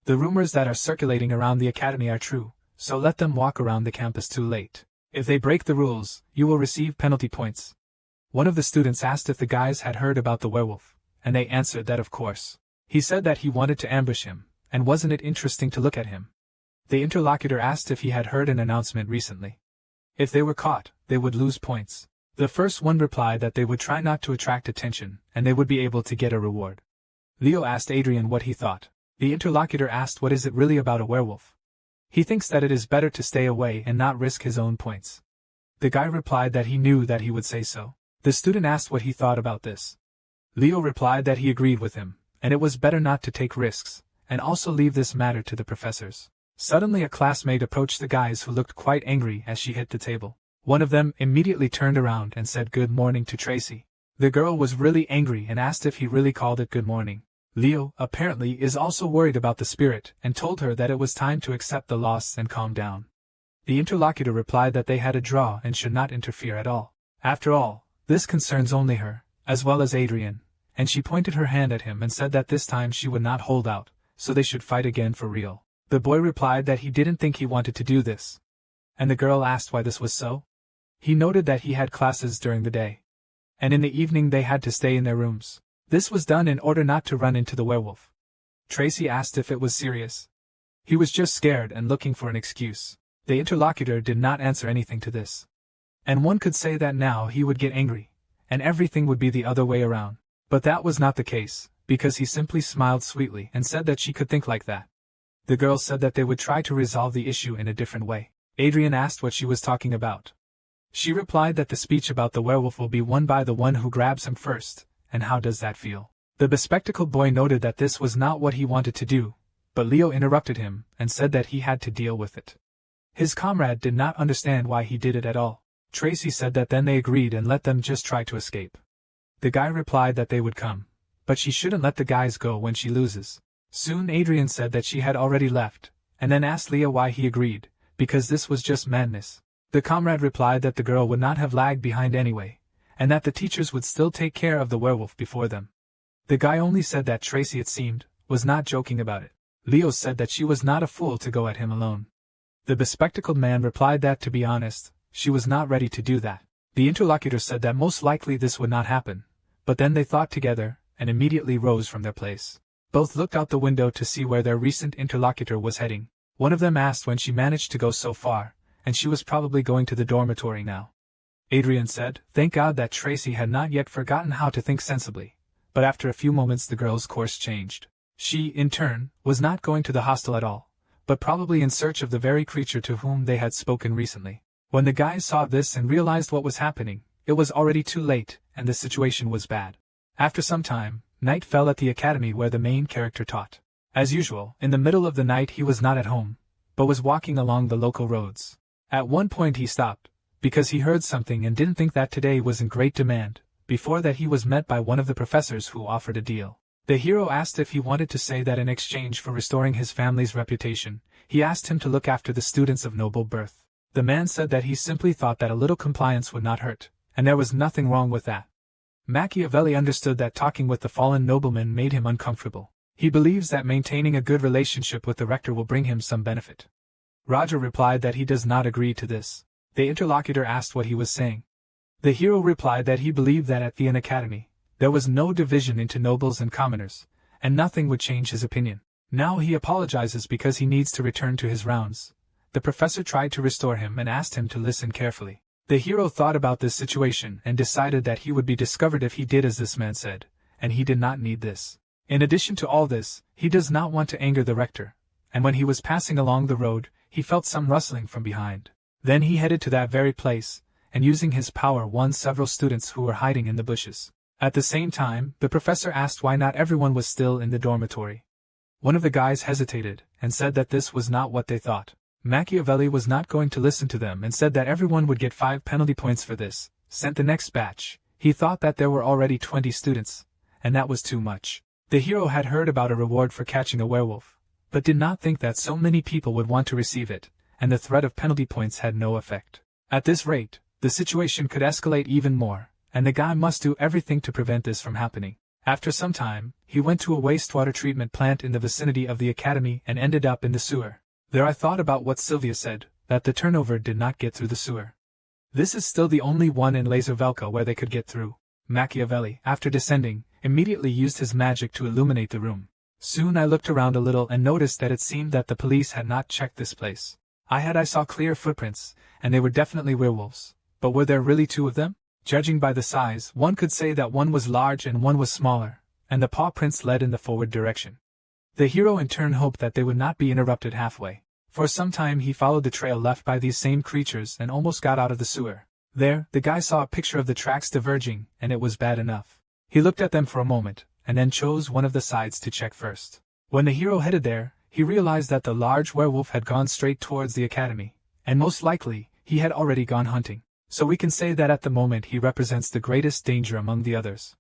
The rumors that are circulating around the academy are true, so let them walk around the campus too late. If they break the rules, you will receive penalty points. One of the students asked if the guys had heard about the werewolf, and they answered that of course. He said that he wanted to ambush him, and wasn't it interesting to look at him? The interlocutor asked if he had heard an announcement recently. If they were caught, they would lose points. The first one replied that they would try not to attract attention, and they would be able to get a reward. Leo asked Adrian what he thought. The interlocutor asked what is it really about a werewolf. He thinks that it is better to stay away and not risk his own points. The guy replied that he knew that he would say so. The student asked what he thought about this. Leo replied that he agreed with him, and it was better not to take risks, and also leave this matter to the professors. Suddenly a classmate approached the guys who looked quite angry as she hit the table. One of them immediately turned around and said good morning to Tracy. The girl was really angry and asked if he really called it good morning. Leo, apparently, is also worried about the spirit and told her that it was time to accept the loss and calm down. The interlocutor replied that they had a draw and should not interfere at all. After all, this concerns only her, as well as Adrian, and she pointed her hand at him and said that this time she would not hold out, so they should fight again for real. The boy replied that he didn't think he wanted to do this. And the girl asked why this was so. He noted that he had classes during the day, and in the evening they had to stay in their rooms. This was done in order not to run into the werewolf. Tracy asked if it was serious. He was just scared and looking for an excuse. The interlocutor did not answer anything to this. And one could say that now he would get angry, and everything would be the other way around. But that was not the case, because he simply smiled sweetly and said that she could think like that. The girl said that they would try to resolve the issue in a different way. Adrian asked what she was talking about. She replied that the speech about the werewolf will be won by the one who grabs him first, and how does that feel? The bespectacled boy noted that this was not what he wanted to do, but Leo interrupted him and said that he had to deal with it. His comrade did not understand why he did it at all. Tracy said that then they agreed and let them just try to escape. The guy replied that they would come, but she shouldn't let the guys go when she loses. Soon Adrian said that she had already left, and then asked Leo why he agreed, because this was just madness. The comrade replied that the girl would not have lagged behind anyway, and that the teachers would still take care of the werewolf before them. The guy only said that Tracy, it seemed, was not joking about it. Leo said that she was not a fool to go at him alone. The bespectacled man replied that, to be honest, she was not ready to do that. The interlocutor said that most likely this would not happen, but then they thought together, and immediately rose from their place. Both looked out the window to see where their recent interlocutor was heading. One of them asked when she managed to go so far, and she was probably going to the dormitory now. Adrian said, thank God that Tracy had not yet forgotten how to think sensibly, but after a few moments the girl's course changed. She, in turn, was not going to the hostel at all, but probably in search of the very creature to whom they had spoken recently. When the guys saw this and realized what was happening, it was already too late, and the situation was bad. After some time, night fell at the academy where the main character taught. As usual, in the middle of the night he was not at home, but was walking along the local roads. At one point he stopped, because he heard something and didn't think that today was in great demand. Before that he was met by one of the professors who offered a deal. The hero asked if he wanted to say that in exchange for restoring his family's reputation, he asked him to look after the students of noble birth. The man said that he simply thought that a little compliance would not hurt, and there was nothing wrong with that. Machiavelli understood that talking with the fallen nobleman made him uncomfortable. He believes that maintaining a good relationship with the rector will bring him some benefit. Roger replied that he does not agree to this. The interlocutor asked what he was saying. The hero replied that he believed that at the academy, there was no division into nobles and commoners, and nothing would change his opinion. Now he apologizes because he needs to return to his rounds. The professor tried to restore him and asked him to listen carefully. The hero thought about this situation and decided that he would be discovered if he did as this man said, and he did not need this. In addition to all this, he does not want to anger the rector, and when he was passing along the road, he felt some rustling from behind. Then he headed to that very place, and using his power won several students who were hiding in the bushes. At the same time, the professor asked why not everyone was still in the dormitory. One of the guys hesitated, and said that this was not what they thought. Machiavelli was not going to listen to them and said that everyone would get 5 penalty points for this. Sent the next batch. He thought that there were already 20 students, and that was too much. The hero had heard about a reward for catching a werewolf, but did not think that so many people would want to receive it, and the threat of penalty points had no effect. At this rate, the situation could escalate even more, and the guy must do everything to prevent this from happening. After some time, he went to a wastewater treatment plant in the vicinity of the academy and ended up in the sewer. There I thought about what Sylvia said, that the turnover did not get through the sewer. This is still the only one in Laservelka where they could get through. Machiavelli, after descending, immediately used his magic to illuminate the room. Soon I looked around a little and noticed that it seemed that the police had not checked this place. I saw clear footprints, and they were definitely werewolves. But were there really 2 of them? Judging by the size, one could say that one was large and one was smaller, and the paw prints led in the forward direction. The hero in turn hoped that they would not be interrupted halfway. For some time he followed the trail left by these same creatures and almost got out of the sewer. There, the guy saw a picture of the tracks diverging, and it was bad enough. He looked at them for a moment, and then chose one of the sides to check first. When the hero headed there, he realized that the large werewolf had gone straight towards the academy, and most likely, he had already gone hunting. So we can say that at the moment he represents the greatest danger among the others.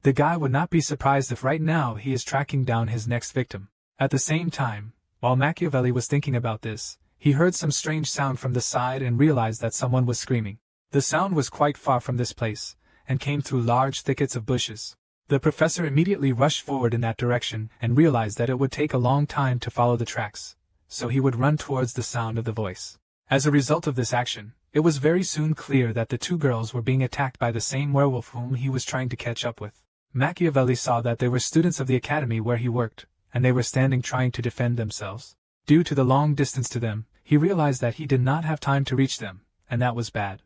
The guy would not be surprised if right now he is tracking down his next victim. At the same time, while Machiavelli was thinking about this, he heard some strange sound from the side and realized that someone was screaming. The sound was quite far from this place, and came through large thickets of bushes. The professor immediately rushed forward in that direction and realized that it would take a long time to follow the tracks, so he would run towards the sound of the voice. As a result of this action, it was very soon clear that the two girls were being attacked by the same werewolf whom he was trying to catch up with. Machiavelli saw that they were students of the academy where he worked, and they were standing trying to defend themselves. Due to the long distance to them, he realized that he did not have time to reach them, and that was bad.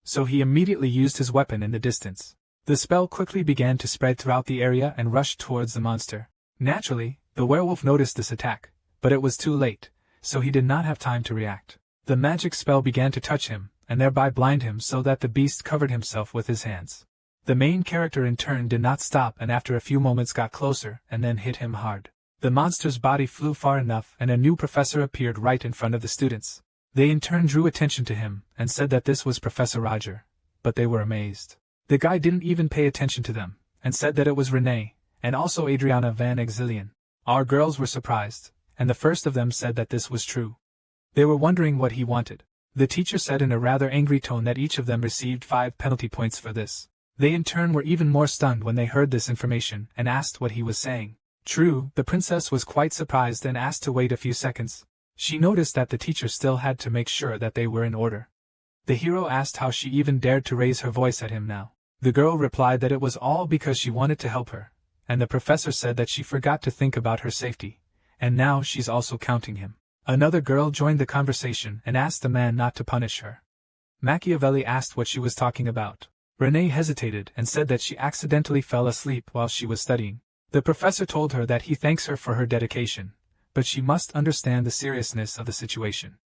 So he immediately used his weapon in the distance. The spell quickly began to spread throughout the area and rushed towards the monster. Naturally, the werewolf noticed this attack, but it was too late, so he did not have time to react. The magic spell began to touch him, and thereby blind him so that the beast covered himself with his hands. The main character in turn did not stop and after a few moments got closer and then hit him hard. The monster's body flew far enough and a new professor appeared right in front of the students. They in turn drew attention to him and said that this was Professor Roger, but they were amazed. The guy didn't even pay attention to them, and said that it was Renee, and also Adriana van Exilian. Our girls were surprised, and the first of them said that this was true. They were wondering what he wanted. The teacher said in a rather angry tone that each of them received 5 penalty points for this. They in turn were even more stunned when they heard this information and asked what he was saying. True, the princess was quite surprised and asked to wait a few seconds. She noticed that the teacher still had to make sure that they were in order. The hero asked how she even dared to raise her voice at him now. The girl replied that it was all because she wanted to help her, and the professor said that she forgot to think about her safety, and now she's also counting him. Another girl joined the conversation and asked the man not to punish her. Machiavelli asked what she was talking about. Renee hesitated and said that she accidentally fell asleep while she was studying. The professor told her that he thanks her for her dedication, but she must understand the seriousness of the situation.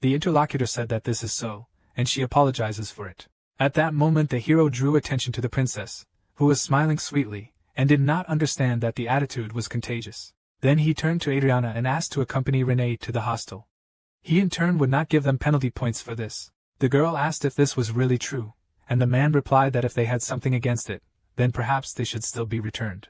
The interlocutor said that this is so, and she apologizes for it. At that moment the hero drew attention to the princess, who was smiling sweetly, and did not understand that the attitude was contagious. Then he turned to Adriana and asked to accompany Renee to the hostel. He in turn would not give them penalty points for this. The girl asked if this was really true, and the man replied that if they had something against it, then perhaps they should still be returned.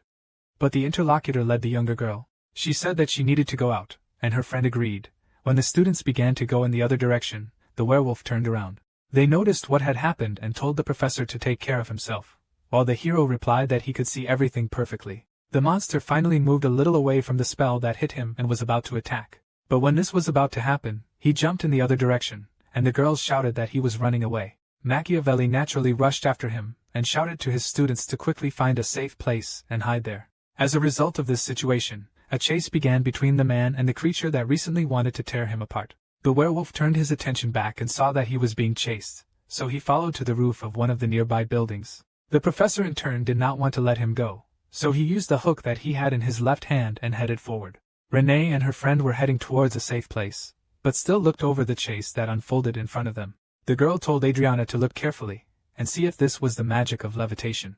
But the interlocutor led the younger girl. She said that she needed to go out, and her friend agreed. When the students began to go in the other direction, the werewolf turned around. They noticed what had happened and told the professor to take care of himself, while the hero replied that he could see everything perfectly. The monster finally moved a little away from the spell that hit him and was about to attack. But when this was about to happen, he jumped in the other direction, and the girls shouted that he was running away. Machiavelli naturally rushed after him, and shouted to his students to quickly find a safe place and hide there. As a result of this situation, a chase began between the man and the creature that recently wanted to tear him apart. The werewolf turned his attention back and saw that he was being chased, so he followed to the roof of one of the nearby buildings. The professor in turn did not want to let him go, so he used the hook that he had in his left hand and headed forward. Renee and her friend were heading towards a safe place, but still looked over the chase that unfolded in front of them. The girl told Adriana to look carefully, and see if this was the magic of levitation.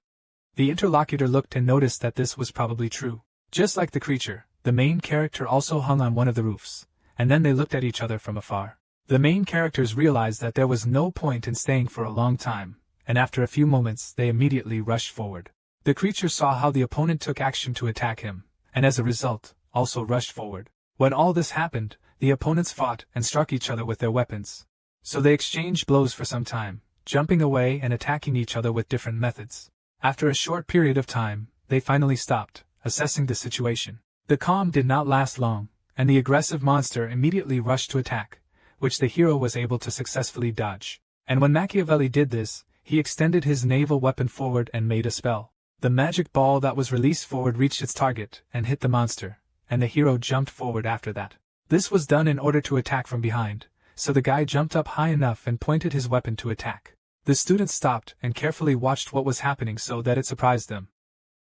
The interlocutor looked and noticed that this was probably true. Just like the creature, the main character also hung on one of the roofs, and then they looked at each other from afar. The main characters realized that there was no point in staying for a long time, and after a few moments they immediately rushed forward. The creature saw how the opponent took action to attack him, and as a result, also rushed forward. When all this happened, the opponents fought and struck each other with their weapons. So they exchanged blows for some time, jumping away and attacking each other with different methods. After a short period of time, they finally stopped, assessing the situation. The calm did not last long, and the aggressive monster immediately rushed to attack, which the hero was able to successfully dodge. And when Machiavelli did this, he extended his naval weapon forward and made a spell. The magic ball that was released forward reached its target and hit the monster, and the hero jumped forward after that. This was done in order to attack from behind, so the guy jumped up high enough and pointed his weapon to attack. The students stopped and carefully watched what was happening so that it surprised them.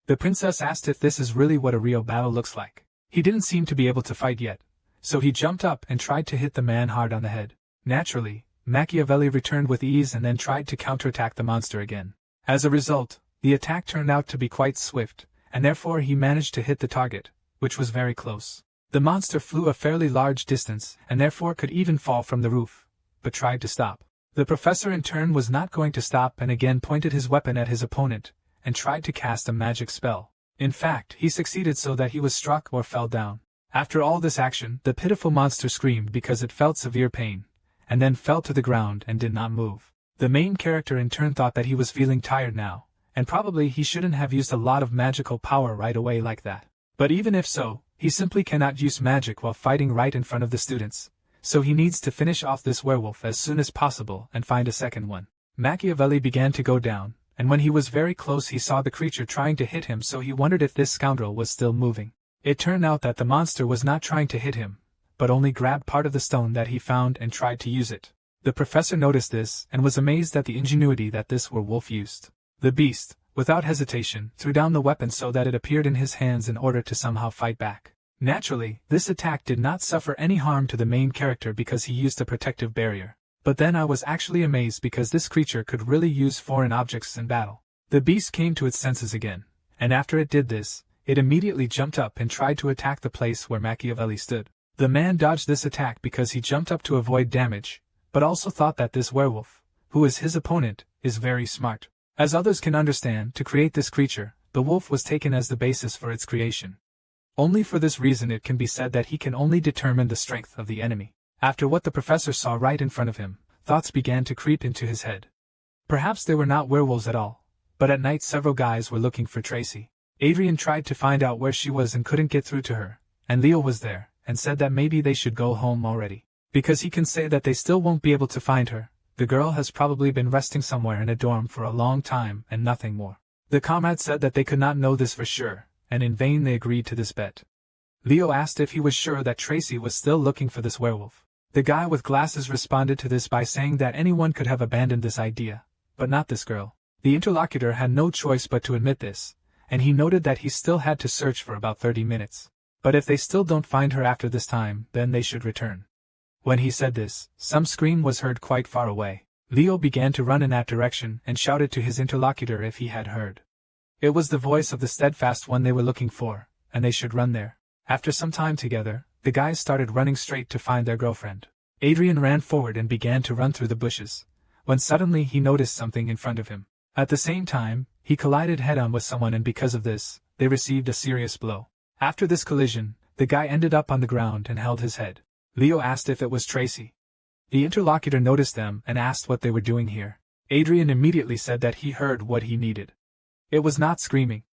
The princess asked if this is really what a real battle looks like. He didn't seem to be able to fight yet, so he jumped up and tried to hit the man hard on the head. Naturally, Machiavelli returned with ease and then tried to counterattack the monster again. As a result, the attack turned out to be quite swift, and therefore he managed to hit the target, which was very close. The monster flew a fairly large distance and therefore could even fall from the roof, but tried to stop. The professor in turn was not going to stop and again pointed his weapon at his opponent, and tried to cast a magic spell. In fact, he succeeded so that he was struck or fell down. After all this action, the pitiful monster screamed because it felt severe pain, and then fell to the ground and did not move. The main character in turn thought that he was feeling tired now, and probably he shouldn't have used a lot of magical power right away like that. But even if so, he simply cannot use magic while fighting right in front of the students, so he needs to finish off this werewolf as soon as possible and find a second one. Machiavelli began to go down, and when he was very close he saw the creature trying to hit him, so he wondered if this scoundrel was still moving. It turned out that the monster was not trying to hit him, but only grabbed part of the stone that he found and tried to use it. The professor noticed this and was amazed at the ingenuity that this werewolf used. The beast, without hesitation, threw down the weapon so that it appeared in his hands in order to somehow fight back. Naturally, this attack did not suffer any harm to the main character because he used a protective barrier. But then I was actually amazed because this creature could really use foreign objects in battle. The beast came to its senses again, and after it did this, it immediately jumped up and tried to attack the place where Machiavelli stood. The man dodged this attack because he jumped up to avoid damage, but also thought that this werewolf, who is his opponent, is very smart. As others can understand, to create this creature, the wolf was taken as the basis for its creation. Only for this reason it can be said that he can only determine the strength of the enemy. After what the professor saw right in front of him, thoughts began to creep into his head. Perhaps they were not werewolves at all, but at night several guys were looking for Tracy. Adrian tried to find out where she was and couldn't get through to her, and Leo was there, and said that maybe they should go home already. Because he can say that they still won't be able to find her. The girl has probably been resting somewhere in a dorm for a long time and nothing more. The comrades said that they could not know this for sure, and in vain they agreed to this bet. Leo asked if he was sure that Tracy was still looking for this werewolf. The guy with glasses responded to this by saying that anyone could have abandoned this idea, but not this girl. The interlocutor had no choice but to admit this, and he noted that he still had to search for about 30 minutes. But if they still don't find her after this time, then they should return. When he said this, some scream was heard quite far away. Leo began to run in that direction and shouted to his interlocutor if he had heard. It was the voice of the steadfast one they were looking for, and they should run there. After some time together, the guys started running straight to find their girlfriend. Adrian ran forward and began to run through the bushes, when suddenly he noticed something in front of him. At the same time, he collided head-on with someone, and because of this, they received a serious blow. After this collision, the guy ended up on the ground and held his head. Leo asked if it was Tracy. The interlocutor noticed them and asked what they were doing here. Adrian immediately said that he heard what he needed. It was not screaming.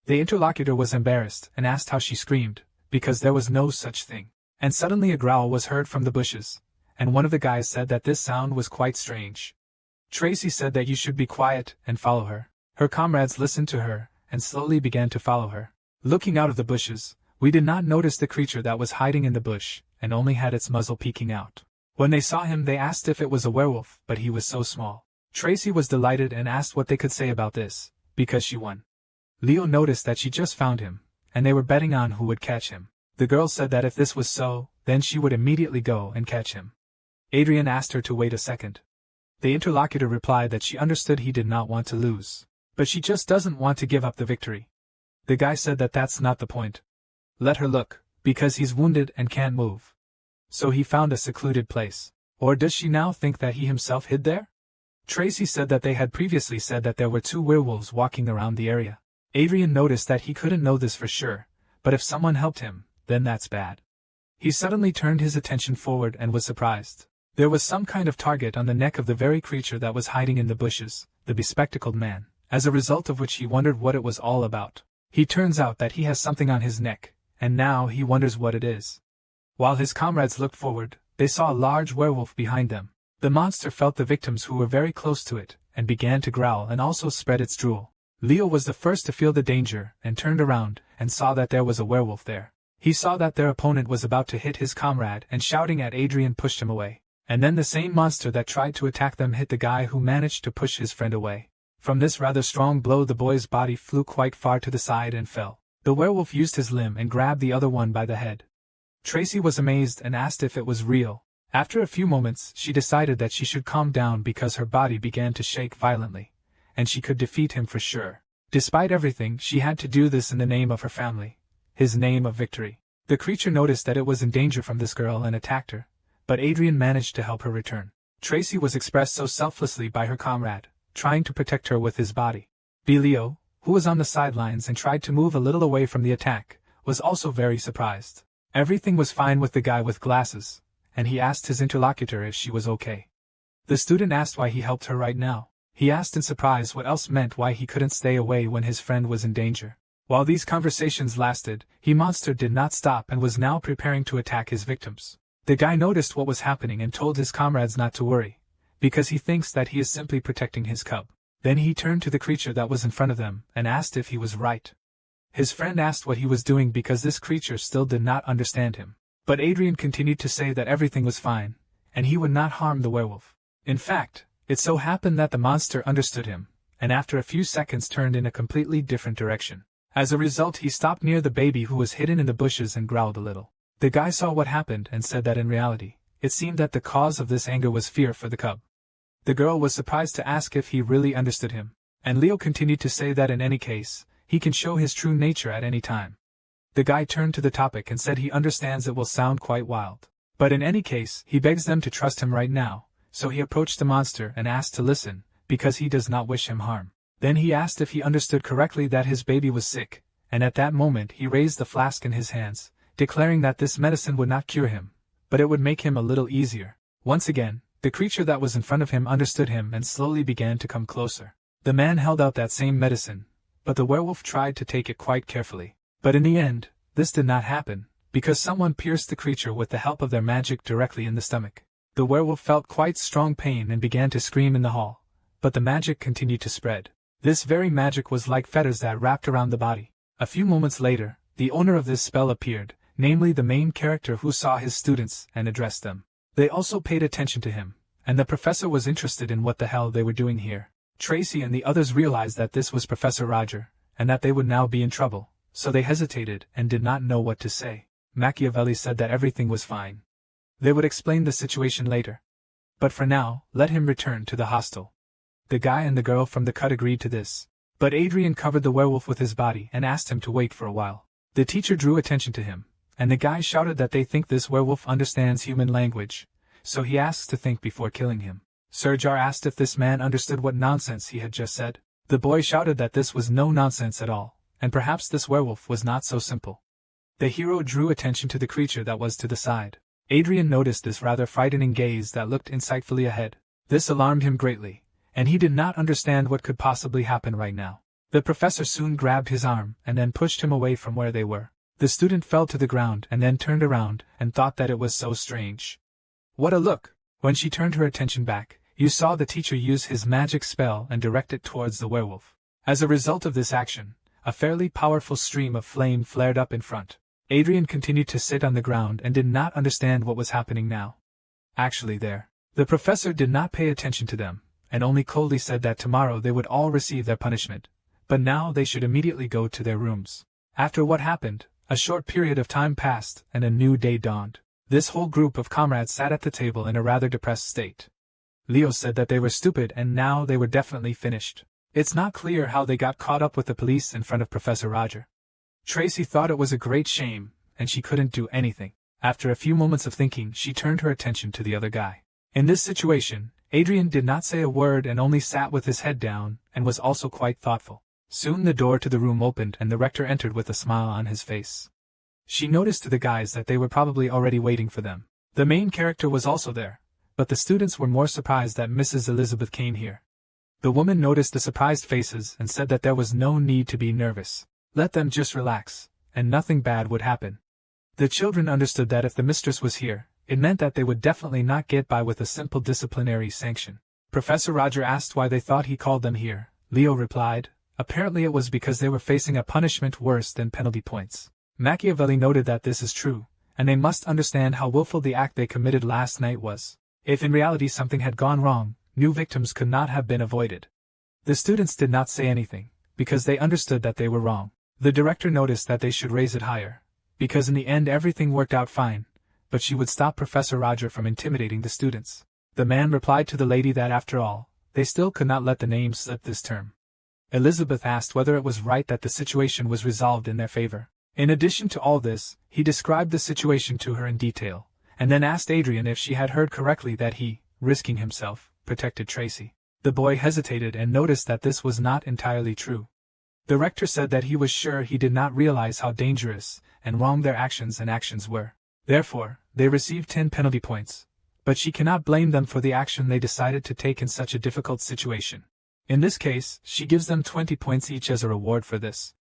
The interlocutor was embarrassed and asked how she screamed, because there was no such thing. And suddenly a growl was heard from the bushes, and one of the guys said that this sound was quite strange. Tracy said that you should be quiet and follow her. Her comrades listened to her and slowly began to follow her. Looking out of the bushes, we did not notice the creature that was hiding in the bush, and only had its muzzle peeking out. When they saw him they asked if it was a werewolf, but he was so small. Tracy was delighted and asked what they could say about this, because she won. Leo noticed that she just found him, and they were betting on who would catch him. The girl said that if this was so, then she would immediately go and catch him. Adrian asked her to wait a second. The interlocutor replied that she understood he did not want to lose, but she just doesn't want to give up the victory. The guy said that that's not the point. Let her look, because he's wounded and can't move. So he found a secluded place. Or does she now think that he himself hid there? Tracy said that they had previously said that there were 2 werewolves walking around the area. Adrian noticed that he couldn't know this for sure, but if someone helped him, then that's bad. He suddenly turned his attention forward and was surprised. There was some kind of target on the neck of the very creature that was hiding in the bushes, the bespectacled man, as a result of which he wondered what it was all about. He turns out that he has something on his neck, and now he wonders what it is. While his comrades looked forward, they saw a large werewolf behind them. The monster felt the victims who were very close to it, and began to growl and also spread its drool. Leo was the first to feel the danger, and turned around, and saw that there was a werewolf there. He saw that their opponent was about to hit his comrade, and shouting at Adrian pushed him away. And then the same monster that tried to attack them hit the guy who managed to push his friend away. From this rather strong blow the boy's body flew quite far to the side and fell. The werewolf used his limb and grabbed the other one by the head. Tracy was amazed and asked if it was real. After a few moments she decided that she should calm down because her body began to shake violently, and she could defeat him for sure. Despite everything, she had to do this in the name of her family, his name of victory. The creature noticed that it was in danger from this girl and attacked her, but Adrian managed to help her return. Tracy was expressed so selflessly by her comrade, trying to protect her with his body. Leo, who was on the sidelines and tried to move a little away from the attack, was also very surprised. Everything was fine with the guy with glasses, and he asked his interlocutor if she was okay. The student asked why he helped her right now. He asked in surprise what else meant why he couldn't stay away when his friend was in danger. While these conversations lasted, he monster did not stop and was now preparing to attack his victims. The guy noticed what was happening and told his comrades not to worry, because he thinks that he is simply protecting his cub. Then he turned to the creature that was in front of them and asked if he was right. His friend asked what he was doing because this creature still did not understand him. But Adrian continued to say that everything was fine, and he would not harm the werewolf. In fact, it so happened that the monster understood him, and after a few seconds turned in a completely different direction. As a result, he stopped near the baby who was hidden in the bushes and growled a little. The guy saw what happened and said that in reality, it seemed that the cause of this anger was fear for the cub. The girl was surprised to ask if he really understood him, and Leo continued to say that in any case, he can show his true nature at any time. The guy turned to the topic and said he understands it will sound quite wild, but in any case, he begs them to trust him right now, so he approached the monster and asked to listen, because he does not wish him harm. Then he asked if he understood correctly that his baby was sick, and at that moment he raised the flask in his hands, declaring that this medicine would not cure him, but it would make him a little easier. Once again, the creature that was in front of him understood him and slowly began to come closer. The man held out that same medicine, but the werewolf tried to take it quite carefully. But in the end, this did not happen, because someone pierced the creature with the help of their magic directly in the stomach. The werewolf felt quite strong pain and began to scream in the hall, but the magic continued to spread. This very magic was like fetters that wrapped around the body. A few moments later, the owner of this spell appeared, namely the main character who saw his students and addressed them. They also paid attention to him, and the professor was interested in what the hell they were doing here. Tracy and the others realized that this was Professor Roger, and that they would now be in trouble, so they hesitated and did not know what to say. Machiavelli said that everything was fine. They would explain the situation later. But for now, let him return to the hostel. The guy and the girl from the cut agreed to this. But Adrian covered the werewolf with his body and asked him to wait for a while. The teacher drew attention to him, and the guy shouted that they think this werewolf understands human language, so he asks to think before killing him. Serjar asked if this man understood what nonsense he had just said. The boy shouted that this was no nonsense at all, and perhaps this werewolf was not so simple. The hero drew attention to the creature that was to the side. Adrian noticed this rather frightening gaze that looked insightfully ahead. This alarmed him greatly, and he did not understand what could possibly happen right now. The professor soon grabbed his arm and then pushed him away from where they were. The student fell to the ground and then turned around and thought that it was so strange. What a look! When she turned her attention back, you saw the teacher use his magic spell and direct it towards the werewolf. As a result of this action, a fairly powerful stream of flame flared up in front. Adrian continued to sit on the ground and did not understand what was happening now. Actually the professor did not pay attention to them, and only coldly said that tomorrow they would all receive their punishment, but now they should immediately go to their rooms. After what happened, a short period of time passed and a new day dawned. This whole group of comrades sat at the table in a rather depressed state. Leo said that they were stupid and now they were definitely finished. It's not clear how they got caught up with the police in front of Professor Roger. Tracy thought it was a great shame, and she couldn't do anything. After a few moments of thinking, she turned her attention to the other guy. In this situation, Adrian did not say a word and only sat with his head down, and was also quite thoughtful. Soon the door to the room opened and the rector entered with a smile on his face. She noticed to the guys that they were probably already waiting for them. The main character was also there, but the students were more surprised that Mrs. Elizabeth came here. The woman noticed the surprised faces and said that there was no need to be nervous. Let them just relax, and nothing bad would happen. The children understood that if the mistress was here, it meant that they would definitely not get by with a simple disciplinary sanction. Professor Roger asked why they thought he called them here. Leo replied, apparently it was because they were facing a punishment worse than penalty points. Machiavelli noted that this is true, and they must understand how willful the act they committed last night was. If in reality something had gone wrong, new victims could not have been avoided. The students did not say anything, because they understood that they were wrong. The director noticed that they should raise it higher, because in the end everything worked out fine, but she would stop Professor Roger from intimidating the students. The man replied to the lady that after all, they still could not let the name slip this term. Elizabeth asked whether it was right that the situation was resolved in their favor. In addition to all this, he described the situation to her in detail, and then asked Adrian if she had heard correctly that he, risking himself, protected Tracy. The boy hesitated and noticed that this was not entirely true. The rector said that he was sure he did not realize how dangerous and wrong their actions were. Therefore, they received 10 penalty points. But she cannot blame them for the action they decided to take in such a difficult situation. In this case, she gives them 20 points each as a reward for this.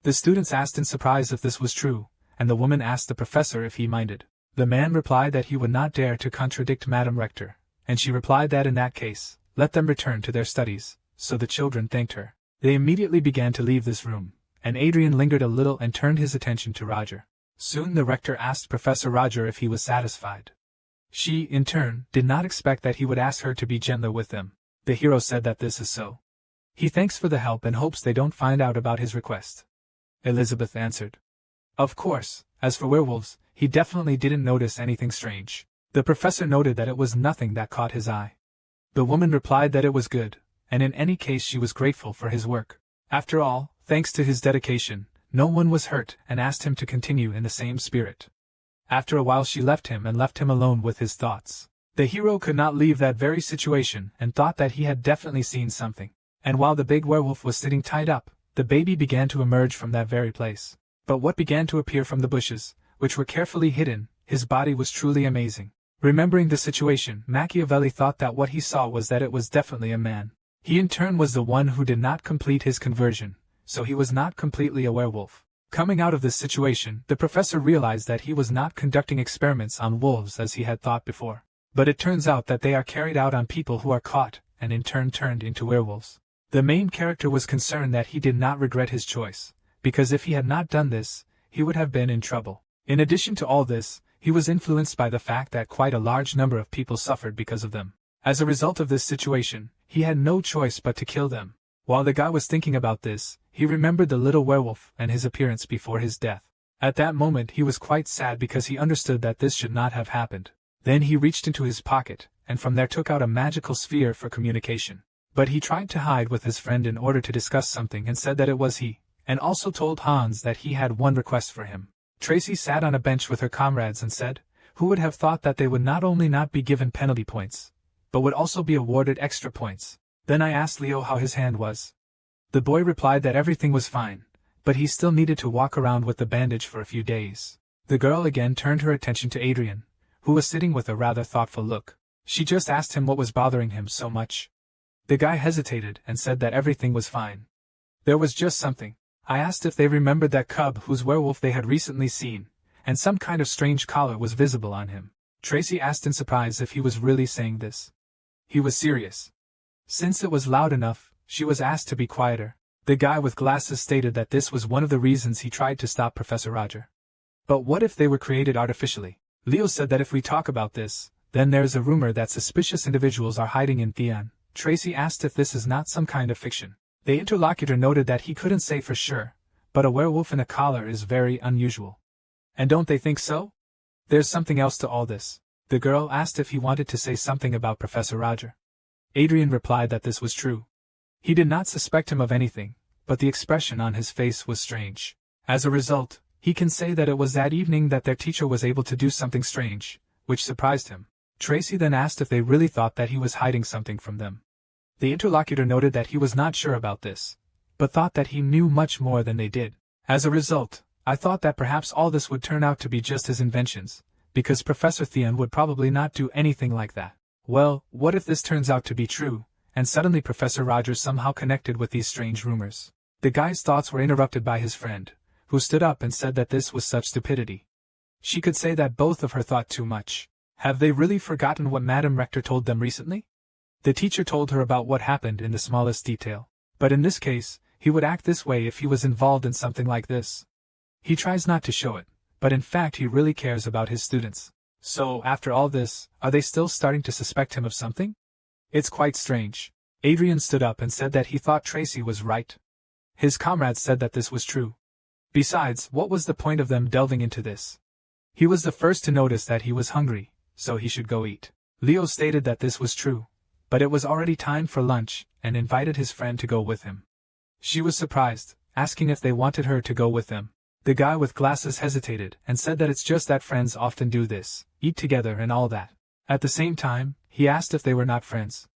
The students asked in surprise if this was true, and the woman asked the professor if he minded. The man replied that he would not dare to contradict Madam Rector, and she replied that in that case, let them return to their studies, so the children thanked her. They immediately began to leave this room, and Adrian lingered a little and turned his attention to Roger. Soon the rector asked Professor Roger if he was satisfied. She, in turn, did not expect that he would ask her to be gentler with them. The hero said that this is so. He thanks for the help and hopes they don't find out about his request. Elizabeth answered. Of course, as for werewolves, he definitely didn't notice anything strange. The professor noted that it was nothing that caught his eye. The woman replied that it was good, and in any case she was grateful for his work. After all, thanks to his dedication, no one was hurt and asked him to continue in the same spirit. After a while she left him and left him alone with his thoughts. The hero could not leave that very situation and thought that he had definitely seen something. And while the big werewolf was sitting tied up, the baby began to emerge from that very place. But what began to appear from the bushes, which were carefully hidden, his body was truly amazing. Remembering the situation, Machiavelli thought that what he saw was that it was definitely a man. He in turn was the one who did not complete his conversion, so he was not completely a werewolf. Coming out of this situation, the professor realized that he was not conducting experiments on wolves as he had thought before. But it turns out that they are carried out on people who are caught, and in turn turned into werewolves. The main character was concerned that he did not regret his choice, because if he had not done this, he would have been in trouble. In addition to all this, he was influenced by the fact that quite a large number of people suffered because of them. As a result of this situation, he had no choice but to kill them. While the guy was thinking about this, he remembered the little werewolf and his appearance before his death. At that moment he was quite sad because he understood that this should not have happened. Then he reached into his pocket, and from there took out a magical sphere for communication. But he tried to hide with his friend in order to discuss something and said that it was he, and also told Hans that he had one request for him. Tracy sat on a bench with her comrades and said, who would have thought that they would not only not be given penalty points, but would also be awarded extra points. Then I asked Leo how his hand was. The boy replied that everything was fine, but he still needed to walk around with the bandage for a few days. The girl again turned her attention to Adrian, who was sitting with a rather thoughtful look. She just asked him what was bothering him so much. The guy hesitated and said that everything was fine. There was just something. I asked if they remembered that cub whose werewolf they had recently seen, and some kind of strange collar was visible on him. Tracy asked in surprise if he was really saying this. He was serious. Since it was loud enough, she was asked to be quieter. The guy with glasses stated that this was one of the reasons he tried to stop Professor Roger. But what if they were created artificially? Leo said that if we talk about this, then there's a rumor that suspicious individuals are hiding in Theon. Tracy asked if this is not some kind of fiction. The interlocutor noted that he couldn't say for sure, but a werewolf in a collar is very unusual. And don't they think so? There's something else to all this. The girl asked if he wanted to say something about Professor Roger. Adrian replied that this was true. He did not suspect him of anything, but the expression on his face was strange. As a result, he can say that it was that evening that their teacher was able to do something strange, which surprised him. Tracy then asked if they really thought that he was hiding something from them. The interlocutor noted that he was not sure about this, but thought that he knew much more than they did. As a result, I thought that perhaps all this would turn out to be just his inventions, because Professor Theon would probably not do anything like that. Well, what if this turns out to be true, and suddenly Professor Rogers somehow connected with these strange rumors? The guy's thoughts were interrupted by his friend, who stood up and said that this was such stupidity. She could say that both of her thought too much. Have they really forgotten what Madam Rector told them recently? The teacher told her about what happened in the smallest detail. But in this case, he would act this way if he was involved in something like this. He tries not to show it, but in fact he really cares about his students. So, after all this, are they still starting to suspect him of something? It's quite strange. Adrian stood up and said that he thought Tracy was right. His comrades said that this was true. Besides, what was the point of them delving into this? He was the first to notice that he was hungry, so he should go eat. Leo stated that this was true, but it was already time for lunch, and invited his friend to go with him. She was surprised, asking if they wanted her to go with them. The guy with glasses hesitated and said that it's just that friends often do this, eat together and all that. At the same time, he asked if they were not friends.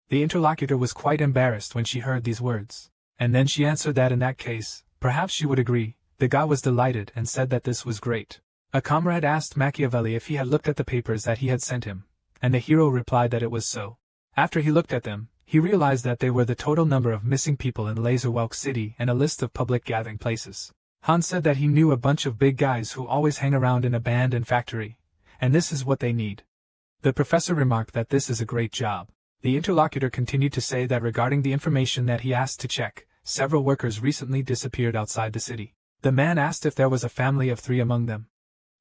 The interlocutor was quite embarrassed when she heard these words, and then she answered that in that case, perhaps she would agree. The guy was delighted and said that this was great. A comrade asked Machiavelli if he had looked at the papers that he had sent him, and the hero replied that it was so. After he looked at them, he realized that they were the total number of missing people in Laserwelk City and a list of public gathering places. Hans said that he knew a bunch of big guys who always hang around in a band and factory, and this is what they need. The professor remarked that this is a great job. The interlocutor continued to say that regarding the information that he asked to check, several workers recently disappeared outside the city. The man asked if there was a family of 3 among them.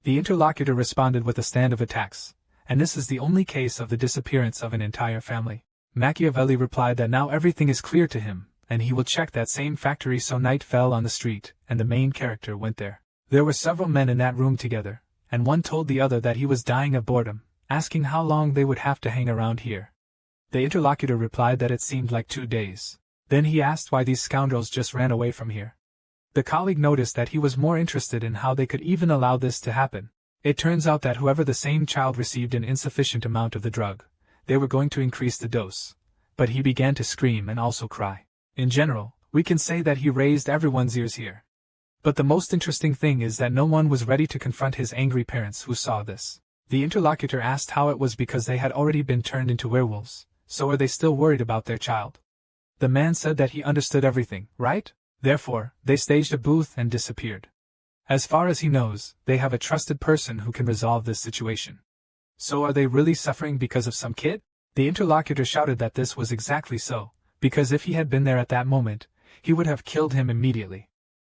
The interlocutor responded with a stand of attacks, and this is the only case of the disappearance of an entire family. Machiavelli replied that now everything is clear to him, and he will check that same factory. So night fell on the street, and the main character went there. There were several men in that room together, and one told the other that he was dying of boredom, asking how long they would have to hang around here. The interlocutor replied that it seemed like 2 days. Then he asked why these scoundrels just ran away from here. The colleague noticed that he was more interested in how they could even allow this to happen. It turns out that whoever the same child received an insufficient amount of the drug, they were going to increase the dose. But he began to scream and also cry. In general, we can say that he raised everyone's ears here. But the most interesting thing is that no one was ready to confront his angry parents who saw this. The interlocutor asked how it was because they had already been turned into werewolves, so are they still worried about their child? The man said that he understood everything, right? Therefore, they staged a booth and disappeared. As far as he knows, they have a trusted person who can resolve this situation. So are they really suffering because of some kid? The interlocutor shouted that this was exactly so, because if he had been there at that moment, he would have killed him immediately.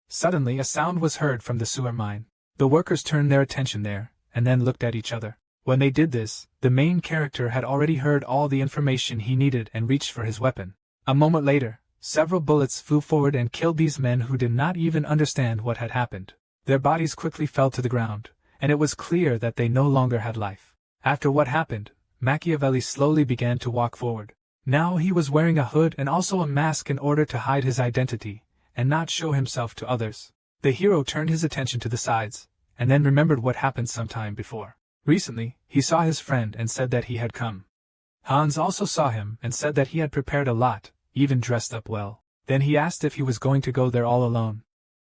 Suddenly a sound was heard from the sewer mine. The workers turned their attention there, and then looked at each other. When they did this, the main character had already heard all the information he needed and reached for his weapon. A moment later, several bullets flew forward and killed these men who did not even understand what had happened. Their bodies quickly fell to the ground, and it was clear that they no longer had life. After what happened, Machiavelli slowly began to walk forward. Now he was wearing a hood and also a mask in order to hide his identity, and not show himself to others. The hero turned his attention to the sides, and then remembered what happened some time before. Recently, he saw his friend and said that he had come. Hans also saw him and said that he had prepared a lot, even dressed up well. Then he asked if he was going to go there all alone.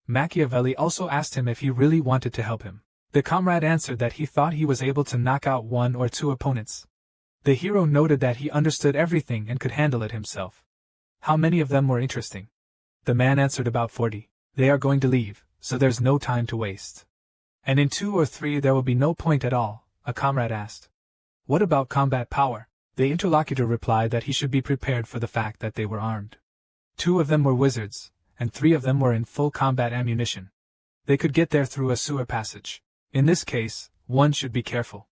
Machiavelli also asked him if he really wanted to help him. The comrade answered that he thought he was able to knock out 1 or 2 opponents. The hero noted that he understood everything and could handle it himself. How many of them were interesting? The man answered about 40. They are going to leave, so there's no time to waste. And in 2 or 3 there will be no point at all, a comrade asked. What about combat power? The interlocutor replied that he should be prepared for the fact that they were armed. 2 of them were wizards, and 3 of them were in full combat ammunition. They could get there through a sewer passage. In this case, one should be careful.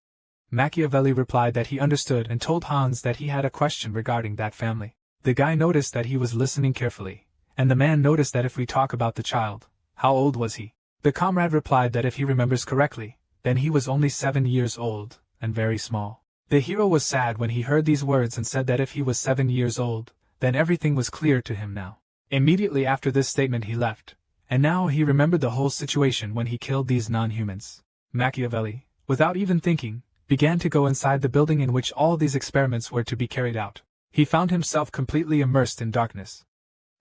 Machiavelli replied that he understood and told Hans that he had a question regarding that family. The guy noticed that he was listening carefully, and the man noticed that if we talk about the child, how old was he? The comrade replied that if he remembers correctly, then he was only 7 years old, and very small. The hero was sad when he heard these words and said that if he was 7 years old, then everything was clear to him now. Immediately after this statement he left, and now he remembered the whole situation when he killed these non-humans. Machiavelli, without even thinking, began to go inside the building in which all these experiments were to be carried out. He found himself completely immersed in darkness.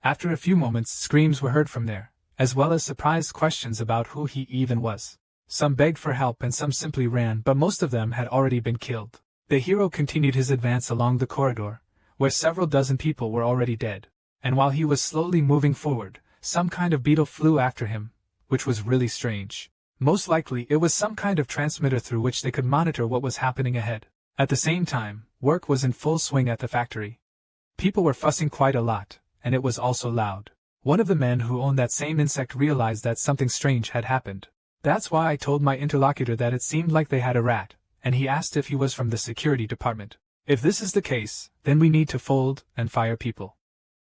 After a few moments, screams were heard from there, as well as surprised questions about who he even was. Some begged for help and some simply ran, but most of them had already been killed. The hero continued his advance along the corridor, where several dozen people were already dead, and while he was slowly moving forward, some kind of beetle flew after him, which was really strange. Most likely it was some kind of transmitter through which they could monitor what was happening ahead. At the same time, work was in full swing at the factory. People were fussing quite a lot, and it was also loud. One of the men who owned that same insect realized that something strange had happened. That's why I told my interlocutor that it seemed like they had a rat, and he asked if he was from the security department. If this is the case, then we need to fold and fire people.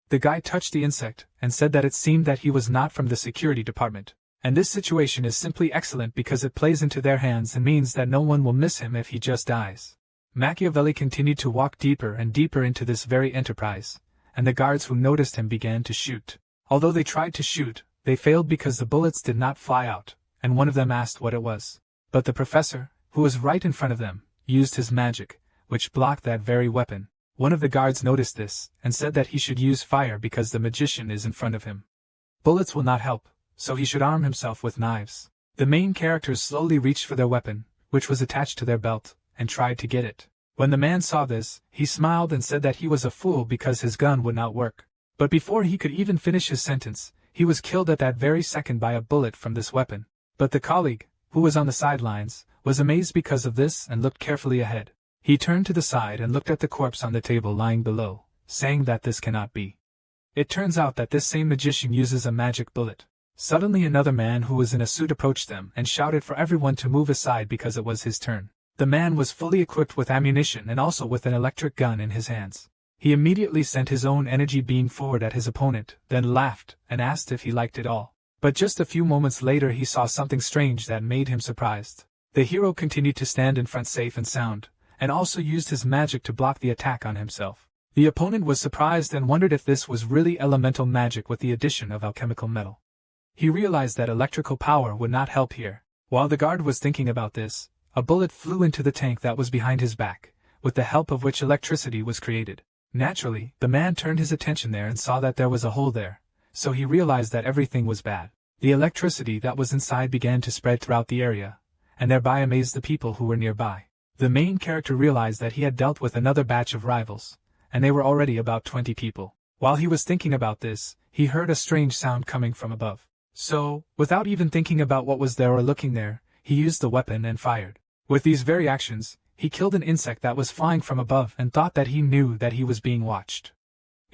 The guy touched the insect and said that it seemed that he was not from the security department. And this situation is simply excellent because it plays into their hands and means that no one will miss him if he just dies. Machiavelli continued to walk deeper and deeper into this very enterprise, and the guards who noticed him began to shoot. Although they tried to shoot, they failed because the bullets did not fly out, and one of them asked what it was. But the professor, who was right in front of them, used his magic, which blocked that very weapon. One of the guards noticed this, and said that he should use fire because the magician is in front of him. Bullets will not help, so he should arm himself with knives. The main characters slowly reached for their weapon, which was attached to their belt, and tried to get it. When the man saw this, he smiled and said that he was a fool because his gun would not work. But before he could even finish his sentence, he was killed at that very second by a bullet from this weapon. But the colleague, who was on the sidelines, was amazed because of this and looked carefully ahead. He turned to the side and looked at the corpse on the table lying below, saying that this cannot be. It turns out that this same magician uses a magic bullet. Suddenly another man who was in a suit approached them and shouted for everyone to move aside because it was his turn. The man was fully equipped with ammunition and also with an electric gun in his hands. He immediately sent his own energy beam forward at his opponent, then laughed and asked if he liked it all. But just a few moments later he saw something strange that made him surprised. The hero continued to stand in front safe and sound, and also used his magic to block the attack on himself. The opponent was surprised and wondered if this was really elemental magic with the addition of alchemical metal. He realized that electrical power would not help here. While the guard was thinking about this, a bullet flew into the tank that was behind his back, with the help of which electricity was created. Naturally, the man turned his attention there and saw that there was a hole there, so he realized that everything was bad. The electricity that was inside began to spread throughout the area, and thereby amazed the people who were nearby. The main character realized that he had dealt with another batch of rivals, and they were already about 20 people. While he was thinking about this, he heard a strange sound coming from above. So, without even thinking about what was there or looking there, he used the weapon and fired. With these very actions, he killed an insect that was flying from above and thought that he knew that he was being watched.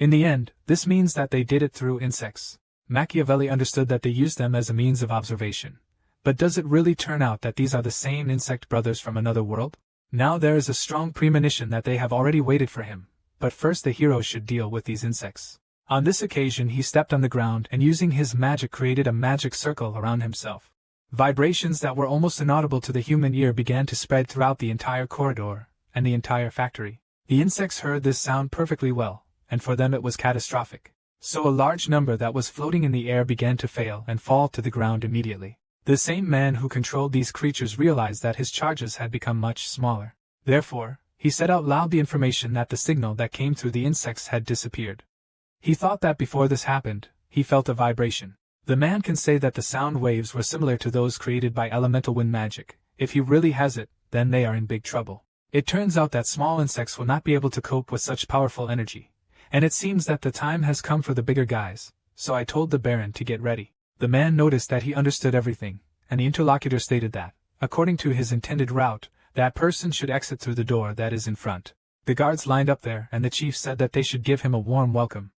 In the end, this means that they did it through insects. Machiavelli understood that they used them as a means of observation. But does it really turn out that these are the same insect brothers from another world? Now there is a strong premonition that they have already waited for him, but first the hero should deal with these insects. On this occasion he stepped on the ground and using his magic created a magic circle around himself. Vibrations that were almost inaudible to the human ear began to spread throughout the entire corridor and the entire factory. The insects heard this sound perfectly well, and for them it was catastrophic. So a large number that was floating in the air began to fail and fall to the ground immediately. The same man who controlled these creatures realized that his charges had become much smaller. Therefore, he said out loud the information that the signal that came through the insects had disappeared. He thought that before this happened, he felt a vibration. The man can say that the sound waves were similar to those created by elemental wind magic. If he really has it, then they are in big trouble. It turns out that small insects will not be able to cope with such powerful energy. And it seems that the time has come for the bigger guys, so I told the Baron to get ready. The man noticed that he understood everything, and the interlocutor stated that, according to his intended route, that person should exit through the door that is in front. The guards lined up there and the chief said that they should give him a warm welcome.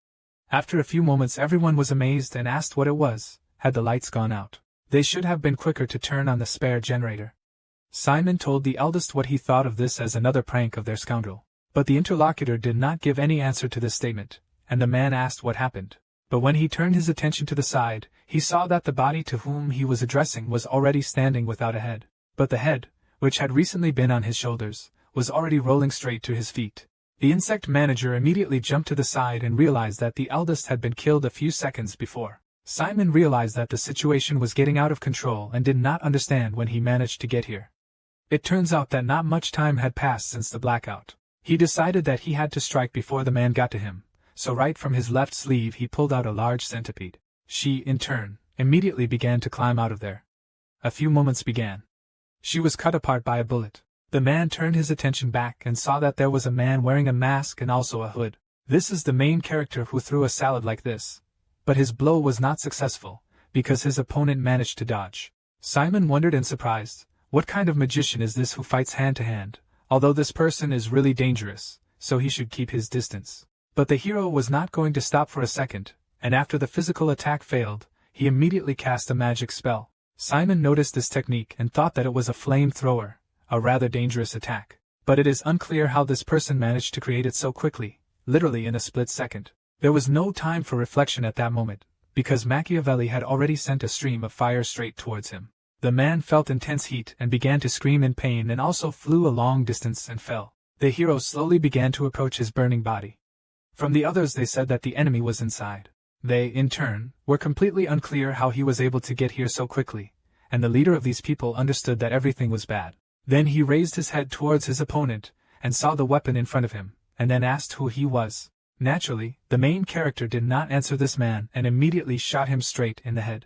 After a few moments everyone was amazed and asked what it was. Had the lights gone out? They should have been quicker to turn on the spare generator. Simon told the eldest what he thought of this as another prank of their scoundrel. But the interlocutor did not give any answer to this statement, and the man asked what happened. But when he turned his attention to the side, he saw that the body to whom he was addressing was already standing without a head. But the head, which had recently been on his shoulders, was already rolling straight to his feet. The insect manager immediately jumped to the side and realized that the eldest had been killed a few seconds before. Simon realized that the situation was getting out of control and did not understand when he managed to get here. It turns out that not much time had passed since the blackout. He decided that he had to strike before the man got to him, so right from his left sleeve he pulled out a large centipede. She, in turn, immediately began to climb out of there. A few moments began. She was cut apart by a bullet. The man turned his attention back and saw that there was a man wearing a mask and also a hood. This is the main character who threw a salad like this. But his blow was not successful, because his opponent managed to dodge. Simon wondered and surprised, what kind of magician is this who fights hand to hand? Although this person is really dangerous, so he should keep his distance. But the hero was not going to stop for a second, and after the physical attack failed, he immediately cast a magic spell. Simon noticed this technique and thought that it was a flamethrower, a rather dangerous attack. but it is unclear how this person managed to create it so quickly, literally in a split second. There was no time for reflection at that moment, because Machiavelli had already sent a stream of fire straight towards him. The man felt intense heat and began to scream in pain and also flew a long distance and fell. The hero slowly began to approach his burning body. From the others they said that the enemy was inside. They, in turn, were completely unclear how he was able to get here so quickly, and the leader of these people understood that everything was bad. Then he raised his head towards his opponent, and saw the weapon in front of him, and then asked who he was. Naturally, the main character did not answer this man and immediately shot him straight in the head.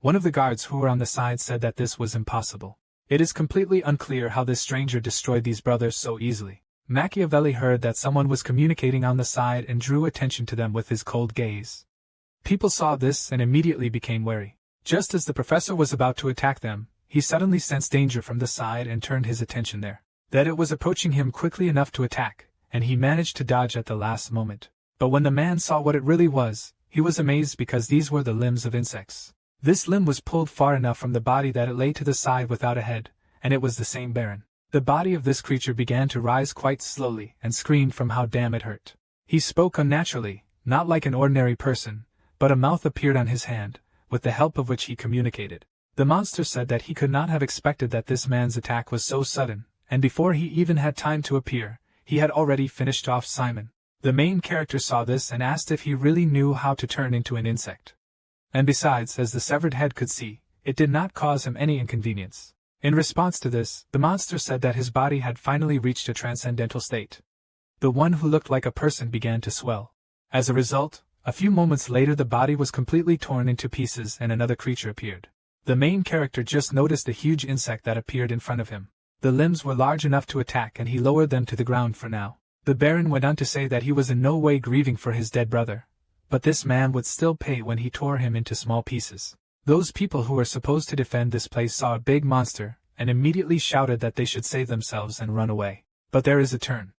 One of the guards who were on the side said that this was impossible. It is completely unclear how this stranger destroyed these brothers so easily. Machiavelli heard that someone was communicating on the side and drew attention to them with his cold gaze. People saw this and immediately became wary. Just as the professor was about to attack them, he suddenly sensed danger from the side and turned his attention there. That it was approaching him quickly enough to attack, and he managed to dodge at the last moment. But when the man saw what it really was, he was amazed because these were the limbs of insects. This limb was pulled far enough from the body that it lay to the side without a head, and it was the same Baron. The body of this creature began to rise quite slowly and screamed from how damn it hurt. He spoke unnaturally, not like an ordinary person, but a mouth appeared on his hand, with the help of which he communicated. The monster said that he could not have expected that this man's attack was so sudden, and before he even had time to appear, he had already finished off Simon. The main character saw this and asked if he really knew how to turn into an insect. And besides, as the severed head could see, it did not cause him any inconvenience. In response to this, the monster said that his body had finally reached a transcendental state. The one who looked like a person began to swell. As a result, a few moments later the body was completely torn into pieces and another creature appeared. The main character just noticed a huge insect that appeared in front of him. The limbs were large enough to attack and he lowered them to the ground for now. The Baron went on to say that he was in no way grieving for his dead brother, but this man would still pay when he tore him into small pieces. Those people who were supposed to defend this place saw a big monster, and immediately shouted that they should save themselves and run away. But there is a turn.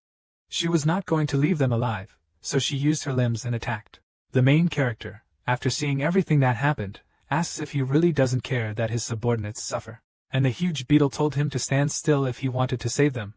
She was not going to leave them alive, so she used her limbs and attacked. The main character, after seeing everything that happened, asks if he really doesn't care that his subordinates suffer. And the huge beetle told him to stand still if he wanted to save them.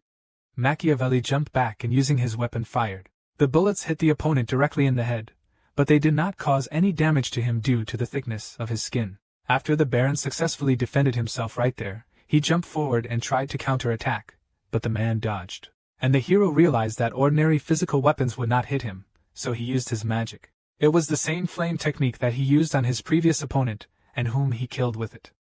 Machiavelli jumped back and using his weapon fired. The bullets hit the opponent directly in the head, but they did not cause any damage to him due to the thickness of his skin. After the Baron successfully defended himself right there, he jumped forward and tried to counter-attack, but the man dodged. And the hero realized that ordinary physical weapons would not hit him, so he used his magic. It was the same flame technique that he used on his previous opponent, and whom he killed with it.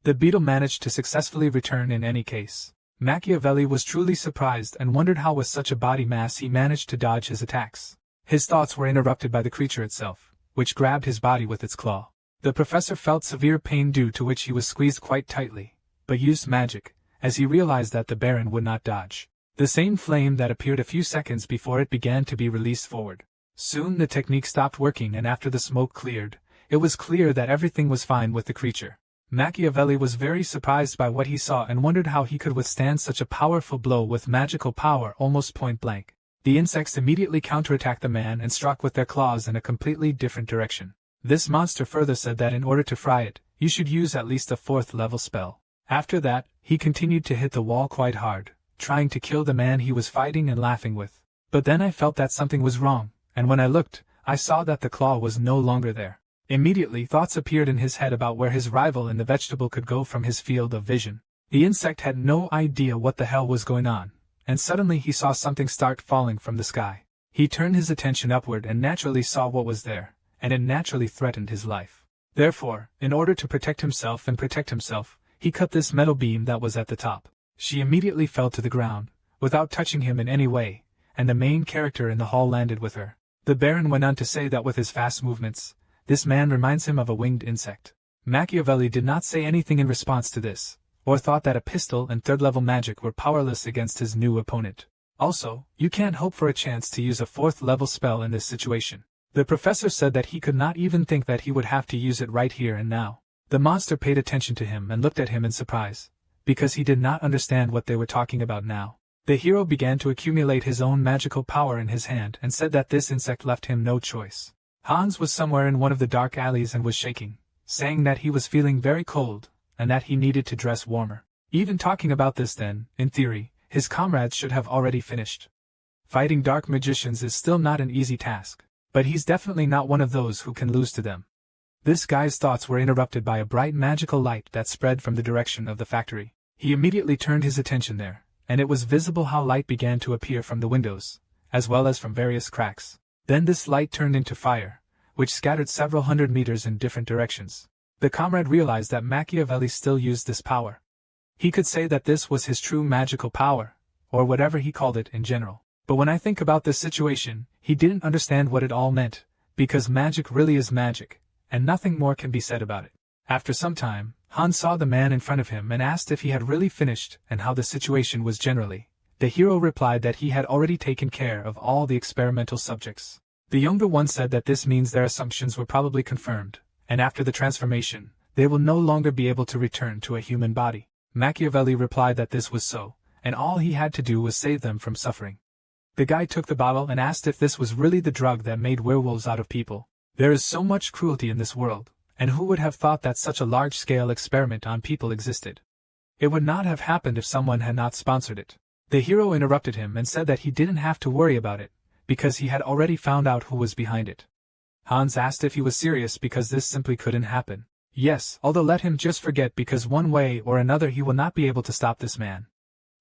The beetle managed to successfully return in any case. Machiavelli was truly surprised and wondered how with such a body mass he managed to dodge his attacks. His thoughts were interrupted by the creature itself, which grabbed his body with its claw. The professor felt severe pain due to which he was squeezed quite tightly, but used magic, as he realized that the Baron would not dodge. The same flame that appeared a few seconds before it began to be released forward. Soon the technique stopped working and after the smoke cleared, it was clear that everything was fine with the creature. Machiavelli was very surprised by what he saw and wondered how he could withstand such a powerful blow with magical power almost point blank. The insects immediately counterattacked the man and struck with their claws in a completely different direction. This monster further said that in order to fry it, you should use at least a 4th level spell. After that, he continued to hit the wall quite hard, trying to kill the man he was fighting and laughing with. But then I felt that something was wrong, and when I looked, I saw that the claw was no longer there. Immediately thoughts appeared in his head about where his rival in the vegetable could go from his field of vision. The insect had no idea what the hell was going on, and suddenly he saw something start falling from the sky. He turned his attention upward and naturally saw what was there, and it naturally threatened his life. Therefore, in order to protect himself, he cut this metal beam that was at the top. She immediately fell to the ground, without touching him in any way, and the main character in the hall landed with her. The Baron went on to say that with his fast movements, this man reminds him of a winged insect. Machiavelli did not say anything in response to this, or thought that a pistol and 3rd-level magic were powerless against his new opponent. Also, you can't hope for a chance to use a 4th-level spell in this situation. The professor said that he could not even think that he would have to use it right here and now. The monster paid attention to him and looked at him in surprise, because he did not understand what they were talking about now. The hero began to accumulate his own magical power in his hand and said that this insect left him no choice. Hans was somewhere in one of the dark alleys and was shaking, saying that he was feeling very cold, and that he needed to dress warmer. Even talking about this then, in theory, his comrades should have already finished. Fighting dark magicians is still not an easy task, but he's definitely not one of those who can lose to them. This guy's thoughts were interrupted by a bright magical light that spread from the direction of the factory. He immediately turned his attention there, and it was visible how light began to appear from the windows, as well as from various cracks. Then this light turned into fire, which scattered several hundred meters in different directions. The comrade realized that Machiavelli still used this power. He could say that this was his true magical power, or whatever he called it in general. But when I think about this situation, he didn't understand what it all meant, because magic really is magic, and nothing more can be said about it. After some time, Han saw the man in front of him and asked if he had really finished and how the situation was generally. The hero replied that he had already taken care of all the experimental subjects. The younger one said that this means their assumptions were probably confirmed, and after the transformation, they will no longer be able to return to a human body. Machiavelli replied that this was so, and all he had to do was save them from suffering. The guy took the bottle and asked if this was really the drug that made werewolves out of people. There is so much cruelty in this world, and who would have thought that such a large-scale experiment on people existed? It would not have happened if someone had not sponsored it. The hero interrupted him and said that he didn't have to worry about it, because he had already found out who was behind it. Hans asked if he was serious because this simply couldn't happen. Yes, although let him just forget, because one way or another he will not be able to stop this man.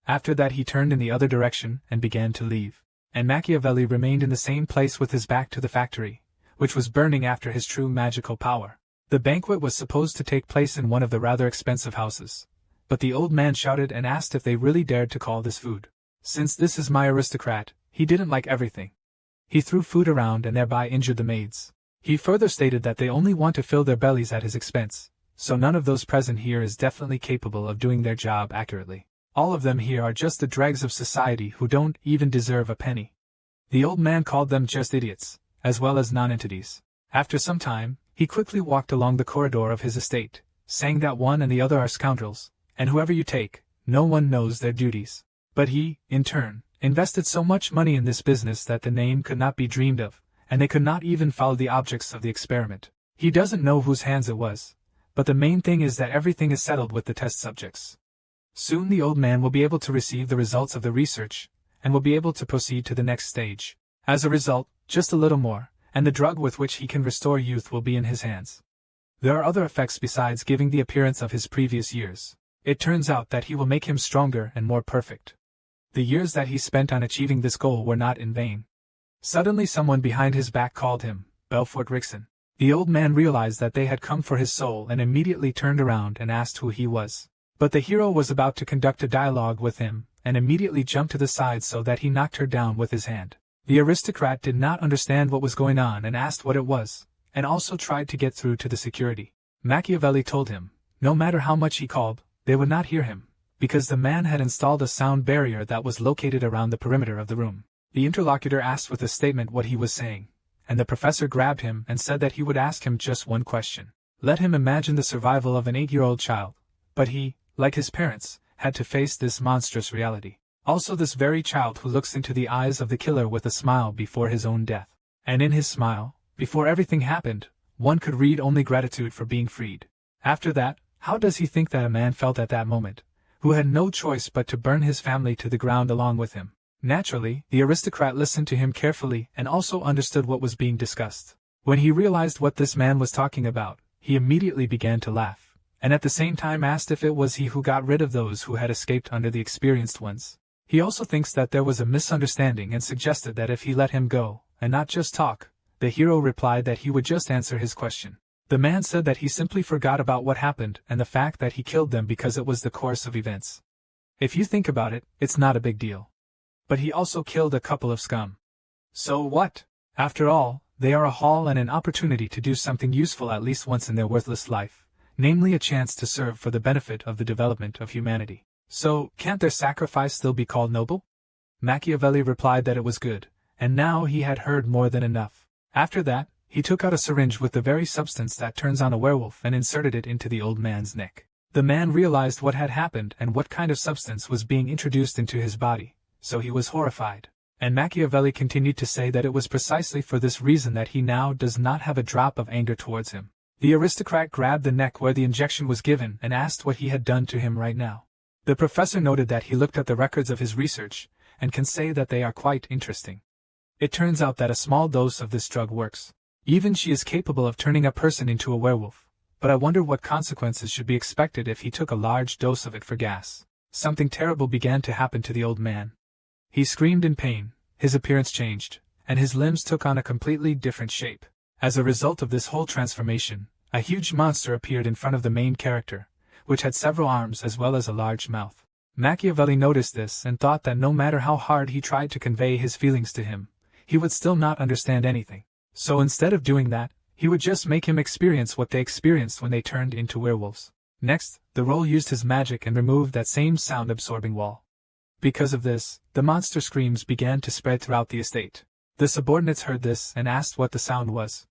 After that he turned in the other direction and began to leave. And Machiavelli remained in the same place with his back to the factory, which was burning after his true magical power. The banquet was supposed to take place in one of the rather expensive houses, but the old man shouted and asked if they really dared to call this food. Since this is my aristocrat, he didn't like everything. He threw food around and thereby injured the maids. He further stated that they only want to fill their bellies at his expense, so none of those present here is definitely capable of doing their job accurately. All of them here are just the dregs of society who don't even deserve a penny. The old man called them just idiots, as well as non-entities. After some time, he quickly walked along the corridor of his estate, saying that one and the other are scoundrels, and whoever you take, no one knows their duties. But he, in turn, invested so much money in this business that the name could not be dreamed of, and they could not even follow the objects of the experiment. He doesn't know whose hands it was, but the main thing is that everything is settled with the test subjects. Soon the old man will be able to receive the results of the research, and will be able to proceed to the next stage. As a result, just a little more, and the drug with which he can restore youth will be in his hands. There are other effects besides giving the appearance of his previous years. It turns out that he will make him stronger and more perfect. The years that he spent on achieving this goal were not in vain. Suddenly someone behind his back called him, Belfort Rickson. The old man realized that they had come for his soul and immediately turned around and asked who he was. But the hero was about to conduct a dialogue with him, and immediately jumped to the side so that he knocked her down with his hand. The aristocrat did not understand what was going on and asked what it was, and also tried to get through to the security. Machiavelli told him, no matter how much he called, they would not hear him, because the man had installed a sound barrier that was located around the perimeter of the room. The interlocutor asked with a statement what he was saying, and the professor grabbed him and said that he would ask him just one question. Let him imagine the survival of an 8-year-old child, but he, like his parents, had to face this monstrous reality. Also this very child who looks into the eyes of the killer with a smile before his own death. And in his smile, before everything happened, one could read only gratitude for being freed. After that, how does he think that a man felt at that moment, who had no choice but to burn his family to the ground along with him? Naturally, the aristocrat listened to him carefully and also understood what was being discussed. When he realized what this man was talking about, he immediately began to laugh, and at the same time asked if it was he who got rid of those who had escaped under the experienced ones. He also thinks that there was a misunderstanding and suggested that if he let him go, and not just talk, the hero replied that he would just answer his question. The man said that he simply forgot about what happened and the fact that he killed them because it was the course of events. If you think about it, it's not a big deal. But he also killed a couple of scum. So what? After all, they are a haul and an opportunity to do something useful at least once in their worthless life, namely a chance to serve for the benefit of the development of humanity. So, can't their sacrifice still be called noble? Machiavelli replied that it was good, and now he had heard more than enough. After that, he took out a syringe with the very substance that turns on a werewolf and inserted it into the old man's neck. The man realized what had happened and what kind of substance was being introduced into his body, so he was horrified. And Machiavelli continued to say that it was precisely for this reason that he now does not have a drop of anger towards him. The aristocrat grabbed the neck where the injection was given and asked what he had done to him right now. The professor noted that he looked at the records of his research, and can say that they are quite interesting. It turns out that a small dose of this drug works. Even she is capable of turning a person into a werewolf, but I wonder what consequences should be expected if he took a large dose of it for gas. Something terrible began to happen to the old man. He screamed in pain, his appearance changed, and his limbs took on a completely different shape. As a result of this whole transformation, a huge monster appeared in front of the main character, which had several arms as well as a large mouth. Machiavelli noticed this and thought that no matter how hard he tried to convey his feelings to him, he would still not understand anything. So instead of doing that, he would just make him experience what they experienced when they turned into werewolves. Next, the role used his magic and removed that same sound-absorbing wall. Because of this, the monster screams began to spread throughout the estate. The subordinates heard this and asked what the sound was.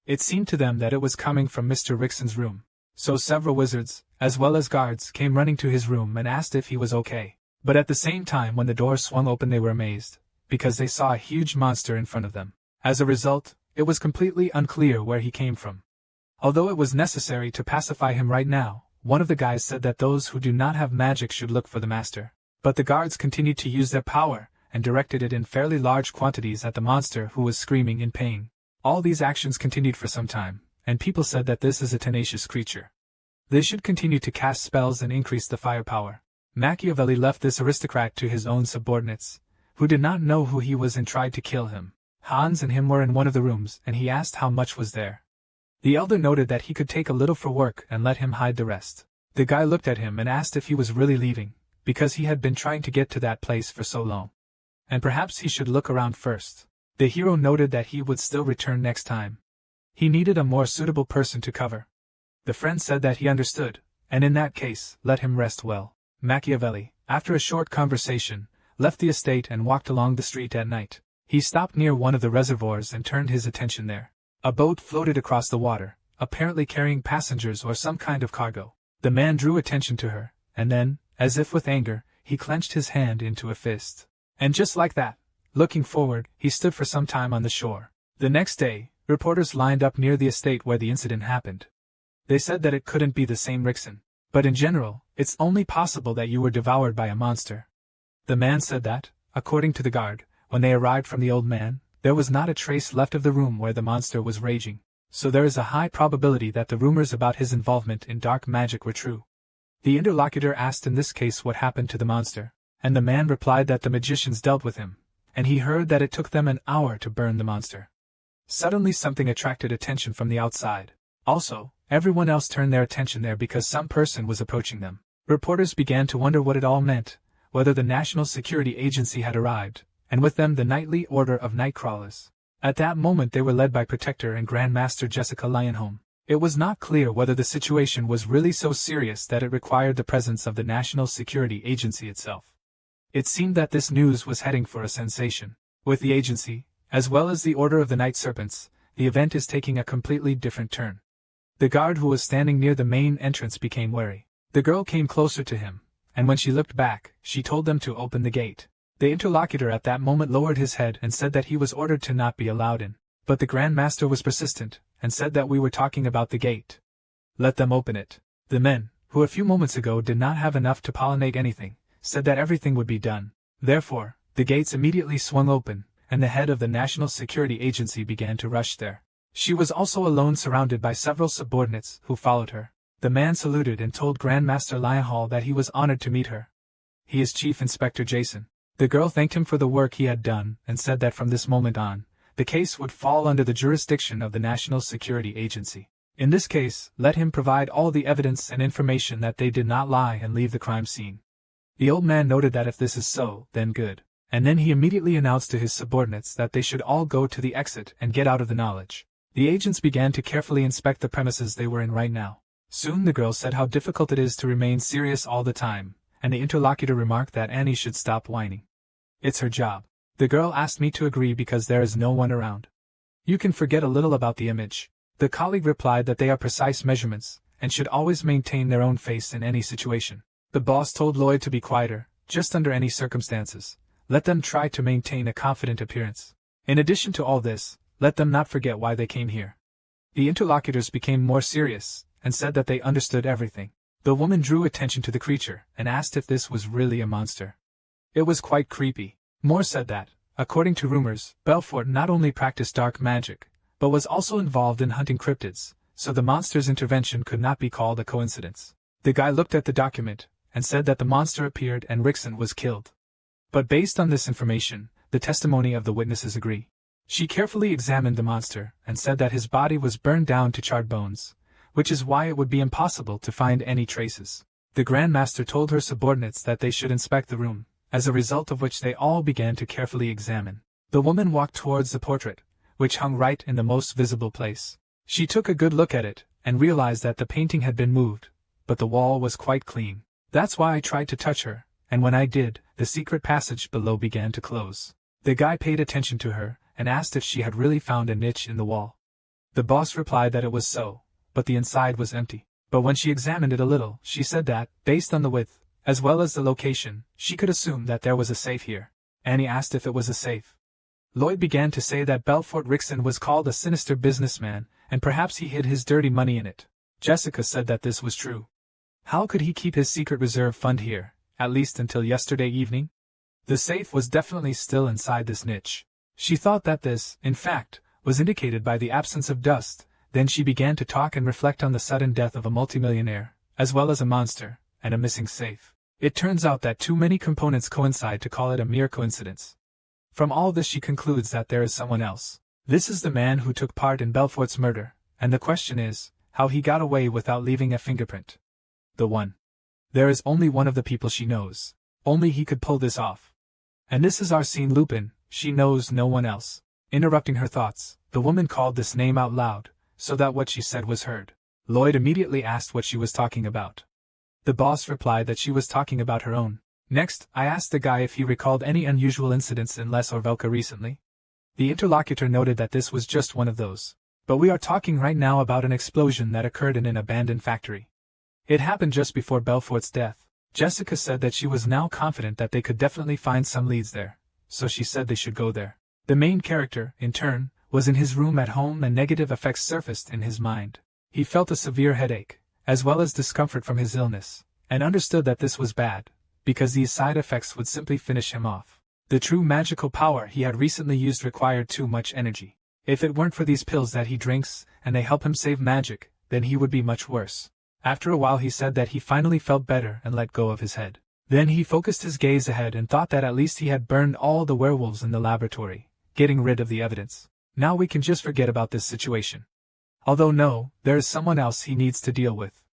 It seemed to them that it was coming from Mr. Rickson's room. So several wizards, as well as guards, came running to his room and asked if he was okay. But at the same time when the door swung open they were amazed, because they saw a huge monster in front of them. As a result, it was completely unclear where he came from. Although it was necessary to pacify him right now, one of the guys said that those who do not have magic should look for the master. But the guards continued to use their power, and directed it in fairly large quantities at the monster who was screaming in pain. All these actions continued for some time, and people said that this is a tenacious creature. They should continue to cast spells and increase the firepower. Machiavelli left this aristocrat to his own subordinates, who did not know who he was and tried to kill him. Hans and him were in one of the rooms and he asked how much was there. The elder noted that he could take a little for work and let him hide the rest. The guy looked at him and asked if he was really leaving, because he had been trying to get to that place for so long. And perhaps he should look around first. The hero noted that he would still return next time. He needed a more suitable person to cover. The friend said that he understood, and in that case, let him rest well. Machiavelli, after a short conversation, left the estate and walked along the street at night. He stopped near one of the reservoirs and turned his attention there. A boat floated across the water, apparently carrying passengers or some kind of cargo. The man drew attention to her, and then, as if with anger, he clenched his hand into a fist. And just like that, looking forward, he stood for some time on the shore. The next day, reporters lined up near the estate where the incident happened. They said that it couldn't be the same Rickson. But in general, it's only possible that you were devoured by a monster. The man said that, according to the guard, when they arrived from the old man, there was not a trace left of the room where the monster was raging. So there is a high probability that the rumors about his involvement in dark magic were true. The interlocutor asked in this case what happened to the monster, and the man replied that the magicians dealt with him, and he heard that it took them an hour to burn the monster. Suddenly something attracted attention from the outside. Also, everyone else turned their attention there because some person was approaching them. Reporters began to wonder what it all meant, whether the National Security Agency had arrived, and with them the nightly order of Nightcrawlers. At that moment they were led by Protector and Grandmaster Jessica Lionholm. It was not clear whether the situation was really so serious that it required the presence of the National Security Agency itself. It seemed that this news was heading for a sensation. With the agency, as well as the Order of the Night Serpents, the event is taking a completely different turn. The guard who was standing near the main entrance became wary. The girl came closer to him, and when she looked back, she told them to open the gate. The interlocutor at that moment lowered his head and said that he was ordered to not be allowed in. But the Grand Master was persistent, and said that we were talking about the gate. Let them open it. The men, who a few moments ago did not have enough to pollinate anything, said that everything would be done. Therefore, the gates immediately swung open, and the head of the National Security Agency began to rush there. She was also alone, surrounded by several subordinates who followed her. The man saluted and told Grandmaster Lionhall that he was honored to meet her. He is Chief Inspector Jason. The girl thanked him for the work he had done and said that from this moment on, the case would fall under the jurisdiction of the National Security Agency. In this case, let him provide all the evidence and information that they did not lie and leave the crime scene. The old man noted that if this is so, then good. And then he immediately announced to his subordinates that they should all go to the exit and get out of the knowledge. The agents began to carefully inspect the premises they were in right now. Soon the girl said how difficult it is to remain serious all the time, and the interlocutor remarked that Annie should stop whining. It's her job. The girl asked me to agree because there is no one around. You can forget a little about the image. The colleague replied that they are precise measurements, and should always maintain their own face in any situation. The boss told Lloyd to be quieter, just under any circumstances. Let them try to maintain a confident appearance. In addition to all this, let them not forget why they came here. The interlocutors became more serious, and said that they understood everything. The woman drew attention to the creature and asked if this was really a monster. It was quite creepy. Moore said that, according to rumors, Belfort not only practiced dark magic, but was also involved in hunting cryptids, so the monster's intervention could not be called a coincidence. The guy looked at the document and said that the monster appeared and Rickson was killed. But based on this information, the testimony of the witnesses agree. She carefully examined the monster and said that his body was burned down to charred bones, which is why it would be impossible to find any traces. The Grand Master told her subordinates that they should inspect the room, as a result of which they all began to carefully examine. The woman walked towards the portrait, which hung right in the most visible place. She took a good look at it and realized that the painting had been moved, but the wall was quite clean. That's why I tried to touch her, and when I did, the secret passage below began to close. The guy paid attention to her and asked if she had really found a niche in the wall. The boss replied that it was so, but the inside was empty. But when she examined it a little, she said that, based on the width, as well as the location, she could assume that there was a safe here. Annie asked if it was a safe. Lloyd began to say that Belfort Rickson was called a sinister businessman, and perhaps he hid his dirty money in it. Jessica said that this was true. How could he keep his secret reserve fund here, at least until yesterday evening? The safe was definitely still inside this niche. She thought that this, in fact, was indicated by the absence of dust. Then she began to talk and reflect on the sudden death of a multimillionaire, as well as a monster, and a missing safe. It turns out that too many components coincide to call it a mere coincidence. From all this she concludes that there is someone else. This is the man who took part in Belfort's murder, and the question is, how he got away without leaving a fingerprint. The one. There is only one of the people she knows. Only he could pull this off. And this is Arsène Lupin, she knows no one else. Interrupting her thoughts, the woman called this name out loud, so that what she said was heard. Lloyd immediately asked what she was talking about. The boss replied that she was talking about her own. Next, I asked the guy if he recalled any unusual incidents in Les Orvelka recently. The interlocutor noted that this was just one of those. But we are talking right now about an explosion that occurred in an abandoned factory. It happened just before Belfort's death. Jessica said that she was now confident that they could definitely find some leads there, so she said they should go there. The main character, in turn, was in his room at home and negative effects surfaced in his mind. He felt a severe headache, as well as discomfort from his illness, and understood that this was bad, because these side effects would simply finish him off. The true magical power he had recently used required too much energy. If it weren't for these pills that he drinks, and they help him save magic, then he would be much worse. After a while he said that he finally felt better and let go of his head. Then he focused his gaze ahead and thought that at least he had burned all the werewolves in the laboratory, getting rid of the evidence. Now we can just forget about this situation. Although no, there is someone else he needs to deal with.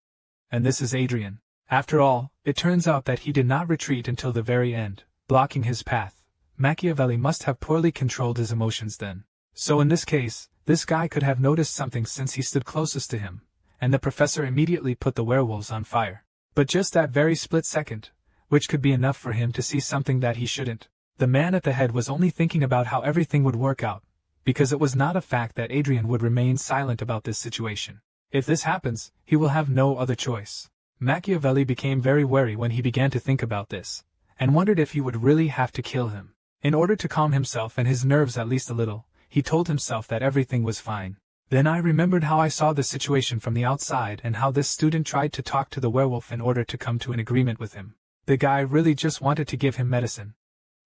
And this is Adrian. After all, it turns out that he did not retreat until the very end, blocking his path. Machiavelli must have poorly controlled his emotions then. So in this case, this guy could have noticed something since he stood closest to him, and the professor immediately put the werewolves on fire. But just that very split second, which could be enough for him to see something that he shouldn't. The man at the head was only thinking about how everything would work out, because it was not a fact that Adrian would remain silent about this situation. If this happens, he will have no other choice. Machiavelli became very wary when he began to think about this, and wondered if he would really have to kill him. In order to calm himself and his nerves at least a little, he told himself that everything was fine. Then I remembered how I saw the situation from the outside and how this student tried to talk to the werewolf in order to come to an agreement with him. The guy really just wanted to give him medicine.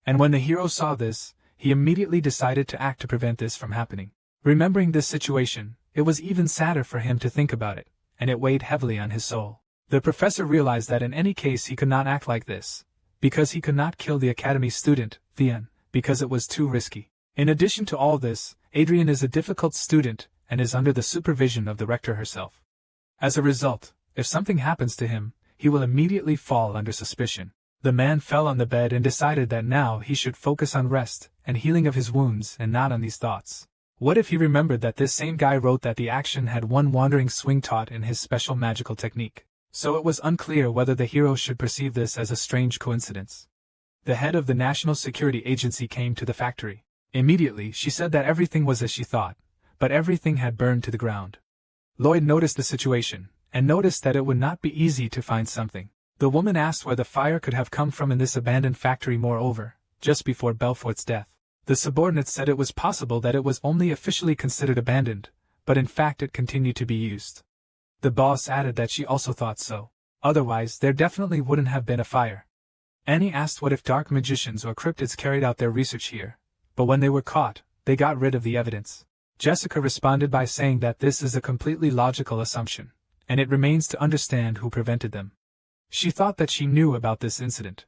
And when the hero saw this, he immediately decided to act to prevent this from happening. Remembering this situation, it was even sadder for him to think about it, and it weighed heavily on his soul. The professor realized that in any case he could not act like this, because he could not kill the academy student, Theon, because it was too risky. In addition to all this, Adrian is a difficult student and is under the supervision of the rector herself. As a result, if something happens to him, he will immediately fall under suspicion. The man fell on the bed and decided that now he should focus on rest and healing of his wounds and not on these thoughts. What if he remembered that this same guy wrote that the action had one wandering swing taught in his special magical technique? So it was unclear whether the hero should perceive this as a strange coincidence. The head of the National Security Agency came to the factory. Immediately she said that everything was as she thought, but everything had burned to the ground. Lloyd noticed the situation, and noticed that it would not be easy to find something. The woman asked where the fire could have come from in this abandoned factory. Moreover, just before Belfort's death, the subordinates said it was possible that it was only officially considered abandoned, but in fact it continued to be used. The boss added that she also thought so. Otherwise, there definitely wouldn't have been a fire. Annie asked what if dark magicians or cryptids carried out their research here, but when they were caught, they got rid of the evidence. Jessica responded by saying that this is a completely logical assumption, and it remains to understand who prevented them. She thought that she knew about this incident.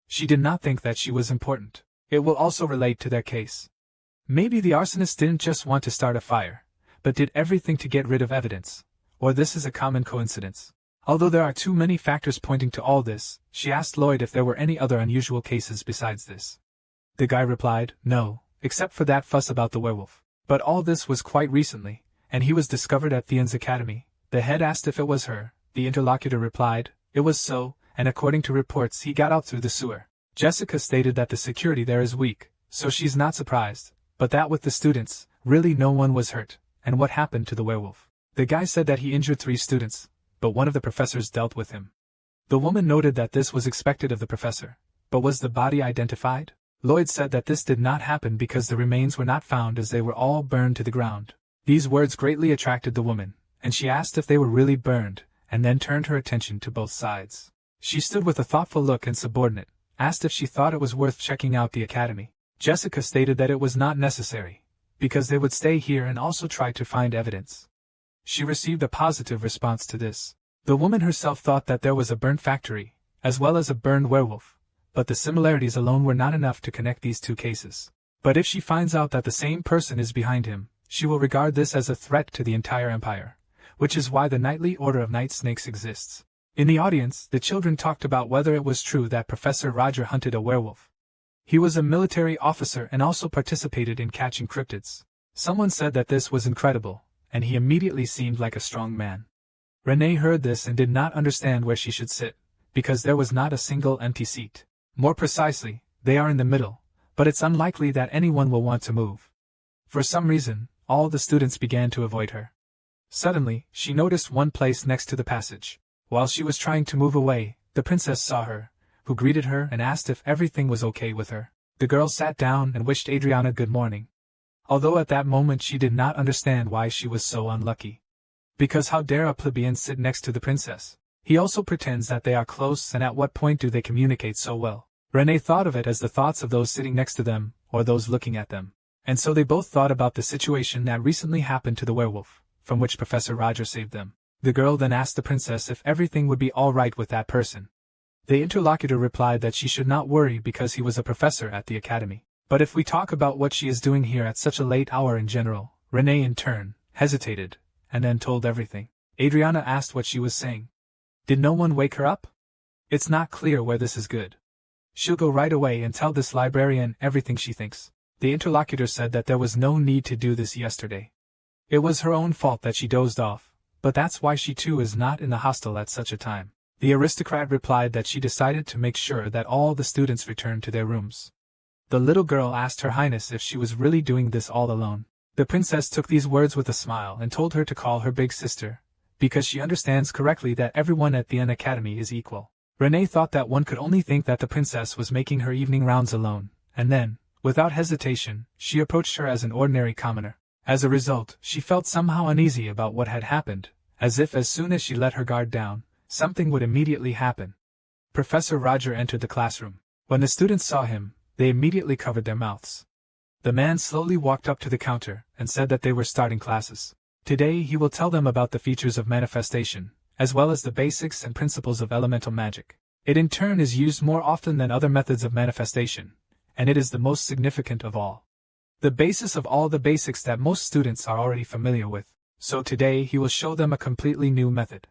She did not think that she was important. It will also relate to their case. Maybe the arsonist didn't just want to start a fire, but did everything to get rid of evidence, or this is a common coincidence. Although there are too many factors pointing to all this, she asked Lloyd if there were any other unusual cases besides this. The guy replied, no, except for that fuss about the werewolf. But all this was quite recently, and he was discovered at Theon's academy. The head asked if it was her. The interlocutor replied, it was so, and according to reports he got out through the sewer. Jessica stated that the security there is weak, so she's not surprised, but that with the students, really no one was hurt. And what happened to the werewolf? The guy said that he injured 3 students, but one of the professors dealt with him. The woman noted that this was expected of the professor, but was the body identified? Lloyd said that this did not happen because the remains were not found as they were all burned to the ground. These words greatly attracted the woman, and she asked if they were really burned, and then turned her attention to both sides. She stood with a thoughtful look and subordinate, asked if she thought it was worth checking out the academy. Jessica stated that it was not necessary, because they would stay here and also try to find evidence. She received a positive response to this. The woman herself thought that there was a burnt factory, as well as a burned werewolf, but the similarities alone were not enough to connect these 2 cases. But if she finds out that the same person is behind him, she will regard this as a threat to the entire empire, which is why the Nightly Order of Night Snakes exists. In the audience, the children talked about whether it was true that Professor Roger hunted a werewolf. He was a military officer and also participated in catching cryptids. Someone said that this was incredible, and he immediately seemed like a strong man. Renee heard this and did not understand where she should sit, because there was not a single empty seat. More precisely, they are in the middle, but it's unlikely that anyone will want to move. For some reason, all the students began to avoid her. Suddenly, she noticed one place next to the passage. While she was trying to move away, the princess saw her, who greeted her and asked if everything was okay with her. The girl sat down and wished Adriana good morning. Although at that moment she did not understand why she was so unlucky. Because how dare a plebeian sit next to the princess? He also pretends that they are close, and at what point do they communicate so well? Renee thought of it as the thoughts of those sitting next to them, or those looking at them. And so they both thought about the situation that recently happened to the werewolf, from which Professor Roger saved them. The girl then asked the princess if everything would be all right with that person. The interlocutor replied that she should not worry because he was a professor at the academy. But if we talk about what she is doing here at such a late hour in general, Renee in turn hesitated, and then told everything. Adriana asked what she was saying. Did no one wake her up? It's not clear where this is good. She'll go right away and tell this librarian everything she thinks. The interlocutor said that there was no need to do this yesterday. It was her own fault that she dozed off, but that's why she too is not in the hostel at such a time. The aristocrat replied that she decided to make sure that all the students returned to their rooms. The little girl asked Her Highness if she was really doing this all alone. The princess took these words with a smile and told her to call her big sister, because she understands correctly that everyone at the N Academy is equal. Renee thought that one could only think that the princess was making her evening rounds alone, and then, without hesitation, she approached her as an ordinary commoner. As a result, she felt somehow uneasy about what had happened, as if as soon as she let her guard down, something would immediately happen. Professor Roger entered the classroom. When the students saw him, they immediately covered their mouths. The man slowly walked up to the counter and said that they were starting classes. Today he will tell them about the features of manifestation, as well as the basics and principles of elemental magic. It in turn is used more often than other methods of manifestation, and it is the most significant of all. The basis of all the basics that most students are already familiar with, so today he will show them a completely new method.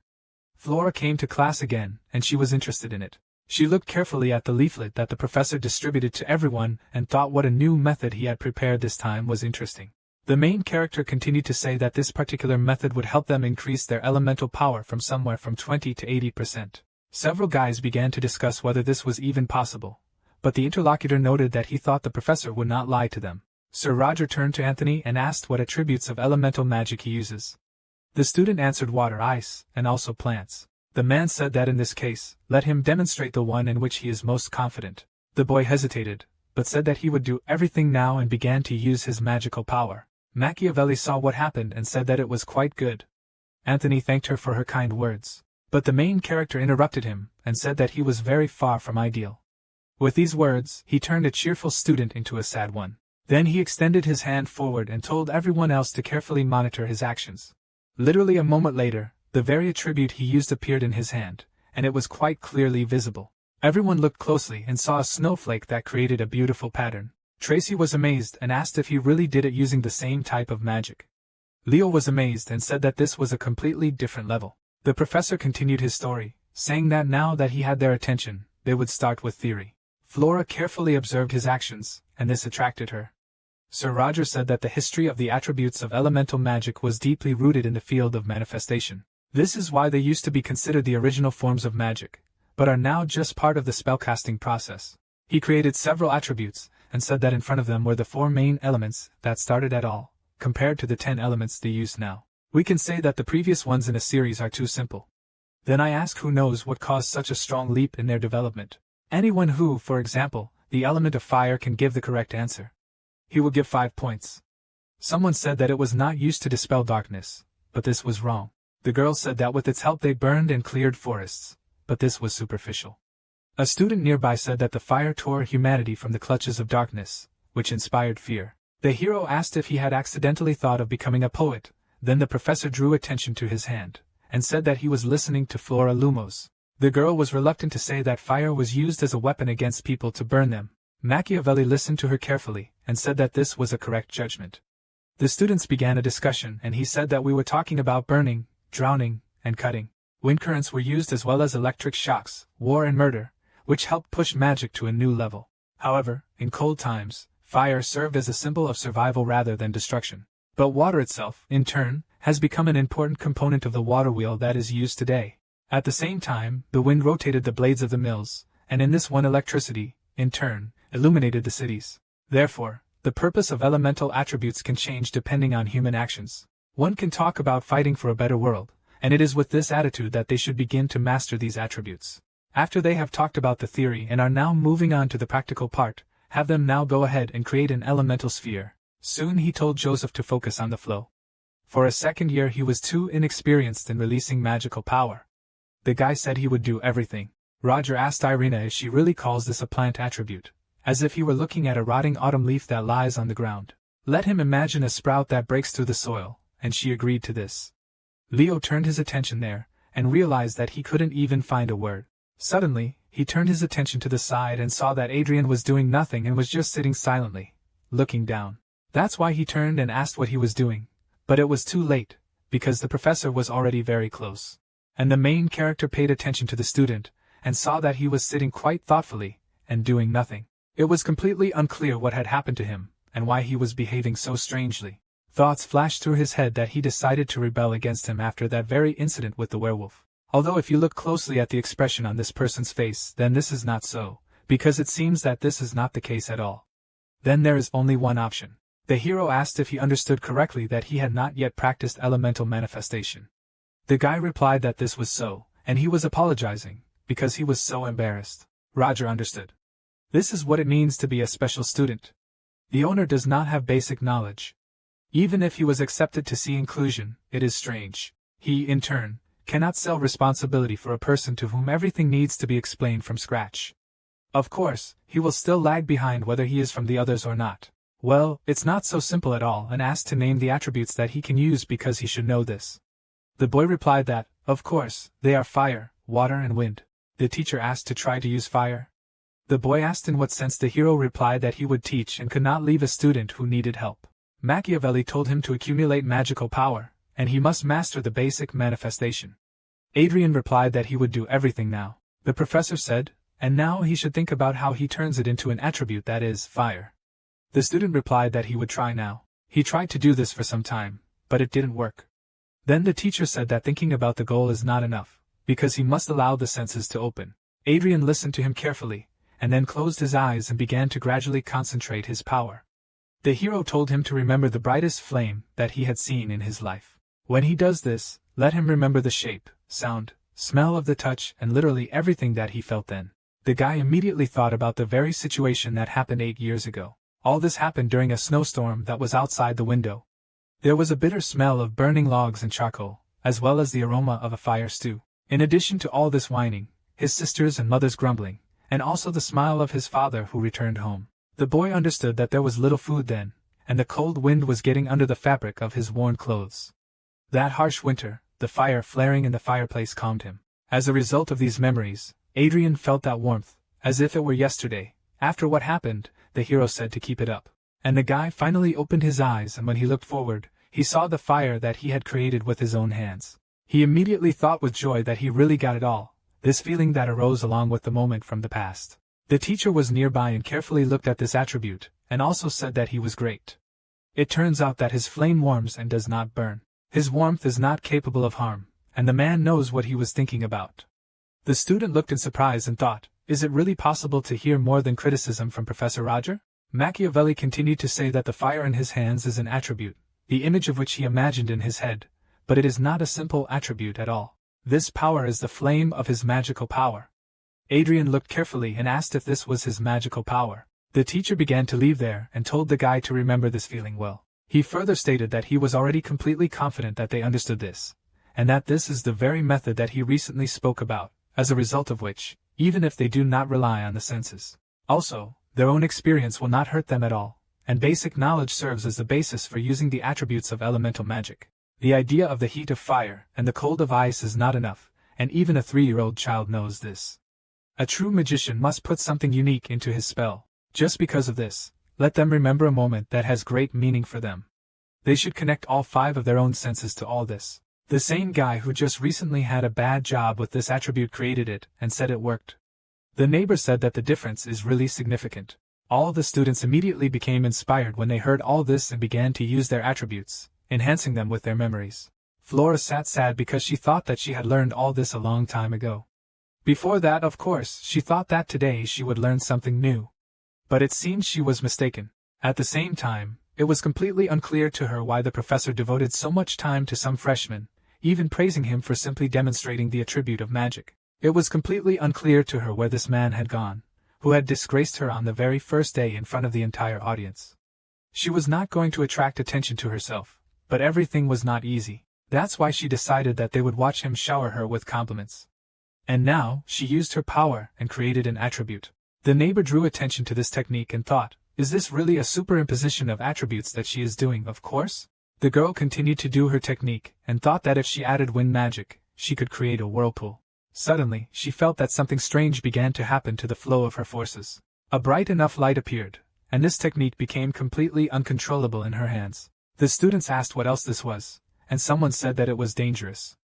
Flora came to class again, and she was interested in it. She looked carefully at the leaflet that the professor distributed to everyone and thought what a new method he had prepared this time was interesting. The main character continued to say that this particular method would help them increase their elemental power from somewhere from 20 to 80%. Several guys began to discuss whether this was even possible, but the interlocutor noted that he thought the professor would not lie to them. Sir Roger turned to Anthony and asked what attributes of elemental magic he uses. The student answered water, ice, and also plants. The man said that in this case, let him demonstrate the one in which he is most confident. The boy hesitated, but said that he would do everything now and began to use his magical power. Machiavelli saw what happened and said that it was quite good. Anthony thanked her for her kind words. But the main character interrupted him, and said that he was very far from ideal. With these words, he turned a cheerful student into a sad one. Then he extended his hand forward and told everyone else to carefully monitor his actions. Literally a moment later, the very attribute he used appeared in his hand, and it was quite clearly visible. Everyone looked closely and saw a snowflake that created a beautiful pattern. Tracy was amazed and asked if he really did it using the same type of magic. Leo was amazed and said that this was a completely different level. The professor continued his story, saying that now that he had their attention, they would start with theory. Flora carefully observed his actions, and this attracted her. Sir Roger said that the history of the attributes of elemental magic was deeply rooted in the field of manifestation. This is why they used to be considered the original forms of magic, but are now just part of the spellcasting process. He created several attributes, and said that in front of them were the 4 main elements that started at all, compared to the 10 elements they use now. We can say that the previous ones in a series are too simple. Then I ask who knows what caused such a strong leap in their development. Anyone who, for example, the element of fire can give the correct answer. He will give 5 points. Someone said that it was not used to dispel darkness, but this was wrong. The girl said that with its help they burned and cleared forests, but this was superficial. A student nearby said that the fire tore humanity from the clutches of darkness, which inspired fear. The hero asked if he had accidentally thought of becoming a poet. Then the professor drew attention to his hand, and said that he was listening to Flora Lumos. The girl was reluctant to say that fire was used as a weapon against people to burn them. Machiavelli listened to her carefully, and said that this was a correct judgment. The students began a discussion and he said that we were talking about burning, drowning, and cutting. Wind currents were used as well as electric shocks, war and murder, which helped push magic to a new level. However, in cold times, fire served as a symbol of survival rather than destruction. But water itself, in turn, has become an important component of the water wheel that is used today. At the same time, the wind rotated the blades of the mills, and in this one electricity, in turn, illuminated the cities. Therefore, the purpose of elemental attributes can change depending on human actions. One can talk about fighting for a better world, and it is with this attitude that they should begin to master these attributes. After they have talked about the theory and are now moving on to the practical part, have them now go ahead and create an elemental sphere. Soon he told Joseph to focus on the flow. For a second year he was too inexperienced in releasing magical power. The guy said he would do everything. Roger asked Irina if she really calls this a plant attribute, as if he were looking at a rotting autumn leaf that lies on the ground. Let him imagine a sprout that breaks through the soil, and she agreed to this. Leo turned his attention there, and realized that he couldn't even find a word. Suddenly, he turned his attention to the side and saw that Adrian was doing nothing and was just sitting silently, looking down. That's why he turned and asked what he was doing, but it was too late, because the professor was already very close. And the main character paid attention to the student, and saw that he was sitting quite thoughtfully, and doing nothing. It was completely unclear what had happened to him, and why he was behaving so strangely. Thoughts flashed through his head that he decided to rebel against him after that very incident with the werewolf. Although if you look closely at the expression on this person's face, then this is not so, because it seems that this is not the case at all. Then there is only one option. The hero asked if he understood correctly that he had not yet practiced elemental manifestation. The guy replied that this was so, and he was apologizing, because he was so embarrassed. Roger understood. This is what it means to be a special student. The owner does not have basic knowledge. Even if he was accepted to see inclusion, it is strange. He, in turn, cannot sell responsibility for a person to whom everything needs to be explained from scratch. Of course, he will still lag behind whether he is from the others or not. Well, it's not so simple at all, and asked to name the attributes that he can use because he should know this. The boy replied that, of course, they are fire, water and wind. The teacher asked to try to use fire. The boy asked in what sense. The hero replied that he would teach and could not leave a student who needed help. Machiavelli told him to accumulate magical power, and he must master the basic manifestation. Adrian replied that he would do everything now. The professor said, and now he should think about how he turns it into an attribute that is, fire. The student replied that he would try now. He tried to do this for some time, but it didn't work. Then the teacher said that thinking about the goal is not enough, because he must allow the senses to open. Adrian listened to him carefully, and then closed his eyes and began to gradually concentrate his power. The hero told him to remember the brightest flame that he had seen in his life. When he does this, let him remember the shape, sound, smell of the touch and literally everything that he felt then. The guy immediately thought about the very situation that happened 8 years ago. All this happened during a snowstorm that was outside the window. There was a bitter smell of burning logs and charcoal, as well as the aroma of a fire stew. In addition to all this whining, his sisters and mother's grumbling, and also the smile of his father who returned home, the boy understood that there was little food then, and the cold wind was getting under the fabric of his worn clothes. That harsh winter, the fire flaring in the fireplace calmed him. As a result of these memories, Adrian felt that warmth, as if it were yesterday. After what happened, the hero said to keep it up. And the guy finally opened his eyes, and when he looked forward, he saw the fire that he had created with his own hands. He immediately thought with joy that he really got it all, this feeling that arose along with the moment from the past. The teacher was nearby and carefully looked at this attribute, and also said that he was great. It turns out that his flame warms and does not burn. His warmth is not capable of harm, and the man knows what he was thinking about. The student looked in surprise and thought, is it really possible to hear more than criticism from Professor Roger? Machiavelli continued to say that the fire in his hands is an attribute, the image of which he imagined in his head, but it is not a simple attribute at all. This power is the flame of his magical power. Adrian looked carefully and asked if this was his magical power. The teacher began to leave there and told the guy to remember this feeling well. He further stated that he was already completely confident that they understood this, and that this is the very method that he recently spoke about, as a result of which, even if they do not rely on the senses, also, their own experience will not hurt them at all, and basic knowledge serves as the basis for using the attributes of elemental magic. The idea of the heat of fire and the cold of ice is not enough, and even a 3-year-old child knows this. A true magician must put something unique into his spell. Just because of this, let them remember a moment that has great meaning for them. They should connect all 5 of their own senses to all this. The same guy who just recently had a bad job with this attribute created it and said it worked. The neighbor said that the difference is really significant. All the students immediately became inspired when they heard all this and began to use their attributes, enhancing them with their memories. Flora sat sad because she thought that she had learned all this a long time ago. Before that, of course, she thought that today she would learn something new. But it seemed she was mistaken. At the same time, it was completely unclear to her why the professor devoted so much time to some freshman, even praising him for simply demonstrating the attribute of magic. It was completely unclear to her where this man had gone, who had disgraced her on the very first day in front of the entire audience. She was not going to attract attention to herself, but everything was not easy. That's why she decided that they would watch him shower her with compliments. And now, she used her power and created an attribute. The neighbor drew attention to this technique and thought, is this really a superimposition of attributes that she is doing? Of course. The girl continued to do her technique and thought that if she added wind magic, she could create a whirlpool. Suddenly, she felt that something strange began to happen to the flow of her forces. A bright enough light appeared, and this technique became completely uncontrollable in her hands. The students asked what else this was, and someone said that it was dangerous.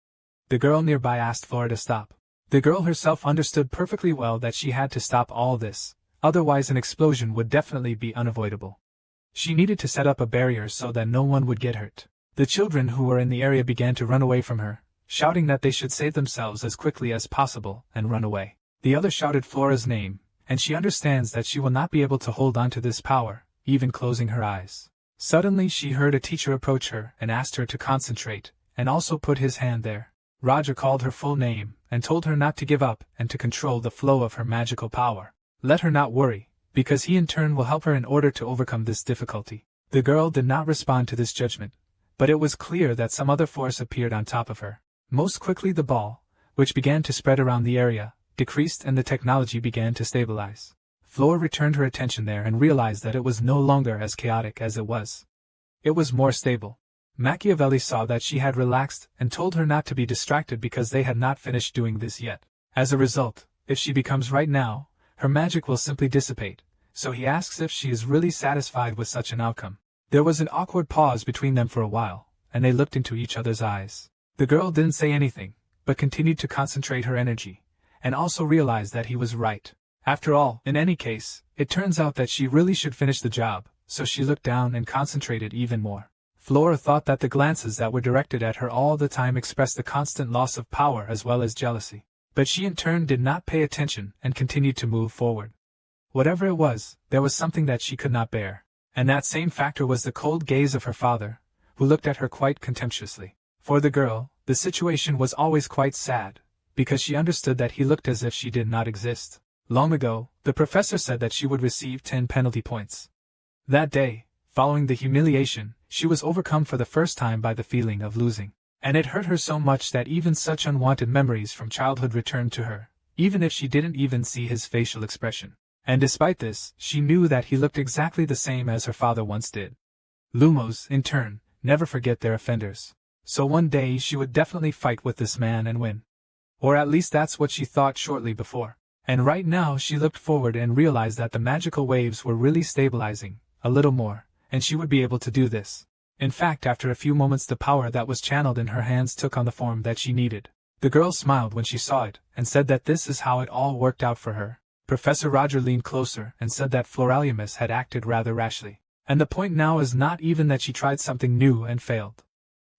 The girl nearby asked Flora to stop. The girl herself understood perfectly well that she had to stop all this, otherwise an explosion would definitely be unavoidable. She needed to set up a barrier so that no one would get hurt. The children who were in the area began to run away from her, shouting that they should save themselves as quickly as possible and run away. The other shouted Flora's name, and she understands that she will not be able to hold on to this power, even closing her eyes. Suddenly she heard a teacher approach her and asked her to concentrate, and also put his hand there. Roger called her full name, and told her not to give up and to control the flow of her magical power. Let her not worry, because he in turn will help her in order to overcome this difficulty. The girl did not respond to this judgment, but it was clear that some other force appeared on top of her. Most quickly the ball, which began to spread around the area, decreased and the technology began to stabilize. Flora returned her attention there and realized that it was no longer as chaotic as it was. It was more stable. Machiavelli saw that she had relaxed and told her not to be distracted because they had not finished doing this yet. As a result, if she becomes right now, her magic will simply dissipate, so he asks if she is really satisfied with such an outcome. There was an awkward pause between them for a while, and they looked into each other's eyes. The girl didn't say anything, but continued to concentrate her energy, and also realized that he was right. After all, in any case, it turns out that she really should finish the job, so she looked down and concentrated even more. Flora thought that the glances that were directed at her all the time expressed the constant loss of power as well as jealousy. But she in turn did not pay attention and continued to move forward. Whatever it was, there was something that she could not bear. And that same factor was the cold gaze of her father, who looked at her quite contemptuously. For the girl, the situation was always quite sad, because she understood that he looked as if she did not exist. Long ago, the professor said that she would receive 10 penalty points. That day, following the humiliation, she was overcome for the first time by the feeling of losing. And it hurt her so much that even such unwanted memories from childhood returned to her, even if she didn't even see his facial expression. And despite this, she knew that he looked exactly the same as her father once did. Lumos, in turn, never forget their offenders. So one day she would definitely fight with this man and win. Or at least that's what she thought shortly before. And right now she looked forward and realized that the magical waves were really stabilizing, a little more, and she would be able to do this. In fact, after a few moments the power that was channeled in her hands took on the form that she needed. The girl smiled when she saw it, and said that this is how it all worked out for her. Professor Roger leaned closer and said that Floralimus had acted rather rashly. And the point now is not even that she tried something new and failed.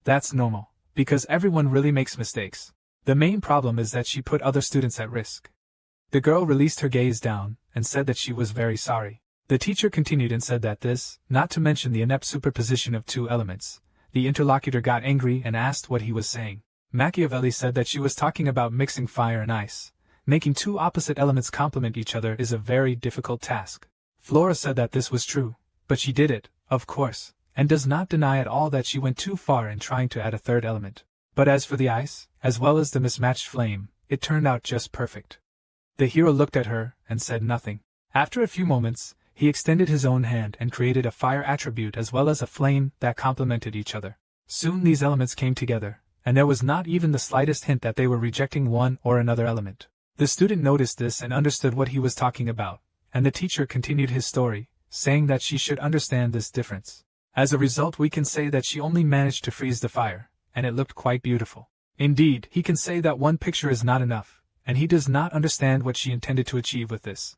That's normal, because everyone really makes mistakes. The main problem is that she put other students at risk. The girl released her gaze down, and said that she was very sorry. The teacher continued and said that this, not to mention the inept superposition of two elements. The interlocutor got angry and asked what he was saying. Machiavelli said that she was talking about mixing fire and ice. Making two opposite elements complement each other is a very difficult task. Flora said that this was true, but she did it, of course, and does not deny at all that she went too far in trying to add a third element. But as for the ice, as well as the mismatched flame, it turned out just perfect. The hero looked at her and said nothing. After a few moments, he extended his own hand and created a fire attribute as well as a flame that complemented each other. Soon these elements came together, and there was not even the slightest hint that they were rejecting one or another element. The student noticed this and understood what he was talking about, and the teacher continued his story, saying that she should understand this difference. As a result, we can say that she only managed to freeze the fire, and it looked quite beautiful. Indeed, he can say that one picture is not enough, and he does not understand what she intended to achieve with this.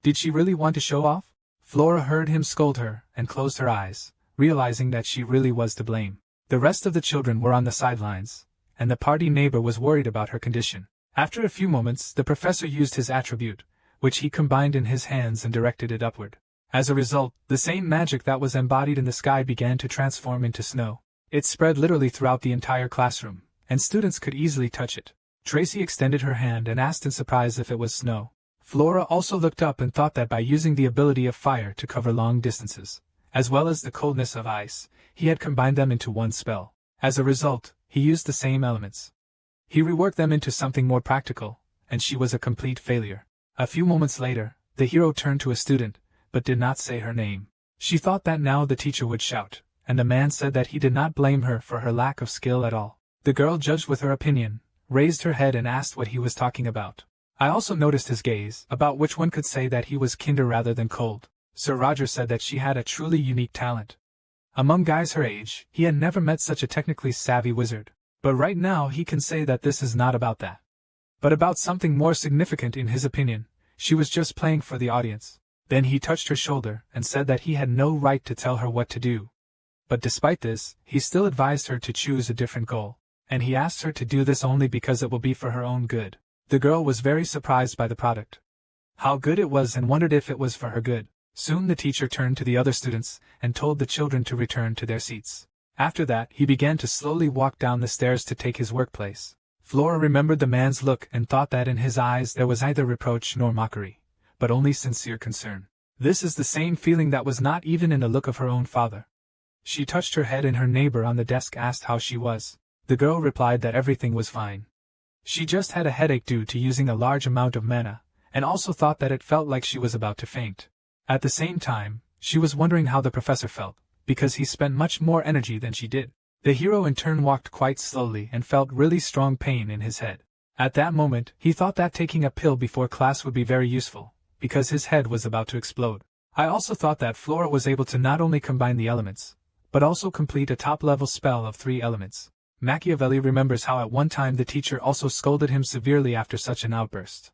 Did she really want to show off? Flora heard him scold her and closed her eyes, realizing that she really was to blame. The rest of the children were on the sidelines, and the party neighbor was worried about her condition. After a few moments, the professor used his attribute, which he combined in his hands and directed it upward. As a result, the same magic that was embodied in the sky began to transform into snow. It spread literally throughout the entire classroom, and students could easily touch it. Tracy extended her hand and asked in surprise if it was snow. Flora also looked up and thought that by using the ability of fire to cover long distances, as well as the coldness of ice, he had combined them into one spell. As a result, he used the same elements. He reworked them into something more practical, and she was a complete failure. A few moments later, the hero turned to a student, but did not say her name. She thought that now the teacher would shout, and the man said that he did not blame her for her lack of skill at all. The girl judged with her opinion, raised her head and asked what he was talking about. I also noticed his gaze, about which one could say that he was kinder rather than cold. Sir Roger said that she had a truly unique talent. Among guys her age, he had never met such a technically savvy wizard. But right now he can say that this is not about that. But about something more significant in his opinion. She was just playing for the audience. Then he touched her shoulder and said that he had no right to tell her what to do. But despite this, he still advised her to choose a different goal. And he asked her to do this only because it will be for her own good. The girl was very surprised by the product. How good it was and wondered if it was for her good. Soon the teacher turned to the other students and told the children to return to their seats. After that, he began to slowly walk down the stairs to take his workplace. Flora remembered the man's look and thought that in his eyes there was neither reproach nor mockery, but only sincere concern. This is the same feeling that was not even in the look of her own father. She touched her head and her neighbor on the desk asked how she was. The girl replied that everything was fine. She just had a headache due to using a large amount of mana, and also thought that it felt like she was about to faint. At the same time, she was wondering how the professor felt, because he spent much more energy than she did. The hero in turn walked quite slowly and felt really strong pain in his head. At that moment, he thought that taking a pill before class would be very useful, because his head was about to explode. I also thought that Flora was able to not only combine the elements, but also complete a top-level spell of 3 elements. Machiavelli remembers how at one time the teacher also scolded him severely after such an outburst.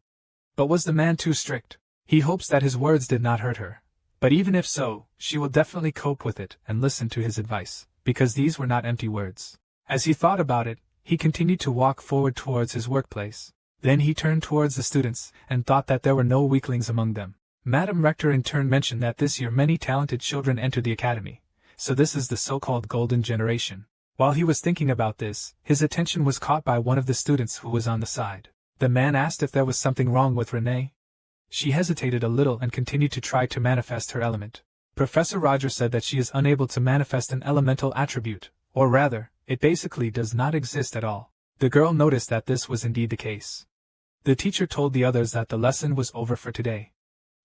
But was the man too strict? He hopes that his words did not hurt her. But even if so, she will definitely cope with it and listen to his advice, because these were not empty words. As he thought about it, he continued to walk forward towards his workplace. Then he turned towards the students and thought that there were no weaklings among them. Madam Rector in turn mentioned that this year many talented children entered the academy, so this is the so-called golden generation. While he was thinking about this, his attention was caught by one of the students who was on the side. The man asked if there was something wrong with Renee. She hesitated a little and continued to try to manifest her element. Professor Roger said that she is unable to manifest an elemental attribute, or rather, it basically does not exist at all. The girl noticed that this was indeed the case. The teacher told the others that the lesson was over for today.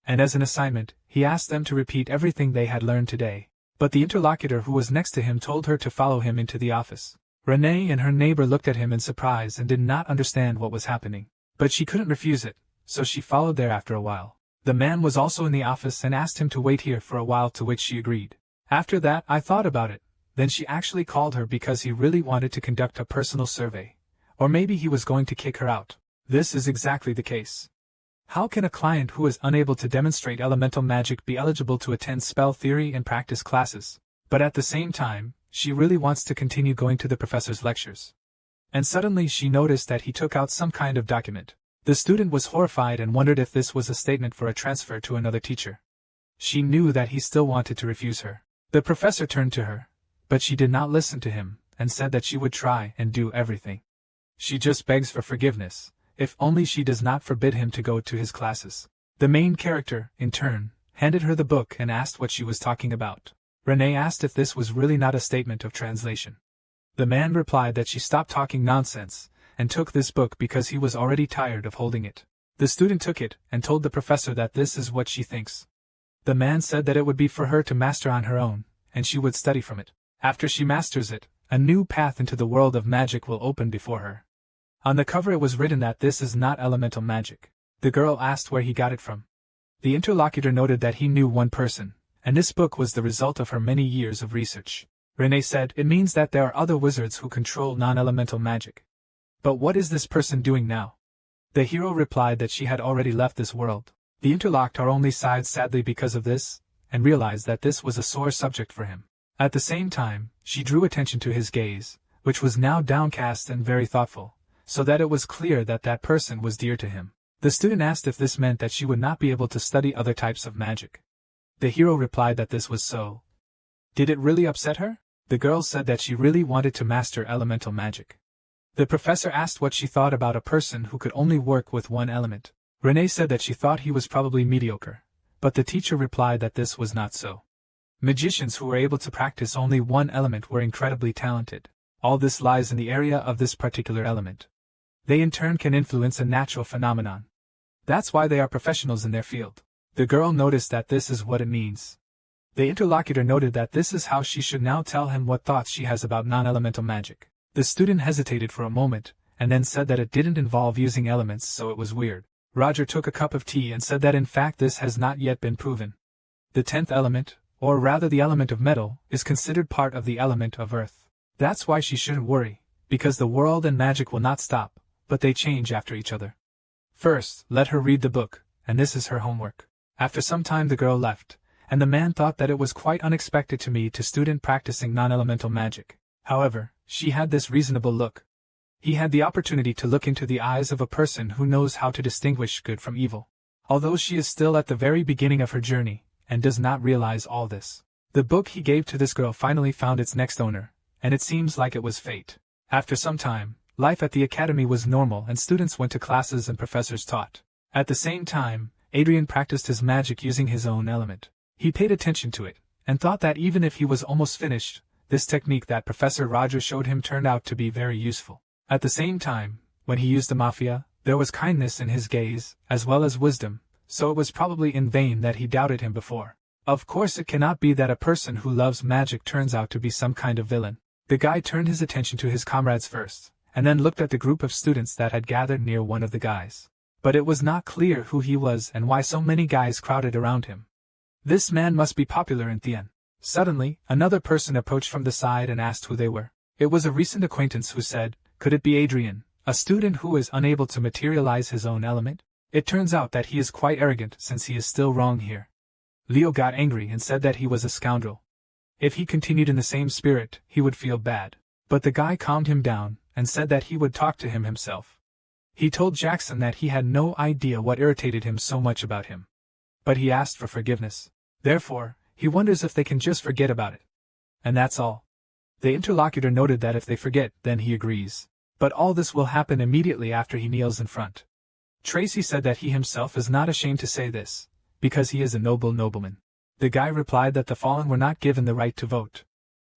And as an assignment, he asked them to repeat everything they had learned today. But the interlocutor who was next to him told her to follow him into the office. Renee and her neighbor looked at him in surprise and did not understand what was happening. But she couldn't refuse it, so she followed there after a while. The man was also in the office and asked him to wait here for a while, to which she agreed. After that, I thought about it. Then she actually called her because he really wanted to conduct a personal survey. Or maybe he was going to kick her out. This is exactly the case. How can a client who is unable to demonstrate elemental magic be eligible to attend spell theory and practice classes? But at the same time, she really wants to continue going to the professor's lectures. And suddenly she noticed that he took out some kind of document. The student was horrified and wondered if this was a statement for a transfer to another teacher. She knew that he still wanted to refuse her. The professor turned to her, but she did not listen to him, and said that she would try and do everything. She just begs for forgiveness, if only she does not forbid him to go to his classes. The main character, in turn, handed her the book and asked what she was talking about. Renee asked if this was really not a statement of translation. The man replied that she stopped talking nonsense, and took this book because he was already tired of holding it. The student took it and told the professor that this is what she thinks. The man said that it would be for her to master on her own, and she would study from it. After she masters it, a new path into the world of magic will open before her. On the cover it was written that this is not elemental magic. The girl asked where he got it from. The interlocutor noted that he knew one person, and this book was the result of her many years of research. Renee said, it means that there are other wizards who control non-elemental magic. But what is this person doing now? The hero replied that she had already left this world. The interlocutor only sighed sadly because of this, and realized that this was a sore subject for him. At the same time, she drew attention to his gaze, which was now downcast and very thoughtful, so that it was clear that that person was dear to him. The student asked if this meant that she would not be able to study other types of magic. The hero replied that this was so. Did it really upset her? The girl said that she really wanted to master elemental magic. The professor asked what she thought about a person who could only work with one element. Renee said that she thought he was probably mediocre, but the teacher replied that this was not so. Magicians who were able to practice only one element were incredibly talented. All this lies in the area of this particular element. They in turn can influence a natural phenomenon. That's why they are professionals in their field. The girl noticed that this is what it means. The interlocutor noted that this is how she should now tell him what thoughts she has about non-elemental magic. The student hesitated for a moment, and then said that it didn't involve using elements, so it was weird. Roger took a cup of tea and said that in fact this has not yet been proven. The 10th element, or rather the element of metal, is considered part of the element of earth. That's why she shouldn't worry, because the world and magic will not stop, but they change after each other. First, let her read the book, and this is her homework. After some time the girl left, and the man thought that it was quite unexpected to meet a student practicing non-elemental magic. However, she had this reasonable look. He had the opportunity to look into the eyes of a person who knows how to distinguish good from evil. Although she is still at the very beginning of her journey, and does not realize all this. The book he gave to this girl finally found its next owner, and it seems like it was fate. After some time, life at the academy was normal and students went to classes and professors taught. At the same time, Adrian practiced his magic using his own element. He paid attention to it, and thought that even if he was almost finished, this technique that Professor Roger showed him turned out to be very useful. At the same time, when he used the mafia, there was kindness in his gaze, as well as wisdom, so it was probably in vain that he doubted him before. Of course it cannot be that a person who loves magic turns out to be some kind of villain. The guy turned his attention to his comrades first, and then looked at the group of students that had gathered near one of the guys. But it was not clear who he was and why so many guys crowded around him. This man must be popular in Thien. Suddenly, another person approached from the side and asked who they were. It was a recent acquaintance who said, "Could it be Adrian, a student who is unable to materialize his own element? It turns out that he is quite arrogant since he is still wrong here." Leo got angry and said that he was a scoundrel. If he continued in the same spirit, he would feel bad. But the guy calmed him down, and said that he would talk to him himself. He told Jackson that he had no idea what irritated him so much about him. But he asked for forgiveness. Therefore, he wonders if they can just forget about it. And that's all. The interlocutor noted that if they forget, then he agrees. But all this will happen immediately after he kneels in front. Tracy said that he himself is not ashamed to say this, because he is a noble nobleman. The guy replied that the fallen were not given the right to vote.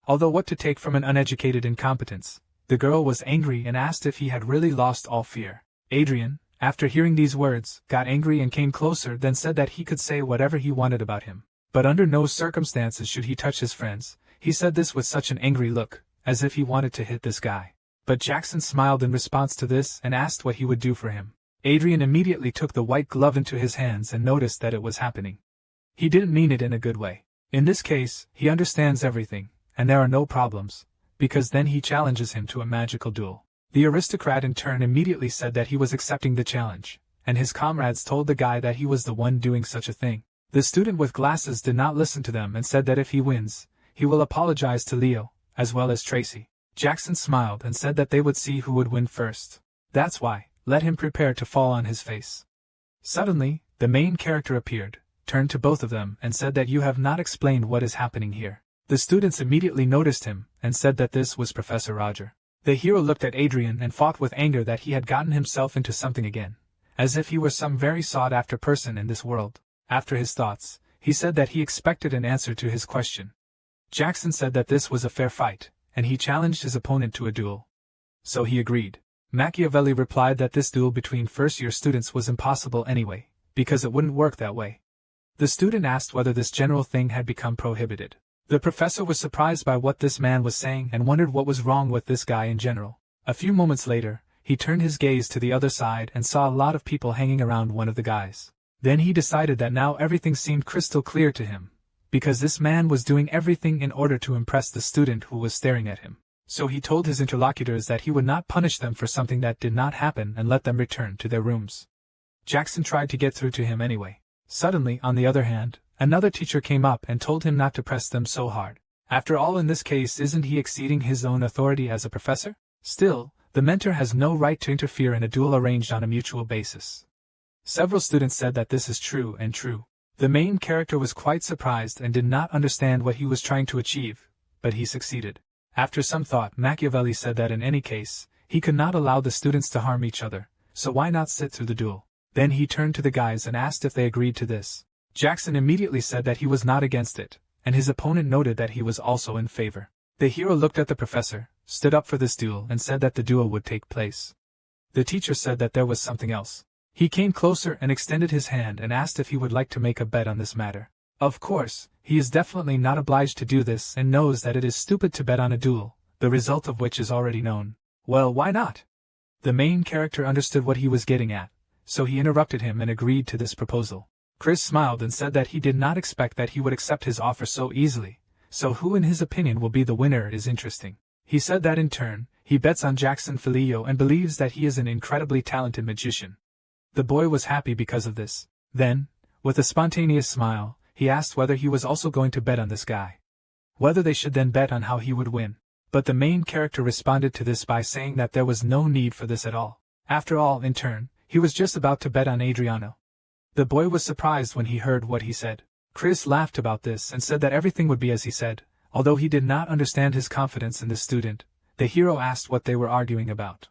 Although what to take from an uneducated incompetence, the girl was angry and asked if he had really lost all fear. Adrian, after hearing these words, got angry and came closer, then said that he could say whatever he wanted about him, but under no circumstances should he touch his friends. He said this with such an angry look, as if he wanted to hit this guy. But Jackson smiled in response to this and asked what he would do for him. Adrian immediately took the white glove into his hands and noticed that it was happening. He didn't mean it in a good way. In this case, he understands everything, and there are no problems, because then he challenges him to a magical duel. The aristocrat in turn immediately said that he was accepting the challenge, and his comrades told the guy that he was the one doing such a thing. The student with glasses did not listen to them and said that if he wins, he will apologize to Leo, as well as Tracy. Jackson smiled and said that they would see who would win first. That's why, let him prepare to fall on his face. Suddenly, the main character appeared, turned to both of them and said that you have not explained what is happening here. The students immediately noticed him and said that this was Professor Roger. The hero looked at Adrian and fought with anger that he had gotten himself into something again, as if he were some very sought-after person in this world. After his thoughts, he said that he expected an answer to his question. Jackson said that this was a fair fight, and he challenged his opponent to a duel. So he agreed. Machiavelli replied that this duel between first-year students was impossible anyway, because it wouldn't work that way. The student asked whether this general thing had become prohibited. The professor was surprised by what this man was saying and wondered what was wrong with this guy in general. A few moments later, he turned his gaze to the other side and saw a lot of people hanging around one of the guys. Then he decided that now everything seemed crystal clear to him, because this man was doing everything in order to impress the student who was staring at him. So he told his interlocutors that he would not punish them for something that did not happen and let them return to their rooms. Jackson tried to get through to him anyway. Suddenly, on the other hand, another teacher came up and told him not to press them so hard. After all, in this case, isn't he exceeding his own authority as a professor? Still, the mentor has no right to interfere in a duel arranged on a mutual basis. Several students said that this is true and true. The main character was quite surprised and did not understand what he was trying to achieve, but he succeeded. After some thought, Machiavelli said that in any case, he could not allow the students to harm each other, so why not sit through the duel? Then he turned to the guys and asked if they agreed to this. Jackson immediately said that he was not against it, and his opponent noted that he was also in favor. The hero looked at the professor, stood up for this duel and said that the duel would take place. The teacher said that there was something else. He came closer and extended his hand and asked if he would like to make a bet on this matter. Of course, he is definitely not obliged to do this and knows that it is stupid to bet on a duel, the result of which is already known. Well, why not? The main character understood what he was getting at, so he interrupted him and agreed to this proposal. Chris smiled and said that he did not expect that he would accept his offer so easily, so who in his opinion will be the winner is interesting. He said that in turn, he bets on Jackson Filio and believes that he is an incredibly talented magician. The boy was happy because of this. Then, with a spontaneous smile, he asked whether he was also going to bet on this guy. Whether they should then bet on how he would win. But the main character responded to this by saying that there was no need for this at all. After all, in turn, he was just about to bet on Adriano. The boy was surprised when he heard what he said. Chris laughed about this and said that everything would be as he said. Although he did not understand his confidence in the student, the hero asked what they were arguing about.